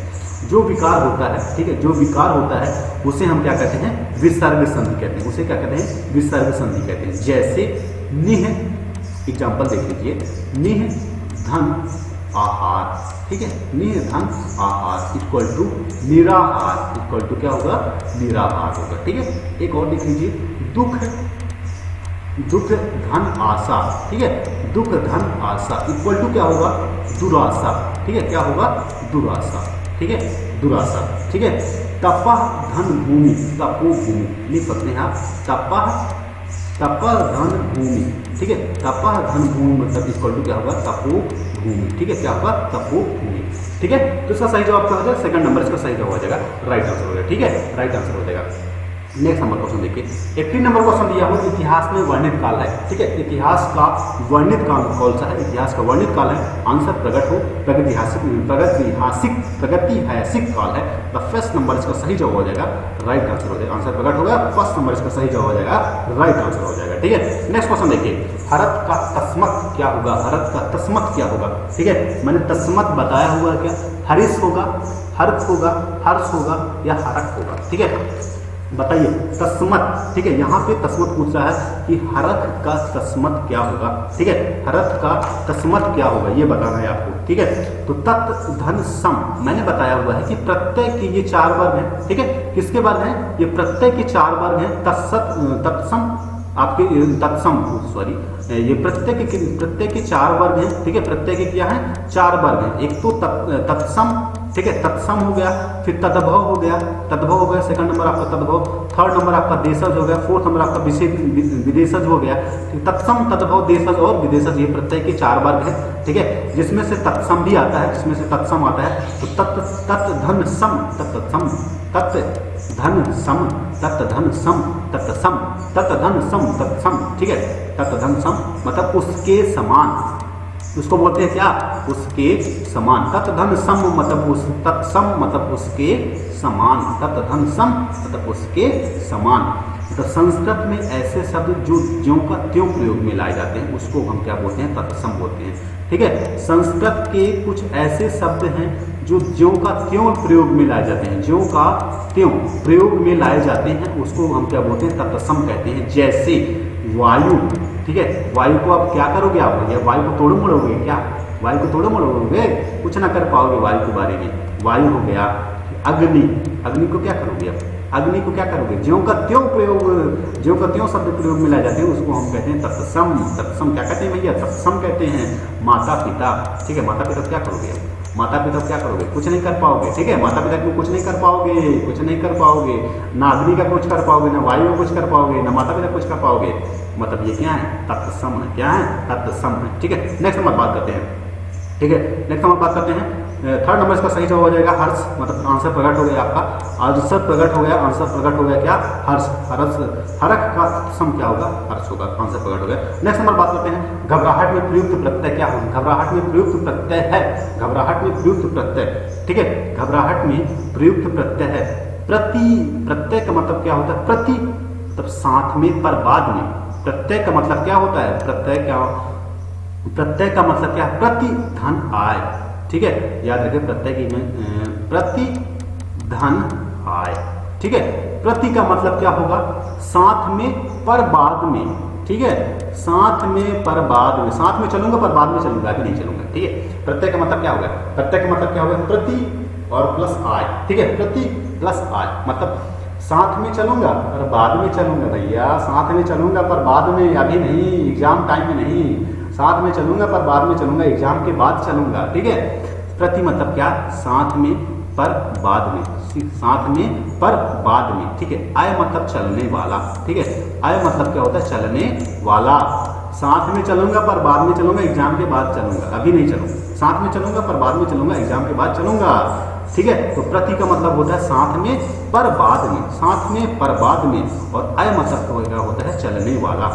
जो विकार होता है, ठीक है, जो विकार होता है उसे हम क्या कहते हैं? विसर्ग संधि कहते हैं। उसे क्या कहते हैं? विसर्ग संधि कहते हैं। जैसे निह, एग्जाम्पल देख लीजिए, निह धन आहार, ठीक है, निह धन आहार इक्वल टू निराहार, इक्वल टू क्या होगा? निराहार होगा, ठीक है। एक और देख लीजिए, दुख धन आशा, ठीक है, दुख धन आशा इक्वल टू क्या होगा? दुराशा, ठीक है, क्या होगा? दुराशा, ठीक है, दुराशा, ठीक है। तपह धन भूमि, तपोभूमि लिख सकते हैं आप, तपह धन भूमि, ठीक है, तपह धन भूमि मतलब इक्वल टू क्या होगा? तपोभूमि, ठीक है, क्या होगा? तपोभूमि, ठीक है। तो इसका सही जवाब क्या हो जाएगा? सेकंड नंबर इसका सही जवाब हो जाएगा, राइट आंसर हो जाएगा, ठीक है, राइट आंसर हो जाएगा। नेक्स्ट नंबर क्वेश्चन देखिए, 18 नंबर क्वेश्चन दिया हुआ इतिहास में वर्णित काल है, ठीक है। इतिहास का वर्णित काल कौन सा है? इतिहास का वर्णित काल है, आंसर प्रगत हो, प्रगतिहासिक काल है। द फर्स्ट नंबर इसका सही जवाब हो जाएगा, राइट आंसर हो जाएगा। आंसर प्रगट होगा, फर्स्ट नंबर इसका सही जवाब हो जाएगा, राइट आंसर हो जाएगा, ठीक है। नेक्स्ट क्वेश्चन देखिए, हरत का तस्मत क्या होगा? हरत का तस्मत क्या होगा? ठीक है, मैंने तस्मत बताया हुआ क्या? हरिश होगा, हर्ष होगा, हर्ष होगा या हरक होगा, ठीक है, बताइए। तस्मत, ठीक है, यहाँ पे तस्मत पूछ रहा है कि हरक का तस्मत क्या होगा, ठीक है, हरक का तस्मत क्या होगा ये बताना है आपको, ठीक है। तो तत् धन सम मैंने बताया हुआ है कि प्रत्यय के ये 4 वर्ग हैं, ठीक है। किसके वर्ग हैं? ये प्रत्यय के 4 वर्ग हैं। तत्सम आपके तत्सम, सॉरी, ये प्रत्यय के 4 वर्ग हैं, ठीक है। प्रत्यय के क्या है? 4 वर्ग हैं। एक तो तत्सम, ठीक है, तत्सम हो गया, फिर तद्भव हो गया, सेकंड नंबर आपका तद्भव, थर्ड नंबर आपका देशज हो गया, फोर्थ नंबर आपका विदेशज हो गया। तत्सम, तद्भव, देशज और विदेशज ये प्रत्यय के 4 वर्ग है, ठीक है, जिसमें से तत्सम भी आता है, जिसमें से तत्सम आता है। तो तत् धन सम, तत्सम, तत् धन सम, तत् धन सम, तत्सम, तत् धन सम, तत्सम, ठीक है, तत् धन सम मतलब उसके समान, उसको बोलते हैं क्या? उसके समान। तत्धन सम मतलब उस, तत्सम मतलब उसके समान, तत्धन सम मतलब उसके समान। तो संस्कृत में ऐसे शब्द जो ज्यों का त्यों प्रयोग में लाए जाते हैं उसको हम क्या बोलते हैं? तत्सम बोलते हैं, ठीक है। संस्कृत के कुछ ऐसे शब्द हैं जो ज्यों का त्यों प्रयोग में लाए जाते हैं, ज्यों का त्यों प्रयोग में लाए जाते हैं उसको हम क्या बोलते हैं? तत्सम कहते हैं। जैसे वायु, ठीक है, वायु को आप क्या करोगे? आप वायु को तोड़ मोड़ोगे क्या? वायु को तोड़ मोड़ोगे? कुछ ना कर पाओगे वायु के बारे में। वायु हो गया। अग्नि, अग्नि को क्या करोगे आप? अग्नि को क्या करोगे, ज्यों का त्यों प्रयोग, ज्यों का त्यों शब्द प्रयोग में ला जाते हैं उसको हम कहते हैं तत्सम। तत्सम क्या कहते हैं भैया, तत्सम कहते हैं माता पिता। ठीक है, माता पिता क्या करोगे, माता पिता क्या करोगे, कुछ नहीं कर पाओगे। ठीक है, माता पिता को कुछ नहीं कर पाओगे, कुछ नहीं कर पाओगे, ना अग्नि का कुछ कर पाओगे, ना वायु का कुछ कर पाओगे, ना माता पिता कुछ कर पाओगे। मतलब ये क्या है, तत्सम है। क्या है, तत्सम है। ठीक है, नेक्स्ट नंबर बात करते हैं। ठीक है, नेक्स्ट नंबर बात करते हैं। थर्ड नंबर इसका सही जवाब हो जाएगा हर्ष, मतलब आंसर प्रकट हो गया आपका, आंसर प्रकट हो गया, आंसर प्रकट हो गया क्या, हर्ष। हर्ष, हरक का सम क्या होगा, हर्ष होगा, आंसर प्रकट हो गया। नेक्स्ट नंबर बात करते हैं, घबराहट में प्रयुक्त प्रत्यय क्या होगा, घबराहट में प्रयुक्त प्रत्यय है, घबराहट में प्रयुक्त प्रत्यय। ठीक है, घबराहट में प्रयुक्त प्रत्यय है प्रति। प्रत्यय का मतलब क्या होता है, प्रति मतलब साथ में पर बाद में। प्रत्यय का मतलब क्या होता है, प्रत्यय क्या, प्रत्यय का मतलब क्या, प्रति धन आय। ठीक है, याद रखिए प्रत्यय की में प्रति धन आय। ठीक है, प्रति का मतलब क्या होगा, साथ में पर बाद में। ठीक है, साथ में पर बाद में, साथ में चलूंगा पर बाद में चलूंगा, अभी नहीं चलूंगा। ठीक है, प्रत्यय का मतलब क्या होगा, प्रत्यय का मतलब क्या होगा, प्रति और प्लस आय। ठीक है, प्रति प्लस आय मतलब साथ में चलूंगा पर बाद में चलूंगा भैया, साथ में चलूंगा पर बाद में, अभी नहीं, एग्जाम टाइम में नहीं, साथ में चलूंगा पर बाद में चलूंगा, एग्जाम के बाद चलूंगा। ठीक है, प्रति मतलब क्या, साथ में पर बाद में, साथ में पर बाद में। ठीक है, आय मतलब चलने वाला। ठीक है, आय मतलब क्या होता है, चलने वाला। साथ में चलूंगा पर बाद में चलूंगा, एग्जाम के बाद चलूंगा, अभी नहीं चलूंगा। साथ में चलूंगा पर बाद में चलूंगा, एग्जाम के बाद चलूंगा। ठीक है, तो प्रति का मतलब होता है साथ में पर बाद में, साथ में पर बाद में। और आय मतलब क्या होता है, चलने वाला।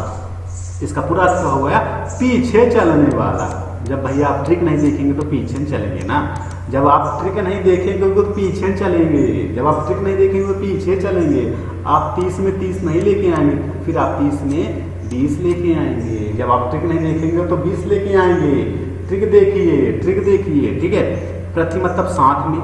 इसका पूरा अर्थ हो गया पीछे चलने वाला। जब भैया आप ट्रिक नहीं देखेंगे तो पीछे चलेंगे ना, जब आप ट्रिक नहीं देखेंगे तो पीछे चलेंगे, जब आप ट्रिक नहीं देखेंगे तो पीछे चलेंगे। आप 30 में 30 नहीं लेके आएंगे, फिर आप 30 में 20 लेके आएंगे। जब आप ट्रिक नहीं देखेंगे तो 20 लेके आएंगे। ट्रिक देखिए, ट्रिक देखिए। ठीक है, प्रति मतलब साथ में,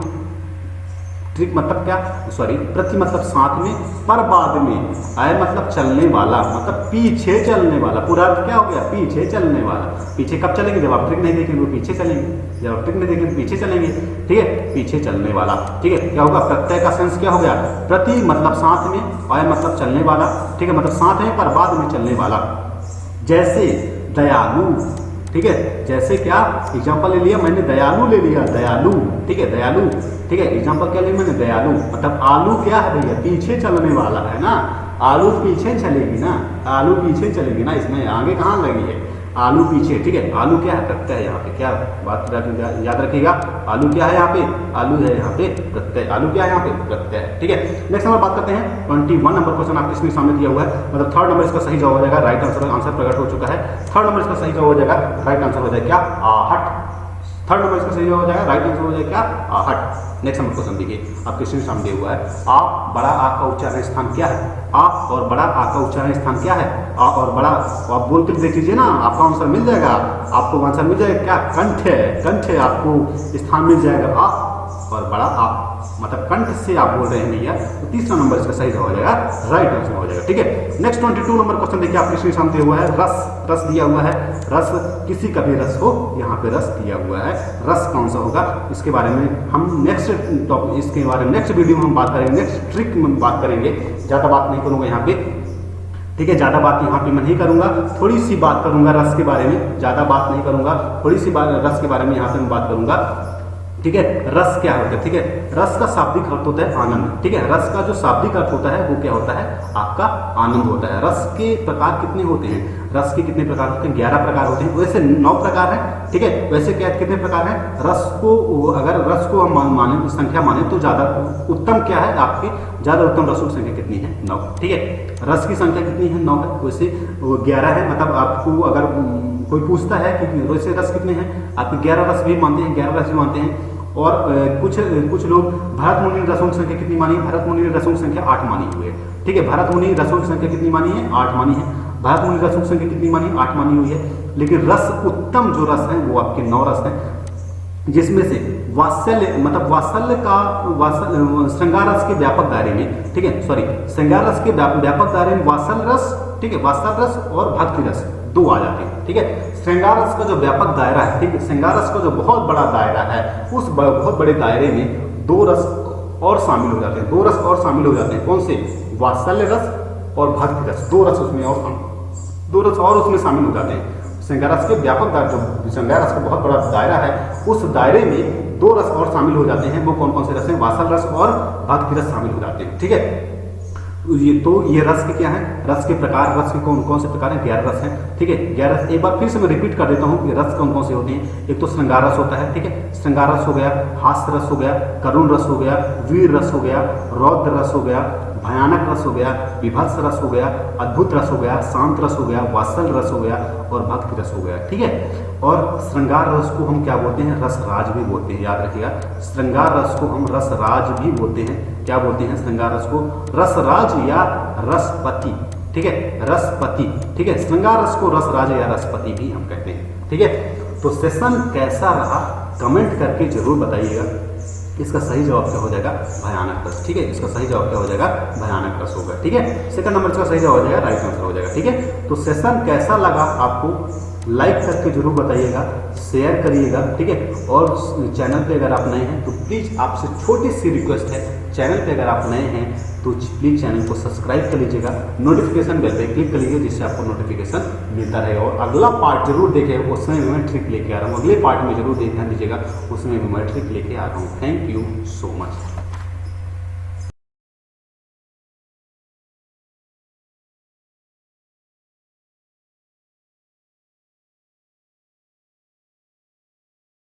ट्रिक मतलब क्या, सॉरी, प्रति मतलब साथ में पर बाद में, आय मतलब चलने वाला, मतलब पीछे चलने वाला। पूरा अर्थ क्या हो गया, पीछे चलने वाला। पीछे कब चलेंगे, जब आप ट्रिक नहीं देखेंगे वो पीछे चलेंगे, जब आप ट्रिक नहीं देखेंगे तो पीछे चलेंगे। ठीक है, पीछे चलने वाला। ठीक है, क्या होगा, प्रत्यय का सेंस क्या हो गया, प्रति मतलब साथ में, आय मतलब चलने वाला। ठीक है, मतलब साथ में पर बाद में चलने वाला। जैसे दयालु। ठीक है, जैसे क्या, एग्जाम्पल ले लिया मैंने, दयालु ले लिया, दयालु। ठीक है, दयालु। ठीक है, एग्जाम्पल क्या लिया मैंने, दयालु। मतलब आलू क्या है भैया, पीछे चलने वाला है ना, आलू पीछे चलेगी ना, आलू पीछे चलेगी ना, इसमें आगे कहाँ लगी है, आलू पीछे। ठीक है, आलू क्या है, प्रत्यय है यहाँ पे। क्या बात याद रखिएगा, आलू क्या है यहाँ पे, आलू है यहाँ पे प्रत्यय, आलू क्या है यहाँ पे, प्रत्यय। ठीक है, नेक्स्ट नंबर बात करते हैं 21 नंबर क्वेश्चन आपके इसमें सामने दिया हुआ है, मतलब थर्ड नंबर इसका सही जवाब हो जाएगा, राइट आंसर, आंसर प्रकट हो चुका है। थर्ड नंबर इसका सही जवाब हो जाएगा, राइट आंसर हो जाएगा क्या, आहट। थर्ड नंबर इसका सही जवाब हो जाएगा, राइट आंसर हो जाएगा क्या, आहट। नेक्स्ट नंबर क्वेश्चन देखिए, आपके इसमें सामने दिया हुआ है, आ बड़ा आ का उच्चारण स्थान क्या है, आ और बड़ा आ का उच्चारण स्थान क्या है, आ और बड़ा, तो आप बोल के देख लीजिए ना, आपका आंसर मिल जाएगा, आपको आंसर मिल जाएगा क्या, कंठ है, कंठ है, आपको स्थान मिल जाएगा आ और बड़ा आ, मतलब कंठ से आप बोल रहे हैं भैया, तो तीसरा नंबर इसका सही हो जाएगा, राइट आंसर हो जाएगा। ठीक है, नेक्स्ट 22 नंबर क्वेश्चन देखिए, आपके इसमें सामने दिया हुआ है, रस, रस दिया हुआ है, रस, किसी का भी रस हो, यहाँ पे रस दिया हुआ है, रस कौन सा होगा, इसके बारे में हम नेक्स्ट टॉपिक, इसके बारे में नेक्स्ट वीडियो में हम बात करेंगे, नेक्स्ट ट्रिक में बात करेंगे, ज़्यादा बात नहीं करूँगा यहाँ पे। ठीक है, ज़्यादा बात यहाँ पे मैं नहीं करूँगा, थोड़ी सी बात करूँगा रस के बारे में, ज़्यादा बात नहीं करूँगा, थोड़ी सी बात रस के बारे में यहाँ पे मैं बात करूँगा। ठीक है, रस क्या होता है, ठीक है, रस का शाब्दिक अर्थ होता है आनंद। ठीक है, रस का जो शाब्दिक अर्थ होता है वो क्या होता है, आपका आनंद होता है। रस के प्रकार कितने होते हैं, रस के कितने प्रकार होते हैं, 11 प्रकार होते हैं, वैसे 9 प्रकार है। ठीक है, वैसे क्या कितने प्रकार हैं, रस को, अगर रस को हम माने, संख्या माने तो ज़्यादा उत्तम क्या है, आपकी ज़्यादा उत्तम रसों की संख्या कितनी है, 9। ठीक है, रस की संख्या कितनी है, 9 है, वैसे 11 है, मतलब आपको अगर कोई पूछता है कि वैसे रस कितने हैं, आपके 11 रस भी मानते हैं, 11 रस भी मानते हैं। और कुछ लोग भरत मुनि ने रसों की संख्या कितनी मानी है, भरत मुनि ने रसों की संख्या 8 मानी हुई है। ठीक है, भरत मुनि रसों की संख्या कितनी मानी है, 8 मानी है, भरत मुनि रसों की संख्या कितनी मानी, 8 मानी हुई है। लेकिन रस उत्तम जो रस है वो आपके 9 रस हैं, जिसमें से वात्सल्य, मतलब वात्सल्य का, श्रृंगार रस के व्यापक दायरे में, ठीक है, सॉरी, श्रृंगार रस के व्यापक दायरे में वात्सल रस, ठीक है, वात्सल रस और भक्ति रस 2 आ जाते हैं। ठीक है, श्रृंगार रस का जो व्यापक दायरा है, ठीक है, श्रृंगार रस का जो बहुत बड़ा दायरा है, उस बहुत बड़े दायरे में 2 रस और शामिल हो जाते हैं, 2 रस और शामिल हो जाते हैं। कौन से? वात्सल्य रस और भक्ति रस, 2 रस उसमें और 2 रस और उसमें शामिल हो जाते हैं। श्रृंगार रस के व्यापक दायरा, जो श्रृंगार रस का बहुत बड़ा दायरा है, उस दायरे में 2 रस और शामिल हो जाते हैं। वो कौन कौन से रस हैं? वात्सल्य रस और भक्ति रस शामिल हो जाते हैं। ठीक है, ये रस के क्या है? रस के प्रकार, रस के कौन कौन से प्रकार हैं? 11 रस हैं। ठीक है, 11 रस। एक बार फिर से मैं रिपीट कर देता हूँ कि रस कौन कौन से होते हैं। एक तो श्रृंगार रस होता है, ठीक है, श्रृंगार रस हो गया, हास्य रस हो गया, करुण रस हो गया, वीर रस हो गया, रौद्र रस हो गया, भयानक रस हो गया, विभत्स रस हो गया, अद्भुत रस हो गया, शांत रस हो गया, वात्सल्य रस हो गया और भक्ति रस हो गया। ठीक है, और श्रृंगार रस को हम क्या बोलते हैं? रसराज भी बोलते हैं, याद रखिएगा। श्रृंगार रस को हम रसराज भी बोलते हैं। क्या बोलते हैं श्रृंगार रस को? रसराज या रसपति। ठीक है, रसपति। ठीक है, श्रृंगार रस को रसराज या रसपति भी हम कहते हैं। ठीक है, तो सेशन कैसा रहा कमेंट करके जरूर बताइएगा। इसका सही जवाब क्या हो जाएगा? भयानक रस। ठीक है, इसका सही जवाब क्या हो जाएगा? भयानक रस होगा। ठीक है, सेकंड नंबर इसका सही जवाब हो जाएगा, राइट आंसर हो जाएगा। ठीक है, तो सेशन कैसा लगा आपको लाइक करके जरूर बताइएगा, शेयर करिएगा। ठीक है, और चैनल पे अगर आप नए हैं तो प्लीज़ आपसे छोटी सी रिक्वेस्ट है, चैनल पे अगर आप नए हैं तो प्लीज़ चैनल को सब्सक्राइब कर लीजिएगा, नोटिफिकेशन बेल पे क्लिक कर लीजिए, जिससे आपको नोटिफिकेशन मिलता रहे। और अगला पार्ट जरूर देखें, उसमें भी मैं ट्रिक लेके आ रहा हूँ। अगले पार्ट में जरूर ध्यान दीजिएगा, उसमें भी मैं ट्रिक लेके आ रहा हूँ। Thank you so much.